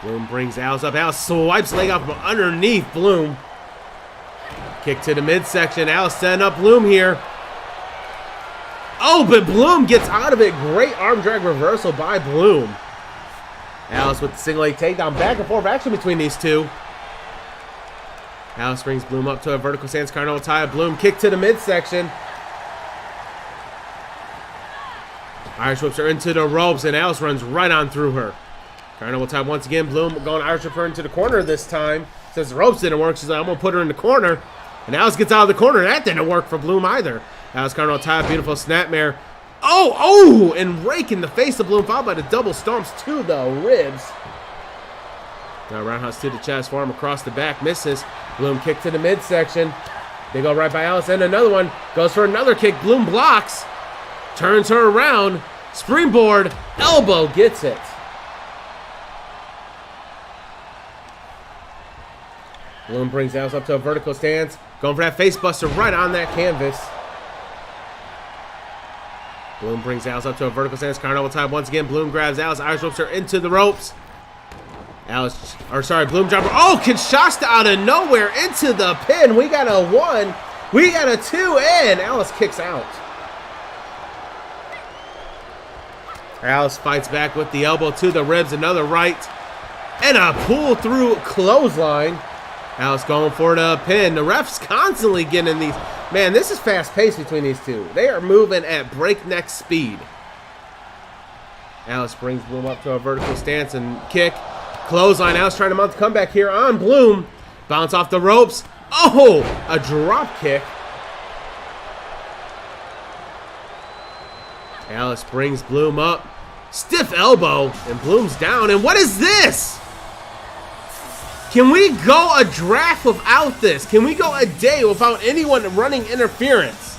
Bloom brings Alice up. Alice swipes leg up from underneath Bloom. Kick to the midsection. Alice setting up Bloom here. Oh, but Bloom gets out of it. Great arm drag reversal by Bloom. Alice with the single leg takedown. Back and forth action between these two. Alice brings Bloom up to a vertical stance. Carnival tie. Bloom kick to the midsection. Irish whips her into the ropes, and Alice runs right on through her. Carnival tie once again. Bloom going Irish whip her into the corner this time. Since the ropes didn't work, she's like, I'm going to put her in the corner. And Alice gets out of the corner. That didn't work for Bloom either. Alice Carnival tie. Beautiful snapmare. Oh, and rake in the face of Bloom, followed by the double stomps to the ribs. Now roundhouse to the chest, forearm across the back, misses. Bloom kick to the midsection. They go right by Alice, and another one. Goes for another kick. Bloom blocks. Turns her around. Springboard. Elbow gets it. Bloom brings Alice up to a vertical stance. Going for that face buster right on that canvas. Bloom brings Alice up to a vertical stance. Carnival tie once again. Bloom grabs Alice. Irish whips her into the ropes. Bloom jumper. Oh, Kinshasa out of nowhere into the pin. We got a 1. We got a 2, and Alice kicks out. Alice fights back with the elbow to the ribs. Another right. And a pull through clothesline. Alice going for the pin. The ref's constantly getting in these. Man, this is fast-paced between these two. They are moving at breakneck speed. Alice brings Bloom up to a vertical stance and kick. Clothesline. Alice trying to mount the comeback here on Bloom. Bounce off the ropes. Oh, a drop kick. Alice brings Bloom up. Stiff elbow, and Bloom's down. And what is this? Can we go a draft without this? Can we go a day without anyone running interference?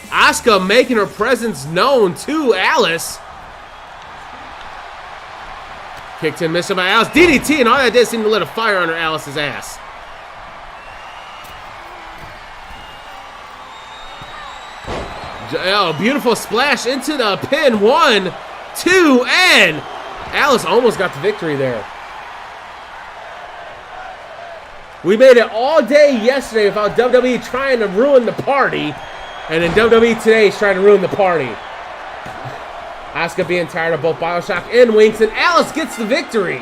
Asuka making her presence known to Alice. Kicked in, missed by Alice. DDT, and all that did seem to lit a fire under Alice's ass. Oh, beautiful splash into the pin. 1, 2, and Alice almost got the victory there. We made it all day yesterday without WWE trying to ruin the party. And then WWE today is trying to ruin the party. Asuka being tired of both Bioshock and Winks, and Alice gets the victory.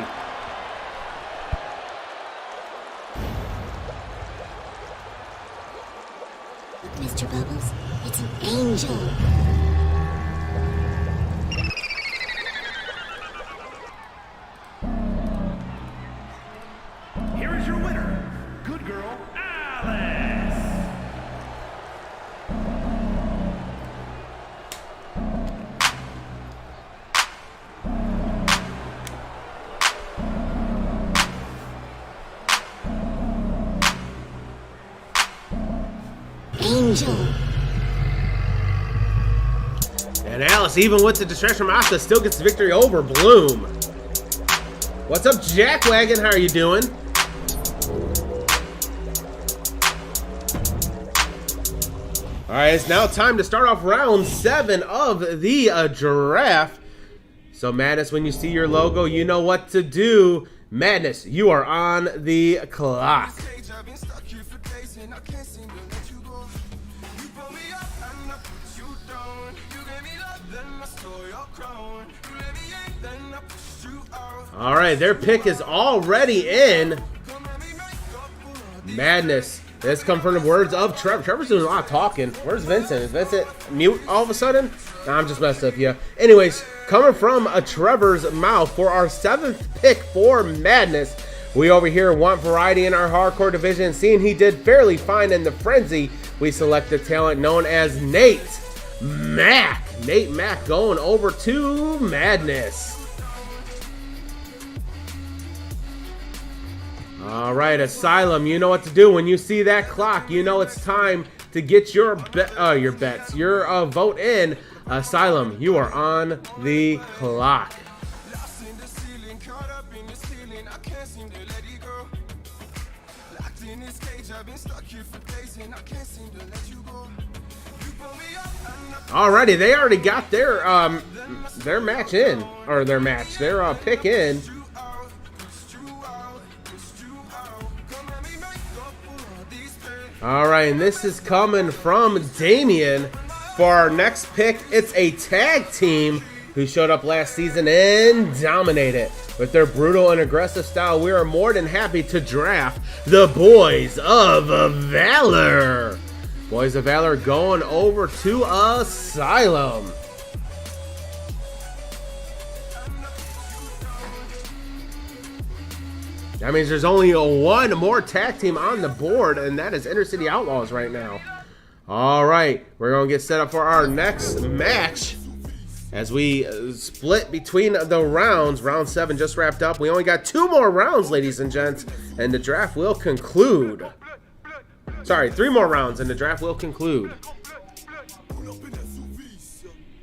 Mr. Bubbles, it's an angel. Here is your winner, good girl, Alice. Angel. And Alice, even with the distraction from Asuka, still gets the victory over Bloom. What's up, Jackwagon? How are you doing? All right, it's now time to start off round 7 of the draft. So, Madness, when you see your logo, you know what to do. Madness, you are on the clock. All right, their pick is already in. Madness. This comes from the words of Trevor. Trevor's doing a lot of talking. Where's Vincent? Is Vincent mute all of a sudden? Nah, I'm just messing up, yeah. Anyways, coming from a Trevor's mouth for our 7th pick for Madness. We over here want variety in our hardcore division. Seeing he did fairly fine in the Frenzy, we select the talent known as Nate Mack. Nate Mack going over to Madness. All right, Asylum, you know what to do. When you see that clock, you know it's time to get your bets, your vote in. Asylum, you are on the clock. Alrighty, they already got their match in, or their pick in. All right, and this is coming from Damien. For our next pick, it's a tag team who showed up last season and dominated. With their brutal and aggressive style, we are more than happy to draft the Boys of Valor. Boys of Valor going over to Asylum. That means there's only one more tag team on the board, and that is Inner City Outlaws right now. All right, we're going to get set up for our next match as we split between the rounds. Round 7 just wrapped up. We only got 2 more rounds, ladies and gents, and the draft will conclude. Sorry, 3 more rounds, and the draft will conclude.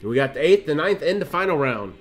We got the 8th, the 9th, and the final round.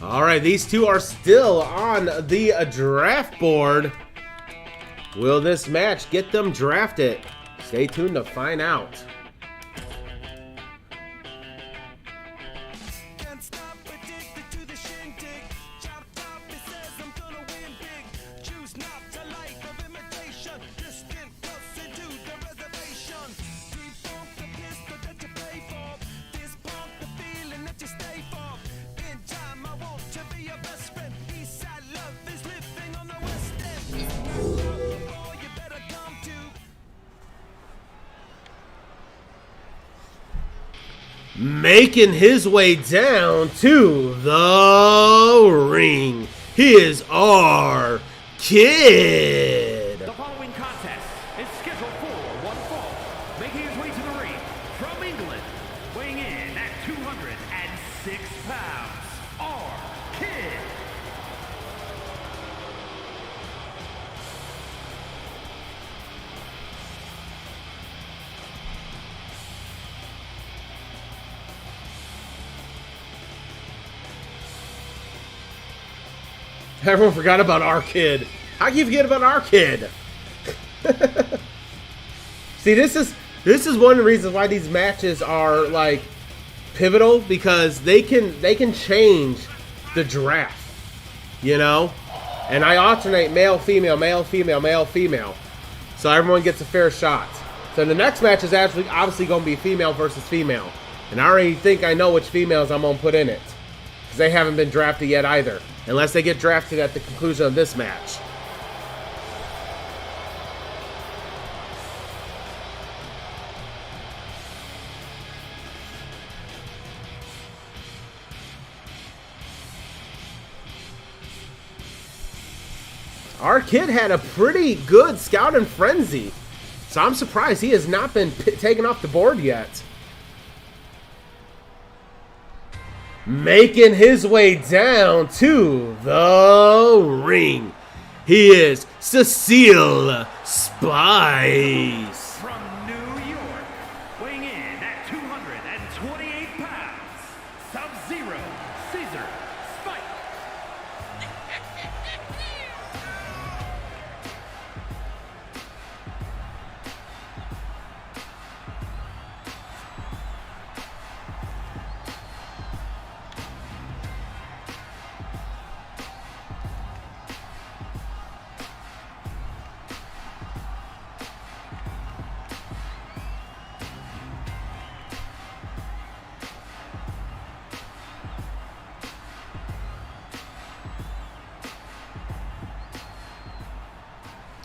All right, these two are still on the draft board. Will this match get them drafted? Stay tuned to find out. Making his way down to the ring, he is our Kid. The following contest is scheduled for one fall. Making his way to the ring from England, weighing in at 206 pounds, R-Kid. Everyone forgot about our kid. How can you forget about our kid? See, this is one of the reasons why these matches are like pivotal, because they can change the draft, you know. And I alternate male, female, male, female, male, female, so everyone gets a fair shot. So the next match is actually obviously going to be female versus female, and I already think I know which females I'm going to put in it, because they haven't been drafted yet either. Unless they get drafted at the conclusion of this match. Our kid had a pretty good scouting frenzy, so I'm surprised he has not been taken off the board yet. Making his way down to the ring, he is Cecile Spice. From New York, weighing in at 228 pounds, Sub-Zero, Caesar, Spike.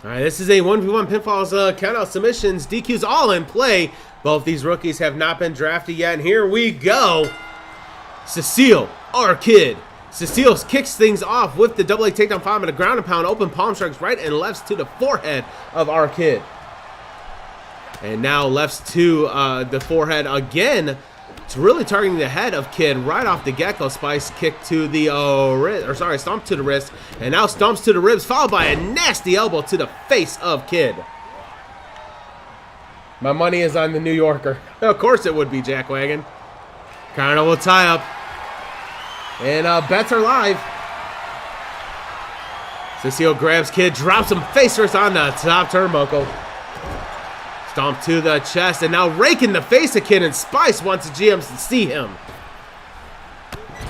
All right, this is a 1v1 pinfalls, countout submissions, DQs all in play. Both these rookies have not been drafted yet, and here we go. Cecile, our kid. Cecile kicks things off with the double leg takedown palm and a ground and pound, open palm strikes right and lefts to the forehead of our kid. And now lefts to the forehead again. It's really targeting the head of Kid right off the get-go. Spice kick to the stomp to the wrist, and now stomps to the ribs, followed by a nasty elbow to the face of Kid. My money is on the New Yorker. Of course it would be, Jackwagon. Carno will tie up, and bets are live. Cecile grabs Kid, drops him face first on the top turnbuckle. Stomp to the chest, and now raking the face of Kid, and Spice wants the GMs to see him.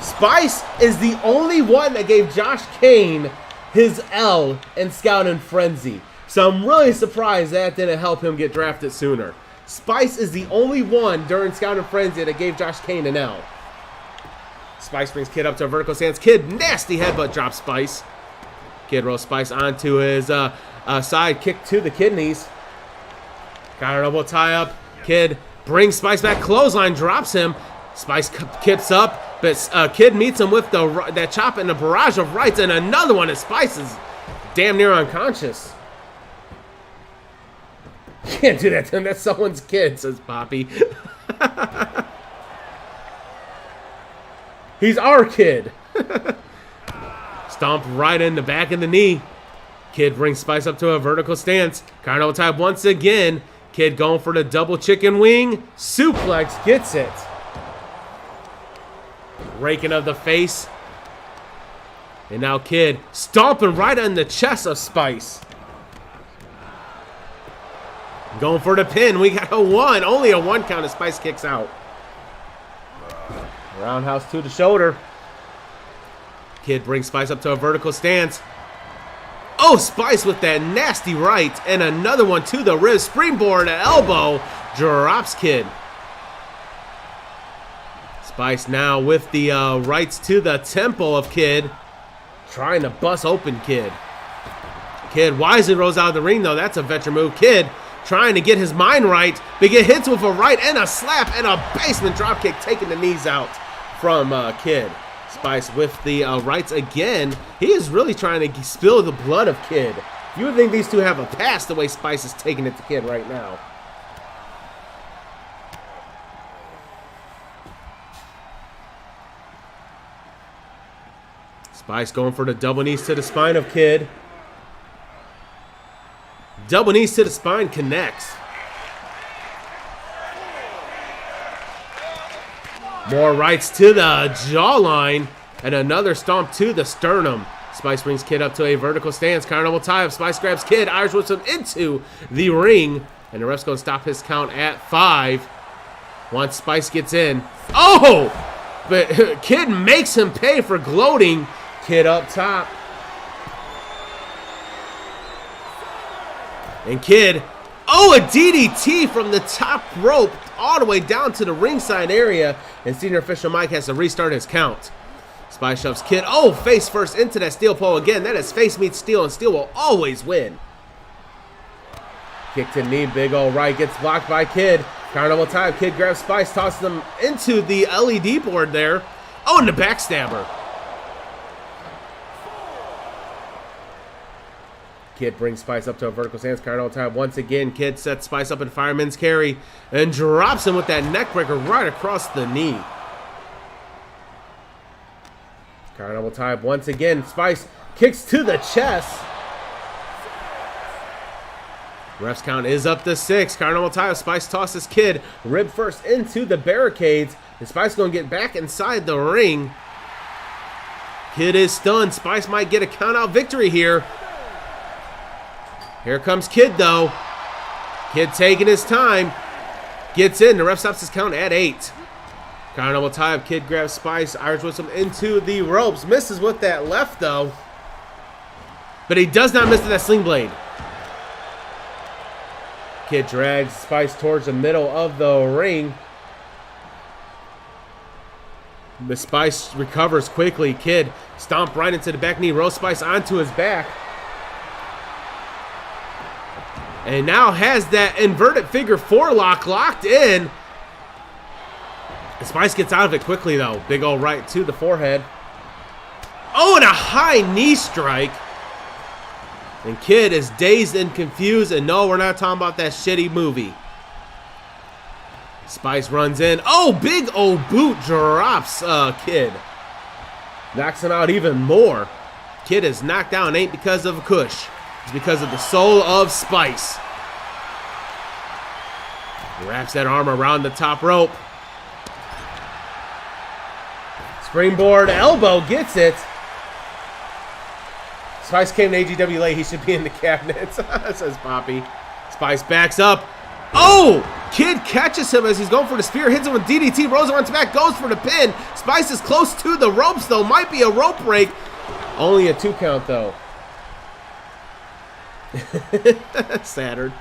Spice is the only one that gave Josh Kane his L in Scouting Frenzy. So I'm really surprised that didn't help him get drafted sooner. Spice is the only one during Scouting Frenzy that gave Josh Kane an L. Spice brings Kid up to a vertical stance. Kid, nasty headbutt drop Spice. Kid rolls Spice onto his side kick to the kidneys. Got an elbow tie up. Kid brings Spice back. Clothesline drops him. Spice kips up, but Kid meets him with that chop and a barrage of rights, and another one. And Spice is damn near unconscious. Can't do that to him. That's someone's kid, says Poppy. He's our kid. Stomp right in the back of the knee. Kid brings Spice up to a vertical stance. Carno type once again. Kid going for the double chicken wing. Suplex gets it. Raking of the face. And now Kid stomping right on the chest of Spice. Going for the pin. We got a one. Only a one count as Spice kicks out. Roundhouse to the shoulder. Kid brings Spice up to a vertical stance. Oh, Spice with that nasty right, and another one to the ribs. Springboard elbow drops Kid. Spice now with the rights to the temple of Kid, trying to bust open Kid. Kid wisely rolls out of the ring, though. That's a veteran move. Kid trying to get his mind right, but get hits with a right and a slap and a basement dropkick, taking the knees out from Kid. Spice with the rights again. He is really trying to spill the blood of Kid. You would think these two have a pass the way Spice is taking it to Kid right now. Spice going for the double knees to the spine of Kid. Double knees to the spine connects. More rights to the jawline. And another stomp to the sternum. Spice brings Kid up to a vertical stance. Carnival tie up. Spice grabs Kid. Irish whips him into the ring. And the ref's going to stop his count at 5. Once Spice gets in. Oh! But Kid makes him pay for gloating. Kid up top. And Kid, oh, a DDT from the top rope all the way down to the ringside area. And senior official Mike has to restart his count. Spice shoves Kid, oh, face first into that steel pole again. That is face meets steel, and steel will always win. Kick to knee, big ol' right, gets blocked by Kid. Carnival time, Kid grabs Spice, tosses him into the LED board there. Oh, and the backstabber. Kid brings Spice up to a vertical stance. Carnival time once again. Kid sets Spice up in fireman's carry and drops him with that neck breaker right across the knee. Carnival time once again. Spice kicks to the chest. Ref's count is up to 6. Carnival time. Spice tosses Kid rib first into the barricades. And Spice going to get back inside the ring. Kid is stunned. Spice might get a count out victory here. Here comes Kid, though. Kid taking his time. Gets in. The ref stops his count at 8. Carnival time. Kid grabs Spice. Irish whips him into the ropes. Misses with that left, though. But he does not miss with that sling blade. Kid drags Spice towards the middle of the ring. The Spice recovers quickly. Kid stomp right into the back knee. Rolls Spice onto his back. And now has that inverted figure 4 lock locked in. Spice gets out of it quickly, though. Big ol' right to the forehead. Oh, and a high knee strike. And Kid is dazed and confused. And no, we're not talking about that shitty movie. Spice runs in. Oh, big ol' boot drops Kid. Knocks him out even more. Kid is knocked down. Ain't because of a Kush. It's because of the soul of Spice. He wraps that arm around the top rope. Springboard elbow gets it. Spice came to AGW late. He should be in the cabinet, says Poppy. Spice backs up. Oh! Kid catches him as he's going for the spear. Hits him with DDT. Rolls runs back. Goes for the pin. Spice is close to the ropes, though. Might be a rope break. Only a 2 count, though. Saturn.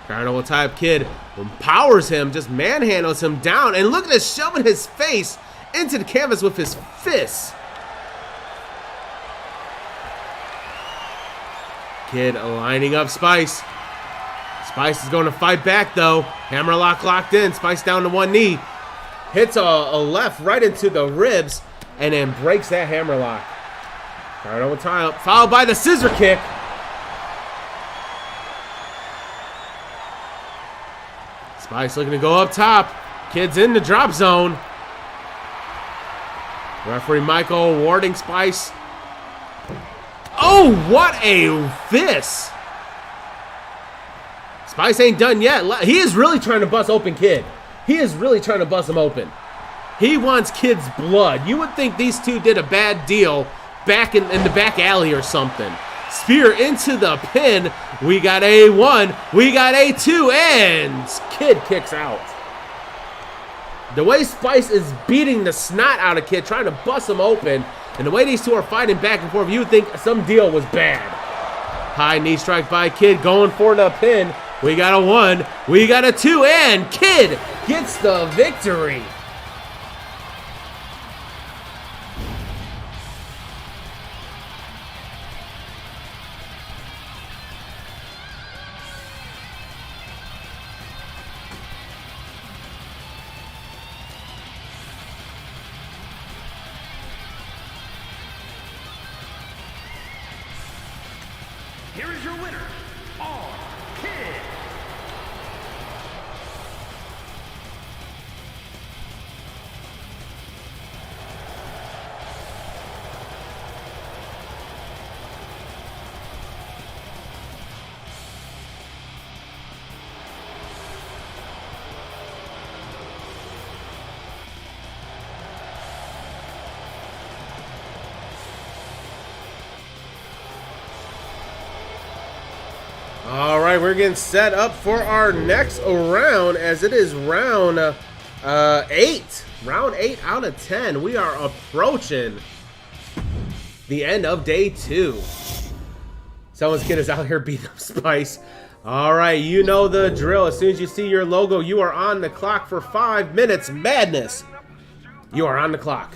Carnival type Kid empowers him, just manhandles him down, and look at this, shoving his face into the canvas with his fists. Kid lining up Spice. Spice is going to fight back, though. Hammerlock locked in. Spice down to one knee. Hits a left right into the ribs, and then breaks that hammerlock. Carnival tie up, followed by the scissor kick. Spice looking to go up top. Kid's in the drop zone. Referee Michael warding Spice. Oh, what a fist. Spice ain't done yet. He is really trying to bust open Kid. He is really trying to bust him open. He wants Kid's blood. You would think these two did a bad deal back in the back alley or something. Spear into the pin. We got a 1. We got a 2. And Kid kicks out. The way Spice is beating the snot out of Kid, trying to bust him open, and the way these two are fighting back and forth, you would think some deal was bad. High knee strike by Kid, going for the pin. We got a 1. We got a 2. And Kid gets the victory. here is your winner, R-Kid. All right, we're getting set up for our next round, as it is round 8. Round 8 out of 10. We are approaching the end of day 2. Someone's kid is out here beating up Spice. All right, you know the drill. As soon as you see your logo, you are on the clock for 5 minutes. Madness. You are on the clock.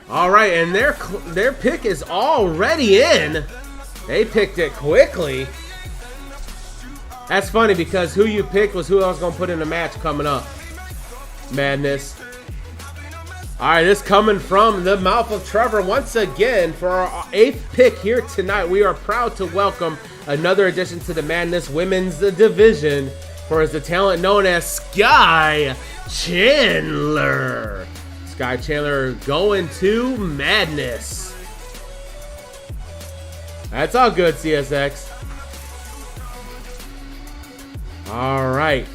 All right, and their pick is already in. They picked it quickly. That's funny because who you picked was who I was going to put in the match coming up. Madness. All right, this coming from the mouth of Trevor once again for our 8th pick here tonight. We are proud to welcome another addition to the Madness Women's Division for the talent known as Sky Chandler. Sky Chandler going to Madness. That's all good, CSX. All right.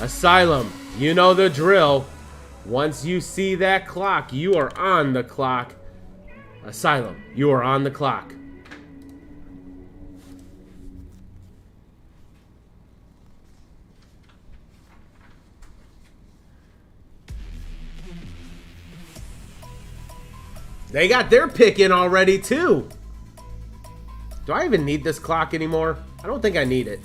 Asylum, you know the drill. Once you see that clock, you are on the clock. Asylum, you are on the clock. They got their pick in already, too. Do I even need this clock anymore? I don't think I need it.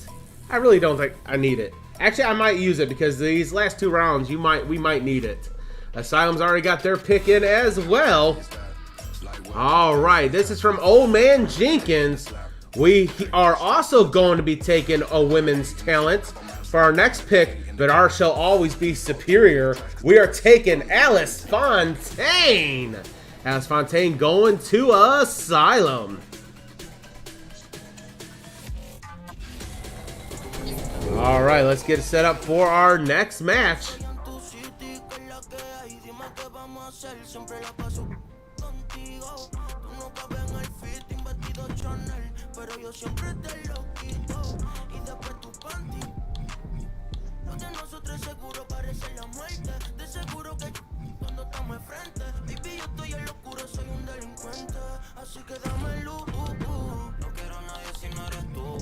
I really don't think I need it. Actually, I might use it because these last 2 rounds, we might need it. Asylum's already got their pick in as well. All right, this is from Old Man Jenkins. We are also going to be taking a women's talent for our next pick, but ours shall always be superior. We are taking Alice Fontaine. Alice Fontaine going to Asylum. All right, let's get set up for our next match. Así que dame luz, no quiero a nadie si no eres tú.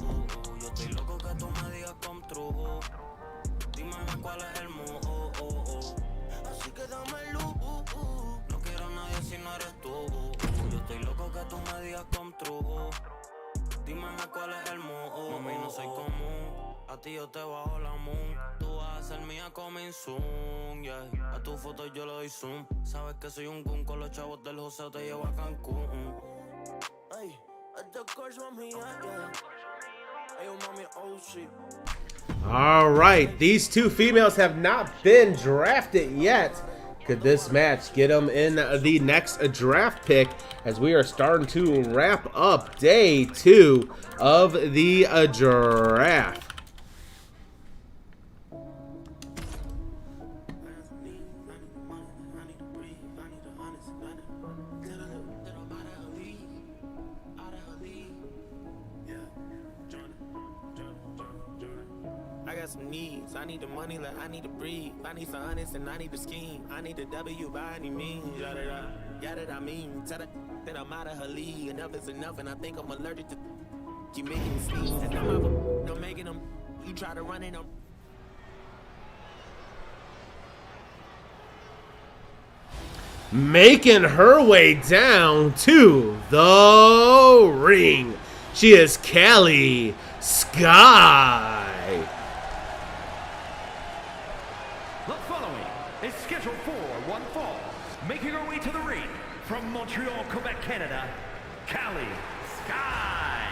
Yo estoy loco que tú me digas come true. Dime cuál es el mood. Así que dame luz, no quiero a nadie si no eres tú. Yo estoy loco que tú me digas come true. Dime cuál es el mood. Mami, no soy común. A ti yo te bajo la moon. Tú vas a ser mía coming soon, yeah. A tu foto yo le doy zoom. Sabes que soy un gun con los chavos del joseo, te llevo a Cancún. Ay, este course mami, yeah. Ay, mami, oh shit. All right, these 2 females have not been drafted yet. Could this match get them in the next draft pick as we are starting to wrap up day 2 of the draft? I got some needs. I need the money, like I need to breathe. I need some honest and I need the scheme. I need the W by any means. Yeah, that I mean. Tell her that I'm out of her league. Enough is enough, and I think I'm allergic to you making me sneeze. And I'm making them. You try to run in them. Making her way down to the ring, she is Callie Sky. The following is scheduled for one fall. Making her way to the ring from Montreal, Quebec, Canada, Callie Sky.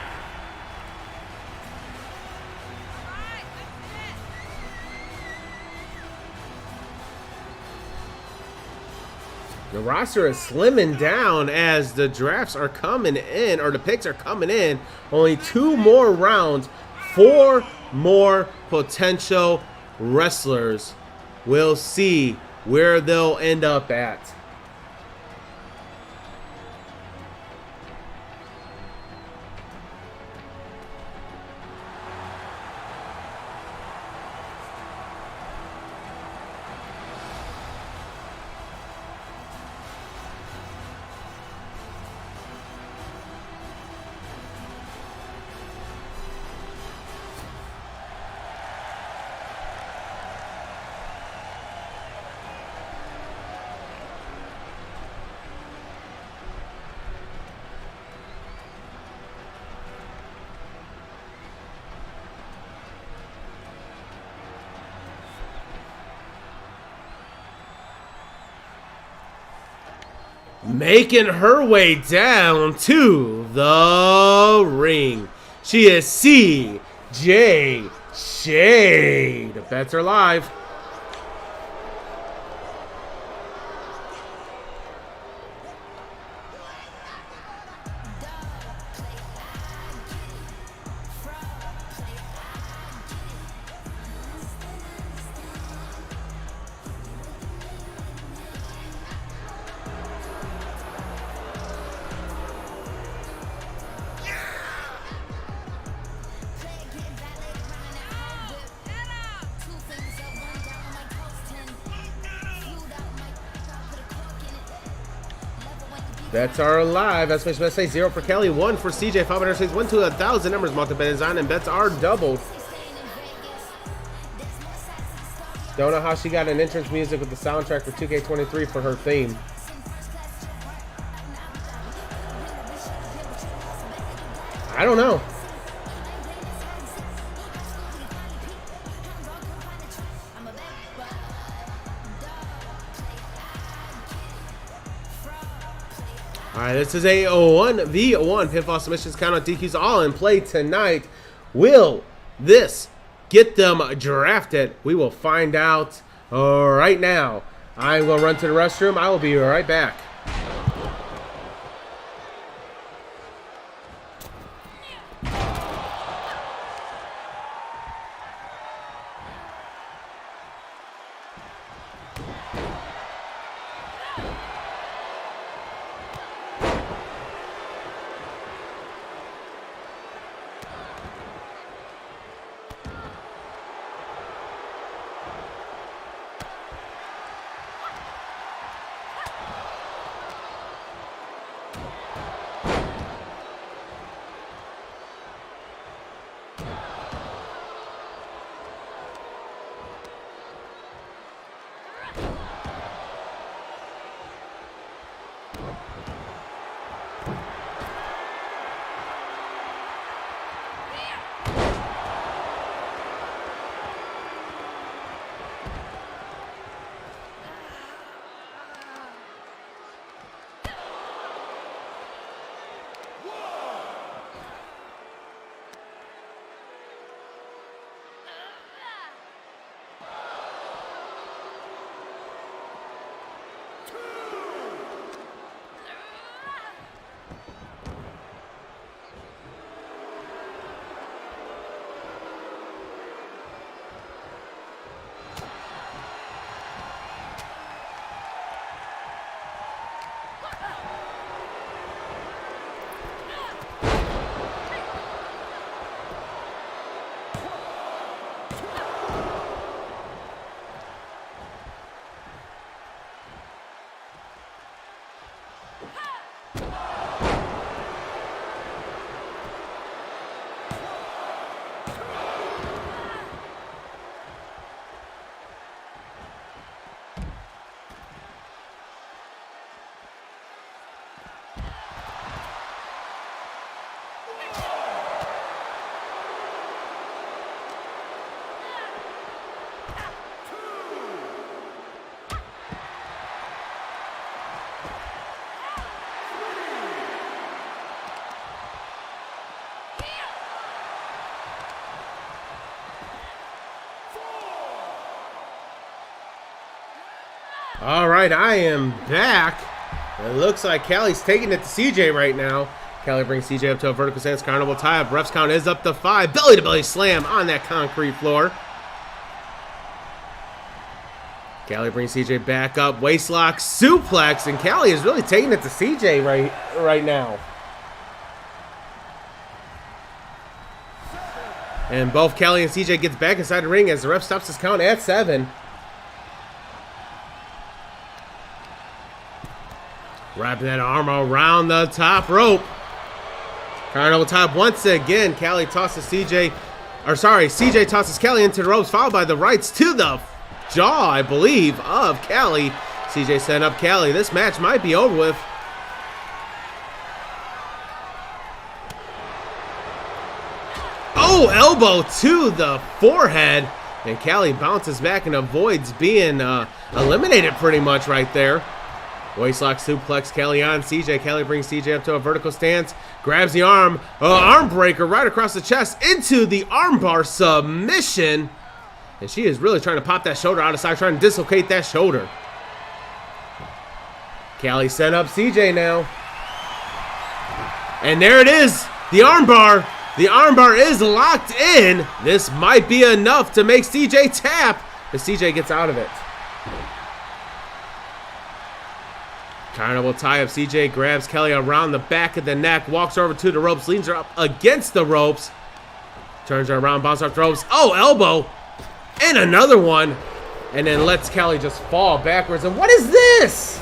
The roster is slimming down as the drafts are coming in, or the picks are coming in. Only 2 more rounds, 4 more potential wrestlers. We'll see where they'll end up at. Making her way down to the ring, she is CJ Shade. Bets are live. Bets are live. That's what I say. 0 for Kelly, 1 for CJ. 500 says 1 to 1,000 numbers. Multi-bet is on, and bets are doubled. Don't know how she got an entrance music with the soundtrack for 2K23 for her theme. I don't know. Alright, this is a 1v1 pinfall submissions count on DQs all in play tonight. Will this get them drafted? We will find out right now. I'm going to run to the restroom. I will be right back. All right, I am back. It looks like Callie's taking it to CJ right now. Callie brings CJ up to a vertical stance. Carnival tie-up. Ref's count is up to 5. Belly-to-belly slam on that concrete floor. Callie brings CJ back up. Waistlock suplex. And Callie is really taking it to CJ right now. And both Callie and CJ gets back inside the ring as the ref stops his count at 7. Wrapping that arm around the top rope. Carnival top once again. CJ tosses Callie into the ropes, followed by the rights to the jaw, I believe, of Callie. CJ setting up Callie. This match might be over with. Oh, elbow to the forehead. And Callie bounces back and avoids being eliminated pretty much right there. Waistlock suplex Callie on CJ. Callie brings CJ up to a vertical stance. Grabs the arm. Arm breaker right across the chest into the armbar submission. And she is really trying to pop that shoulder out of sight, trying to dislocate that shoulder. Callie set up CJ now. And there it is. The armbar. The armbar is locked in. This might be enough to make CJ tap. But CJ gets out of it. Carnival tie-up. CJ grabs Callie around the back of the neck, walks over to the ropes, leans her up against the ropes, turns her around, bounces off the ropes. Oh, elbow. And another one. And then lets Callie just fall backwards. And what is this?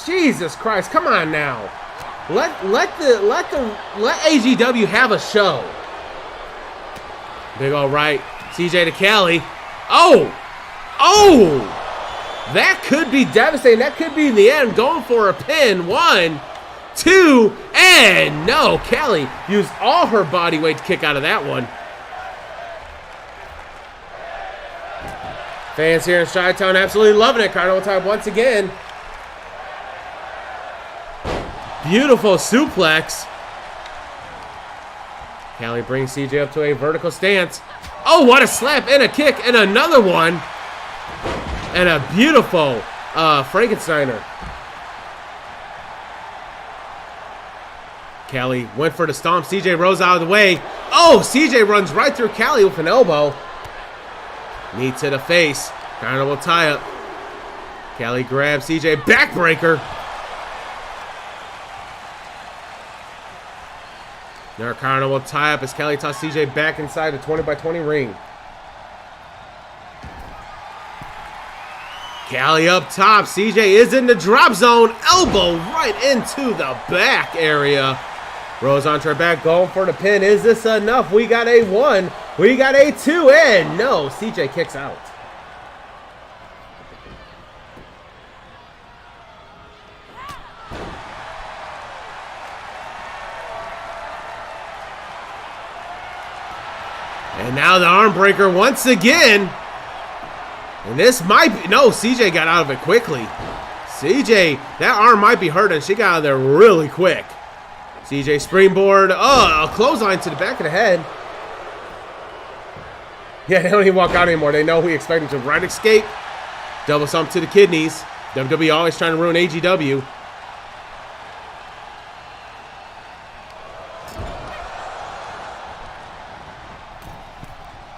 Jesus Christ, come on now. Let AGW have a show. Big ol' right. CJ to Callie. Oh! Oh! That could be devastating. That could be the end. Going for a pin. 1, 2, and no. Callie used all her body weight to kick out of that one. Fans here in Chi-Town absolutely loving it. Carnival time once again. Beautiful suplex. Callie brings CJ up to a vertical stance. Oh, what a slap and a kick and another one. And a beautiful Frankensteiner. Callie went for the stomp. CJ rose out of the way. Oh, CJ runs right through Callie with an elbow. Knee to the face. Carnival tie-up. Callie grabs CJ. Backbreaker. Their Carnival tie-up as Callie tosses CJ back inside the 20-by-20 ring. Callie up top. CJ is in the drop zone. Elbow right into the back area. Rose onto her back, going for the pin. Is this enough? We got a 1. We got a 2. And no, CJ kicks out. And now the arm breaker once again. And this might be, no, CJ got out of it quickly. CJ, that arm might be hurting. She got out of there really quick. CJ springboard. Oh, a clothesline to the back of the head. Yeah, they don't even walk out anymore. They know we expect them to right escape. Double stomp to the kidneys. WWE always trying to ruin AGW.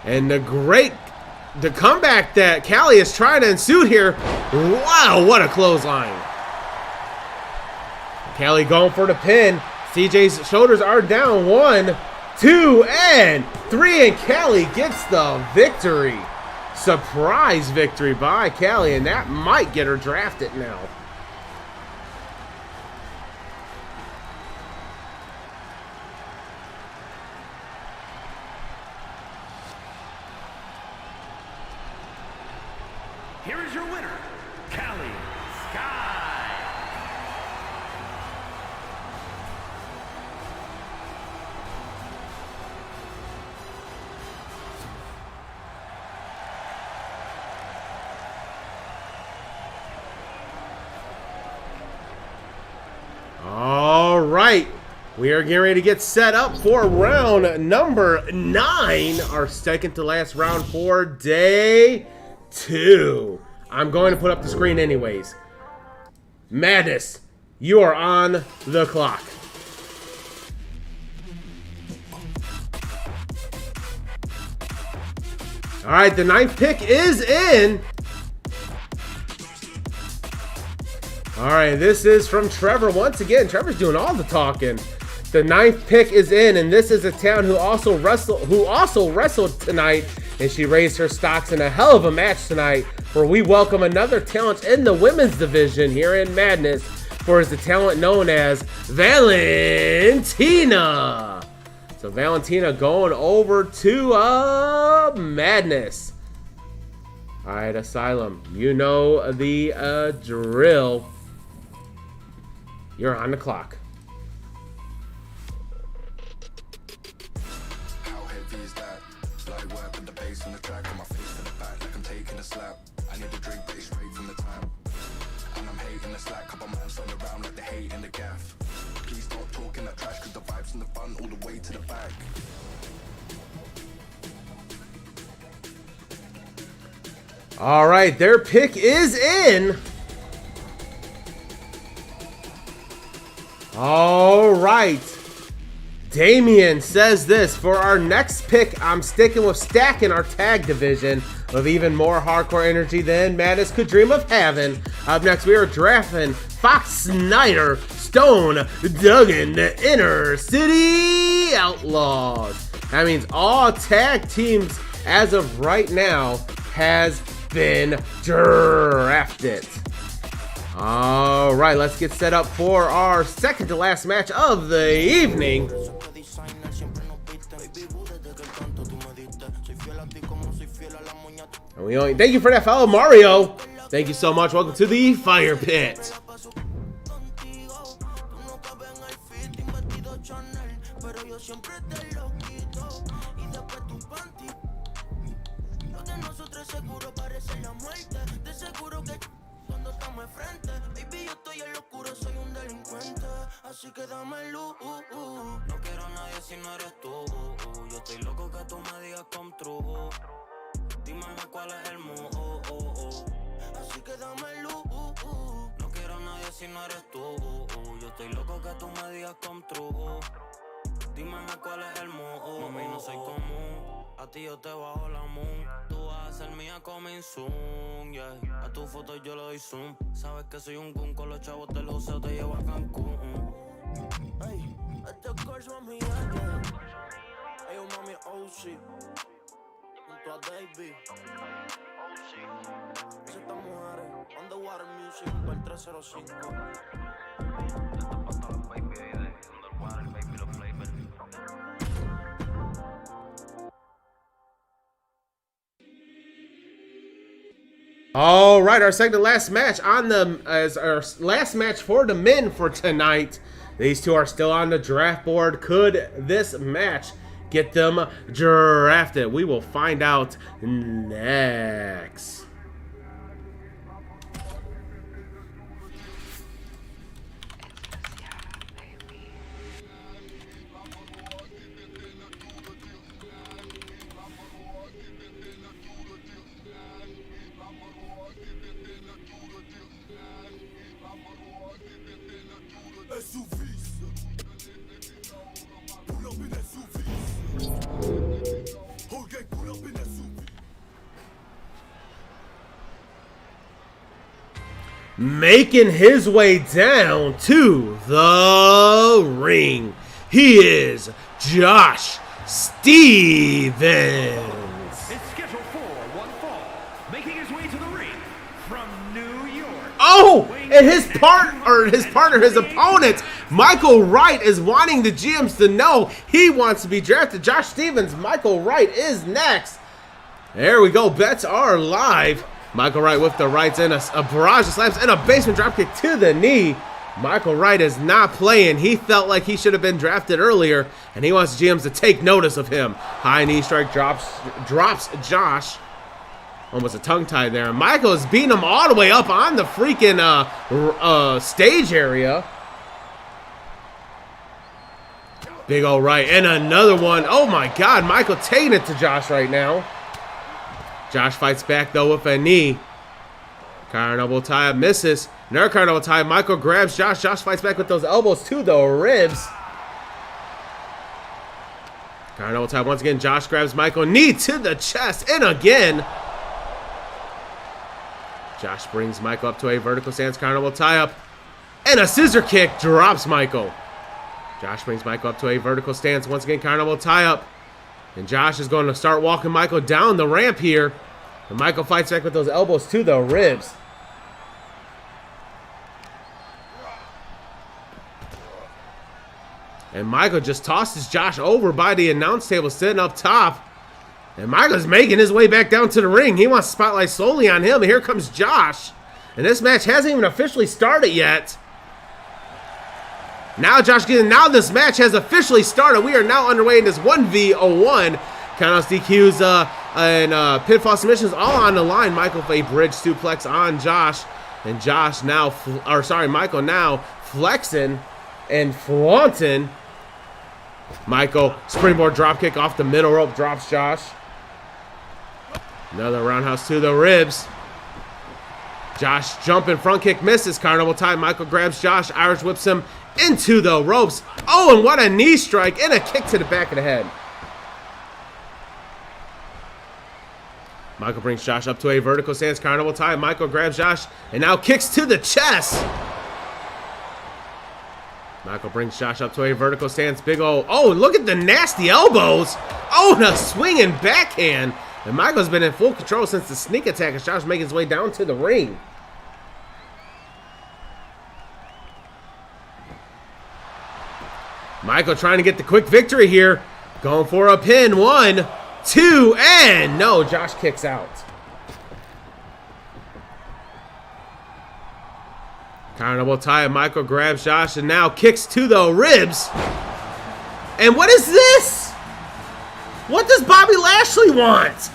And the comeback that Callie is trying to ensue here. Wow, what a clothesline. Callie going for the pin. CJ's shoulders are down. 1, 2, and 3. And Callie gets the victory. Surprise victory by Callie, and that might get her drafted now. Here is your winner, Callie Sky. All right. We are getting ready to get set up for round number 9, our second to last round for day 2. I'm going to put up the screen anyways. Madness, you are on the clock. All right, the 9th pick is in. All right, this is from Trevor. Once again, Trevor's doing all the talking. The 9th pick is in, and this is a town who also wrestled tonight, and she raised her stocks in a hell of a match tonight, where we welcome another talent in the women's division here in Madness, for is the talent known as Valentina. So Valentina going over to Madness. All right, Asylum, you know the drill. You're on the clock. On the track, on my face in the back, like I'm taking a slap. I need a drink, but it's straight from the tap. And I'm hating the slack, couple man on around like they hate in the gaff. Please stop talking that trash, cause the vibes in the front all the way to the back. All right, their pick is in. All right. Damien says this, for our next pick, I'm sticking with stacking our tag division with even more hardcore energy than Madness could dream of having. Up next, we are drafting Fox Snyder, Stone Duggan, the Inner City Outlaws. That means all tag teams as of right now has been drafted. All right, let's get set up for our second to last match of the evening. And thank you for that follow, Mario. Thank you so much. Welcome to the Fire Pit. Así que dame luz, no quiero a nadie si no eres tú. Yo estoy loco que tú me digas come true. Dime cuál es el mood. Así que dame luz, no quiero a nadie si no eres tú. Yo estoy loco que tú me digas come true. Dime cuál es el mood. Mami, no soy común. A ti yo te bajo la moon. Tú vas a ser mía coming soon, yeah. A tu foto yo le doy zoom. Sabes que soy un gun, con los chavos del joseo te llevo a Cancún. Hey, este curso mami, yeah. Hey, mami, oh shit. Junto a Davey. Estas mujeres, Underwater Music, el 305. Esta pata los baby de Underwater, baby los flavors. All right, our second to last match on the as our last match for the men for tonight. These two are still on the draft board. Could this match get them drafted? We will find out next. Making his way down to the ring, he is Josh Stevens. It's scheduled for one fall, making his way to the ring from New York. Oh, and his partner, his opponent, Michael Wright, is wanting the GMs to know he wants to be drafted. Josh Stevens, Michael Wright is next. There we go. Bets are live. Michael Wright with the rights in a barrage of slams and a basement dropkick to the knee. Michael Wright is not playing. He felt like he should have been drafted earlier, and he wants GMs to take notice of him. High knee strike drops Josh. Almost a tongue tie there. Michael is beating him all the way up on the freaking stage area. Big ol' right. And another one. Oh, my God. Michael taking it to Josh right now. Josh fights back, though, with a knee. Car elbow tie up. Misses. Another car elbow tie. Michael grabs Josh. Josh fights back with those elbows to the ribs. Car elbow tie once again. Josh grabs Michael. Knee to the chest. And again. Josh brings Michael up to a vertical stance. Car elbow tie up. And a scissor kick drops Michael. Josh brings Michael up to a vertical stance. Once again, car elbow tie up. And Josh is going to start walking Michael down the ramp here. And Michael fights back with those elbows to the ribs. And Michael just tosses Josh over by the announce table sitting up top. And Michael's making his way back down to the ring. He wants to spotlight solely on him. And here comes Josh. And this match hasn't even officially started yet. Now now this match has officially started. We are now underway in this 1v01. Countouts, DQs, and pinfall submissions all on the line. Michael with a bridge suplex on Josh. And Josh now, Michael now flexing and flaunting. Michael, springboard dropkick off the middle rope, drops Josh. Another roundhouse to the ribs. Josh jumping front kick, misses. Carnival tie. Michael grabs Josh, Irish whips him into the ropes. Oh, and what a knee strike and a kick to the back of the head. Michael brings Josh up to a vertical stance. Carnival tie. Michael grabs Josh and now kicks to the chest. Michael brings Josh up to a vertical stance. Big ol'. Oh, look at the nasty elbows. Oh, and a swinging backhand. And Michael's been in full control since the sneak attack as Josh making his way down to the ring. Michael trying to get the quick victory here. Going for a pin. 1, 2, and no, Josh kicks out. Carnival tie. Michael grabs Josh and now kicks to the ribs. And what is this? What does Bobby Lashley want?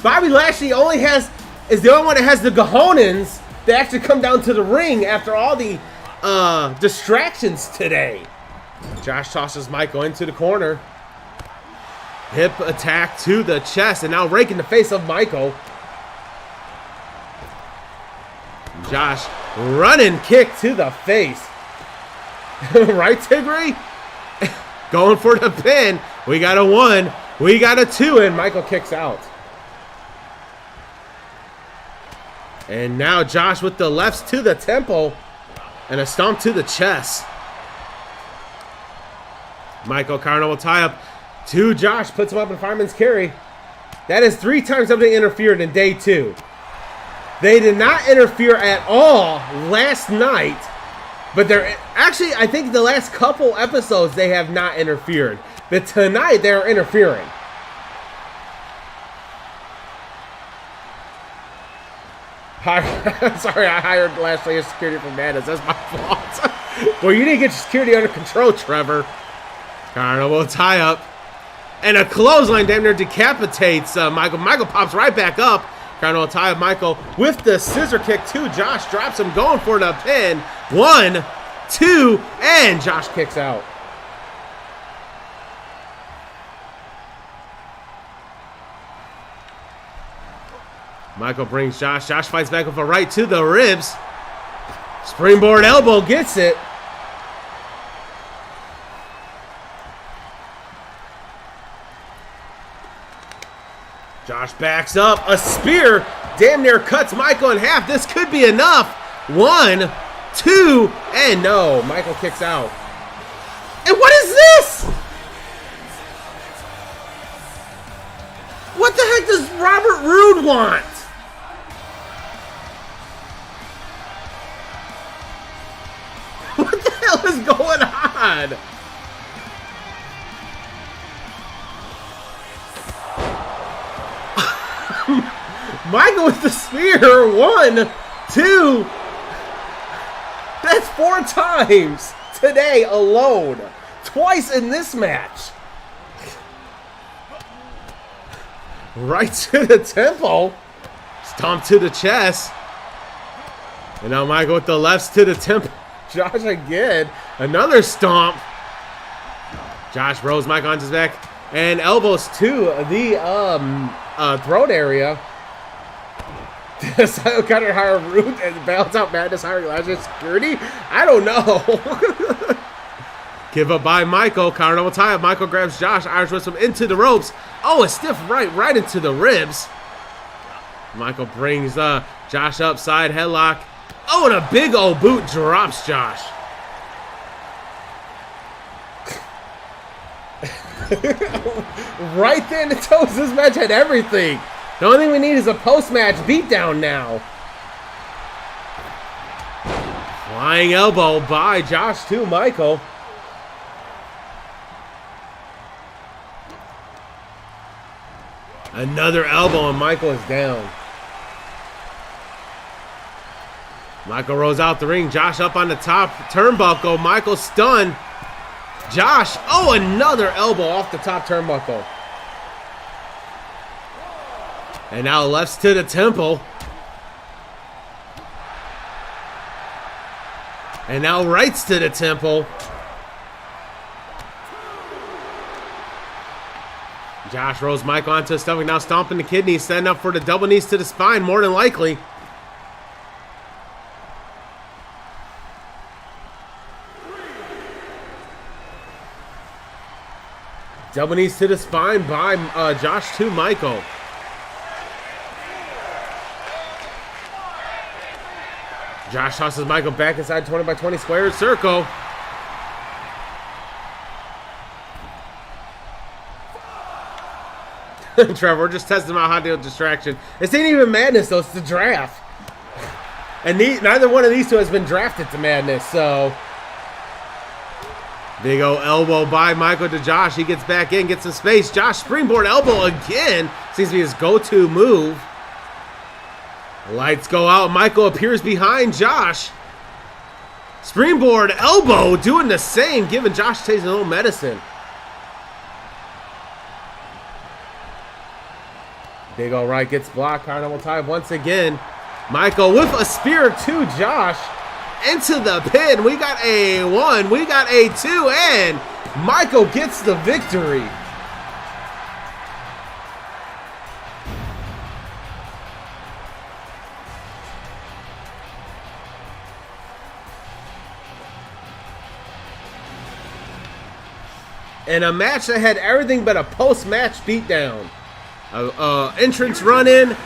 Bobby Lashley is the only one that has the cojones to actually come down to the ring after all the distractions today. Josh tosses Michael into the corner. Hip attack to the chest and now raking the face of Michael. Josh running kick to the face. Right, Tigray? Going for the pin. We got a 1. We got a 2 and Michael kicks out. And now Josh with the lefts to the temple and a stomp to the chest. Michael Carnival tie up to Josh, puts him up in fireman's carry. That is 3 times something interfered in day 2. They did not interfere at all last night, but they're actually, I think the last couple episodes they have not interfered. But tonight they're interfering. Sorry, I hired Lashley as security from Madness. That's my fault. Well, you need to get your security under control, Trevor. Carnival tie up. And a clothesline damn near decapitates Michael. Michael pops right back up. Carnival tie up Michael with the scissor kick to Josh. Drops him going for the pin. 1, 2, and Josh kicks out. Michael brings Josh. Josh fights back with a right to the ribs. Springboard elbow gets it. Josh backs up. A spear damn near cuts Michael in half. This could be enough. 1, 2, and no. Michael kicks out. And what is this? What the heck does Robert Roode want? What the hell is going on? Michael with the spear. 1, 2. That's 4 times today alone. Twice in this match. Right to the temple. Stomp to the chest. And now Michael with the lefts to the temple. Josh again. Another stomp. Josh rolls Mike onto his back. And elbows to the throat area. Silent counter hire root and balance out Madness hiring Elijah security? I don't know. Give up by Michael. Counter double tie up. Michael grabs Josh. Irish whips him into the ropes. Oh, a stiff right into the ribs. Michael brings Josh up. Side headlock. Oh, and a big old boot drops Josh. Right there in the toes. This match had everything. The only thing we need is a post-match beatdown now. Flying elbow by Josh to Michael. Another elbow and Michael is down. Michael rolls out the ring. Josh up on the top turnbuckle. Michael stunned. Josh, oh, another elbow off the top turnbuckle. And now lefts to the temple. And now rights to the temple. Josh rolls Michael onto his stomach, now stomping the kidneys, setting up for the double knees to the spine, more than likely. Double knees to the spine by Josh to Michael. Josh tosses Michael back inside 20 by 20 square circle. Trevor, we're just testing out how to deal with distraction. This ain't even Madness, though. It's the draft. And neither one of these two has been drafted to Madness, so. Big ol' elbow by Michael to Josh. He gets back in, gets some space. Josh springboard elbow again. Seems to be his go-to move. Lights go out. Michael appears behind Josh. Springboard elbow doing the same, giving Josh taste a little medicine. Big ol' right gets blocked. Counter double tie once again. Michael with a spear to Josh. Into the pin. We got a 1. We got a 2. And Michael gets the victory. And a match that had everything but a post-match beatdown. Entrance run-in,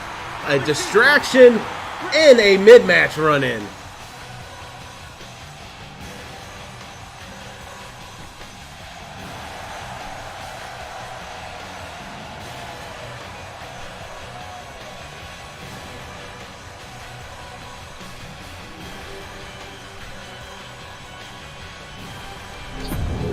a distraction, and a mid-match run-in.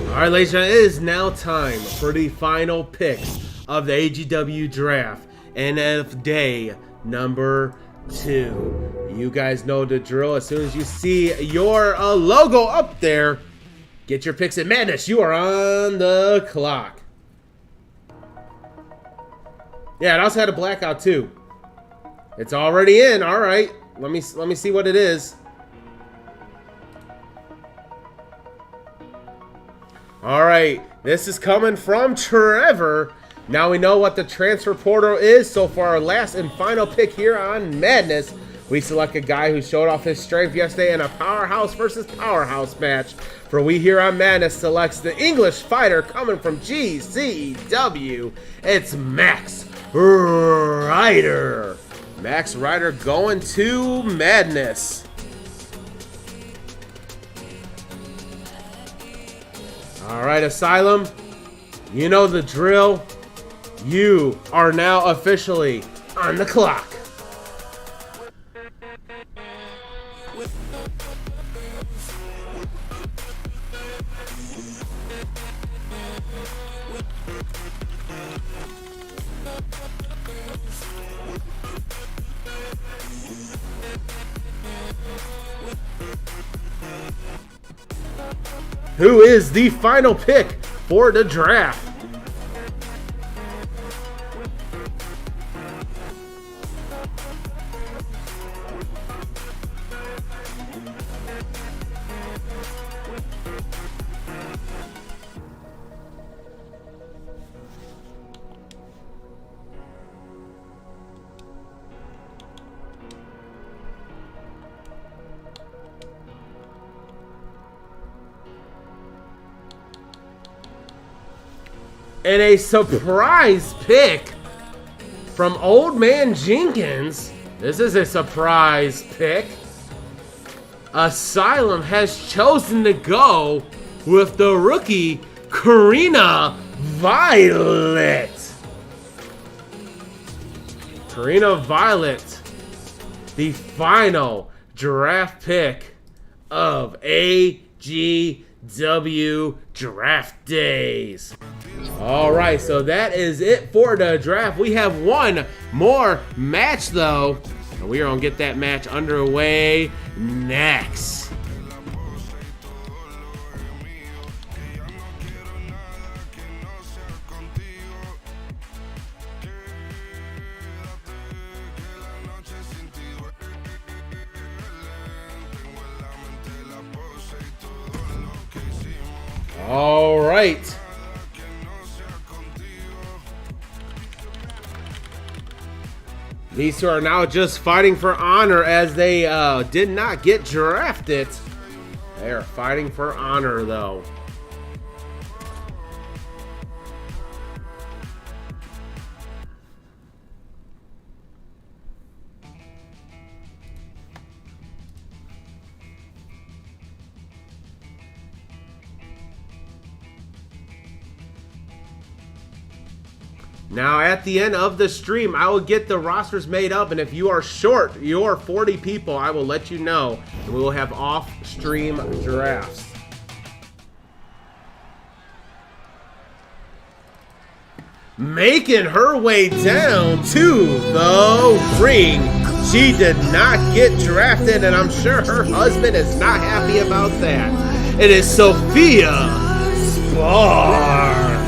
All right, ladies and gentlemen, it is now time for the final picks of the AGW Draft. NF Day number 2. You guys know the drill. As soon as you see your logo up there, get your picks in. Madness, you are on the clock. Yeah, it also had a blackout too. It's already in. All right, let me see what it is. All right, this is coming from Trevor. Now we know what the transfer portal is. So for our last and final pick here on Madness, we select a guy who showed off his strength yesterday in a powerhouse versus powerhouse match. For we here on Madness selects the English fighter coming from GCW. It's Max Ryder. Max Ryder going to Madness. All right, Asylum, you know the drill. You are now officially on the clock. Who is the final pick for the draft? And a surprise pick from Old Man Jenkins. This is a surprise pick. Asylum has chosen to go with the rookie Karina Violet. Karina Violet, the final draft pick of AGW Draft Days. All right, so that is it for the draft. We have one more match, though, and we are going to get that match underway next. All right. These two are now just fighting for honor as they did not get drafted. They are fighting for honor, though. Now, at the end of the stream, I will get the rosters made up, and if you are short, your 40 people, I will let you know, and we will have off-stream drafts. Making her way down to the ring. She did not get drafted, and I'm sure her husband is not happy about that. It is Sophia Sparks.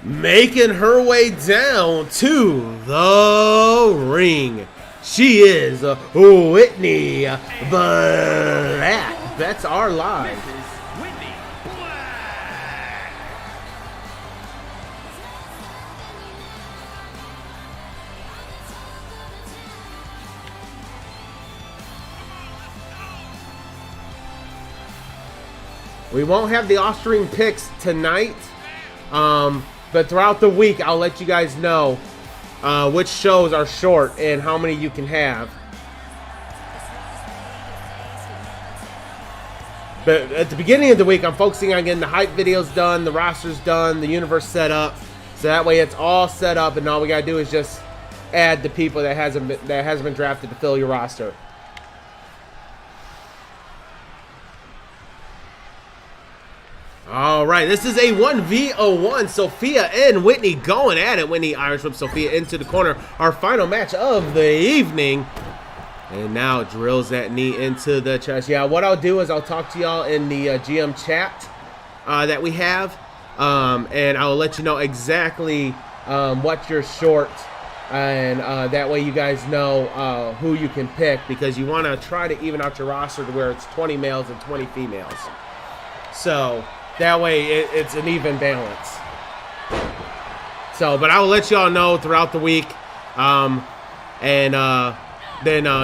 Making her way down to the ring, she is Whitney Black. That's our line. We won't have the off-stream picks tonight. But throughout the week, I'll let you guys know which shows are short and how many you can have. But at the beginning of the week, I'm focusing on getting the hype videos done, the rosters done, the universe set up. So that way it's all set up, and all we gotta do is just add the people that hasn't been drafted to fill your roster. All right, this is a 1v01. Sophia and Whitney going at it. Whitney Irish whips Sophia into the corner. Our final match of the evening. And now drills that knee into the chest. Yeah, what I'll do is I'll talk to y'all in the GM chat that we have. And I'll let you know exactly what you're short. And that way you guys know who you can pick. Because you want to try to even out your roster to where it's 20 males and 20 females. So that way it's an even balance. So, but I will let y'all know throughout the week. Then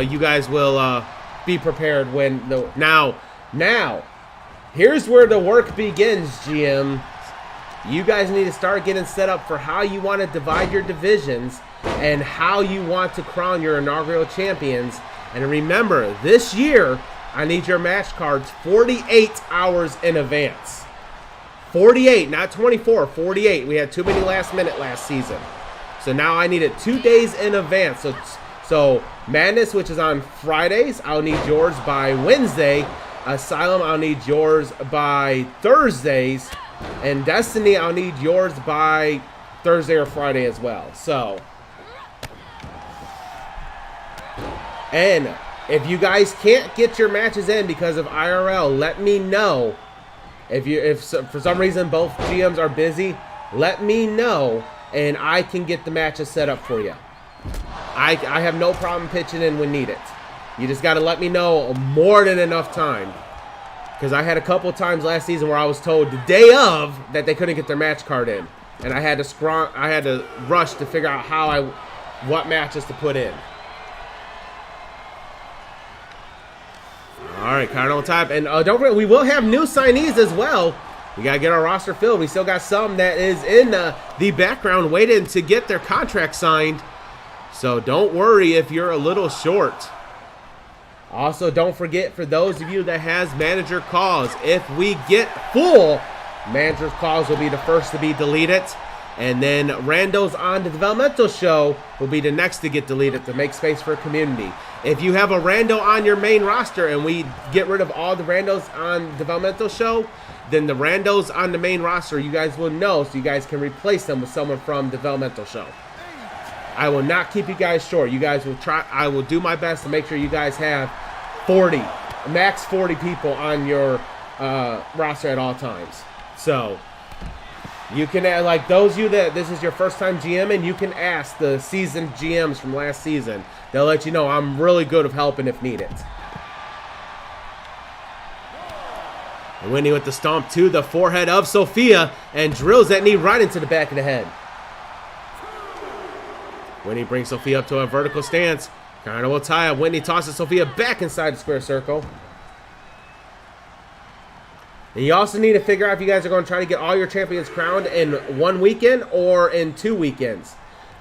you guys will be prepared when the... Now, here's where the work begins, GM. You guys need to start getting set up for how you want to divide your divisions and how you want to crown your inaugural champions. And remember, this year, I need your match cards 48 hours in advance. 48, not 24, 48. We had too many last minute last season. So now I need it 2 days in advance. So Madness, which is on Fridays, I'll need yours by Wednesday. Asylum, I'll need yours by Thursdays. And Destiny, I'll need yours by Thursday or Friday as well. So, and if you guys can't get your matches in because of IRL, let me know. If for some reason both GMs are busy, let me know, and I can get the matches set up for you. I have no problem pitching in when needed. You just got to let me know more than enough time. Because I had a couple times last season where I was told the day of that they couldn't get their match card in, and I had to rush to figure out what matches to put in. All right, card on top, and don't forget we will have new signees as well. We gotta get our roster filled. We still got some that is in the background waiting to get their contract signed. So don't worry if you're a little short. Also, don't forget, for those of you that has manager calls, if we get full, manager's calls will be the first to be deleted. And then randos on the developmental show will be the next to get deleted to make space for community. If you have a rando on your main roster and we get rid of all the randos on developmental show, then the randos on the main roster you guys will know, so you guys can replace them with someone from developmental show. I will not keep you guys short. You guys will try. I will do my best to make sure you guys have 40, max 40 people on your roster at all times. So you can, like those of you that this is your first time GMing, you can ask the seasoned GMs from last season. They'll let you know I'm really good of helping if needed. And Whitney with the stomp to the forehead of Sophia and drills that knee right into the back of the head. Whitney brings Sophia up to a vertical stance. Carter will tie up. Whitney tosses Sophia back inside the square circle. And you also need to figure out if you guys are going to try to get all your champions crowned in one weekend or in 2 weekends,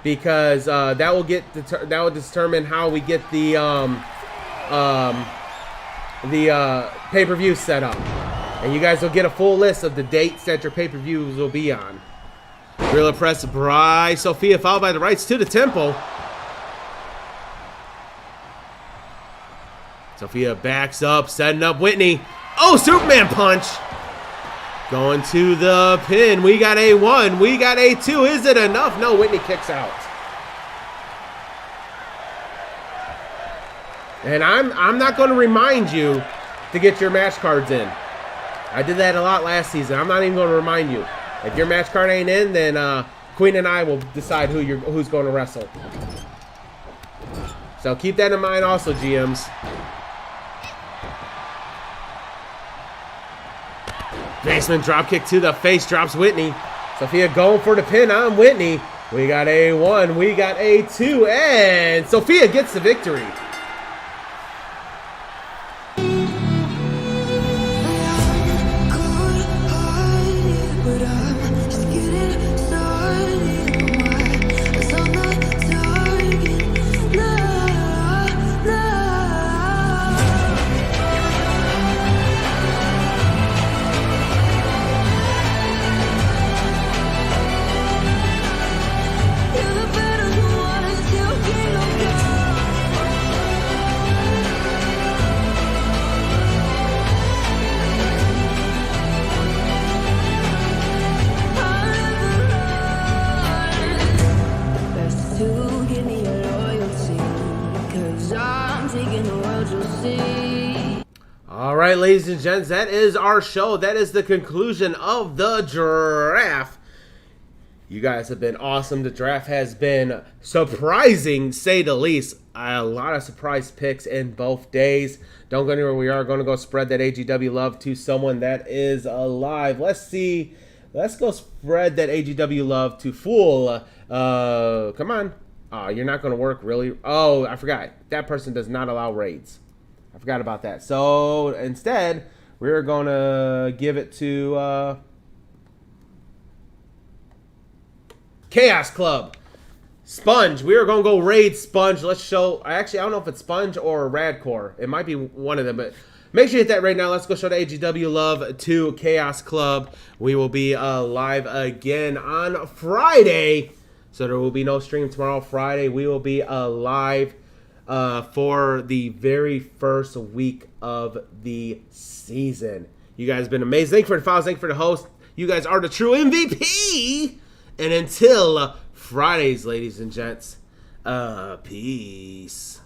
because that will determine how we get the pay-per-view set up. And you guys will get a full list of the dates that your pay-per-views will be on. Gorilla press by Sophia, followed by the rights to the temple. Sophia backs up, setting up Whitney. Oh, Superman punch. Going to the pin. We got a 1. We got a 2. Is it enough? No, Whitney kicks out. And I'm not going to remind you to get your match cards in. I did that a lot last season. I'm not even going to remind you. If your match card ain't in, then Queen and I will decide who's going to wrestle. So keep that in mind also, GMs. Basement dropkick to the face, drops Whitney. Sophia going for the pin on Whitney. We got a 1, we got a 2, and Sophia gets the victory. All right, ladies and gents, that is our show. That is the conclusion of the draft. You guys have been awesome. The draft has been surprising, say the least. A lot of surprise picks in both days. Don't go anywhere. We are going to go spread that AGW love to someone that is alive. Let's see. Let's go spread that AGW love to Fool. Come on. Oh, you're not going to work, really? Oh, I forgot. That person does not allow raids. I forgot about that. So instead, we're going to give it to Chaos Club. Sponge. We are going to go raid Sponge. Let's show. Actually, I don't know if it's Sponge or Radcore. It might be one of them. But Make sure you hit that right now. Let's go show the AGW love to Chaos Club. We will be live again on Friday. So there will be no stream tomorrow, Friday. We will be live for the very first week of the season. You guys have been amazing. Thank you for the follows. Thank you for the host. You guys are the true MVP. And until Fridays, ladies and gents, peace.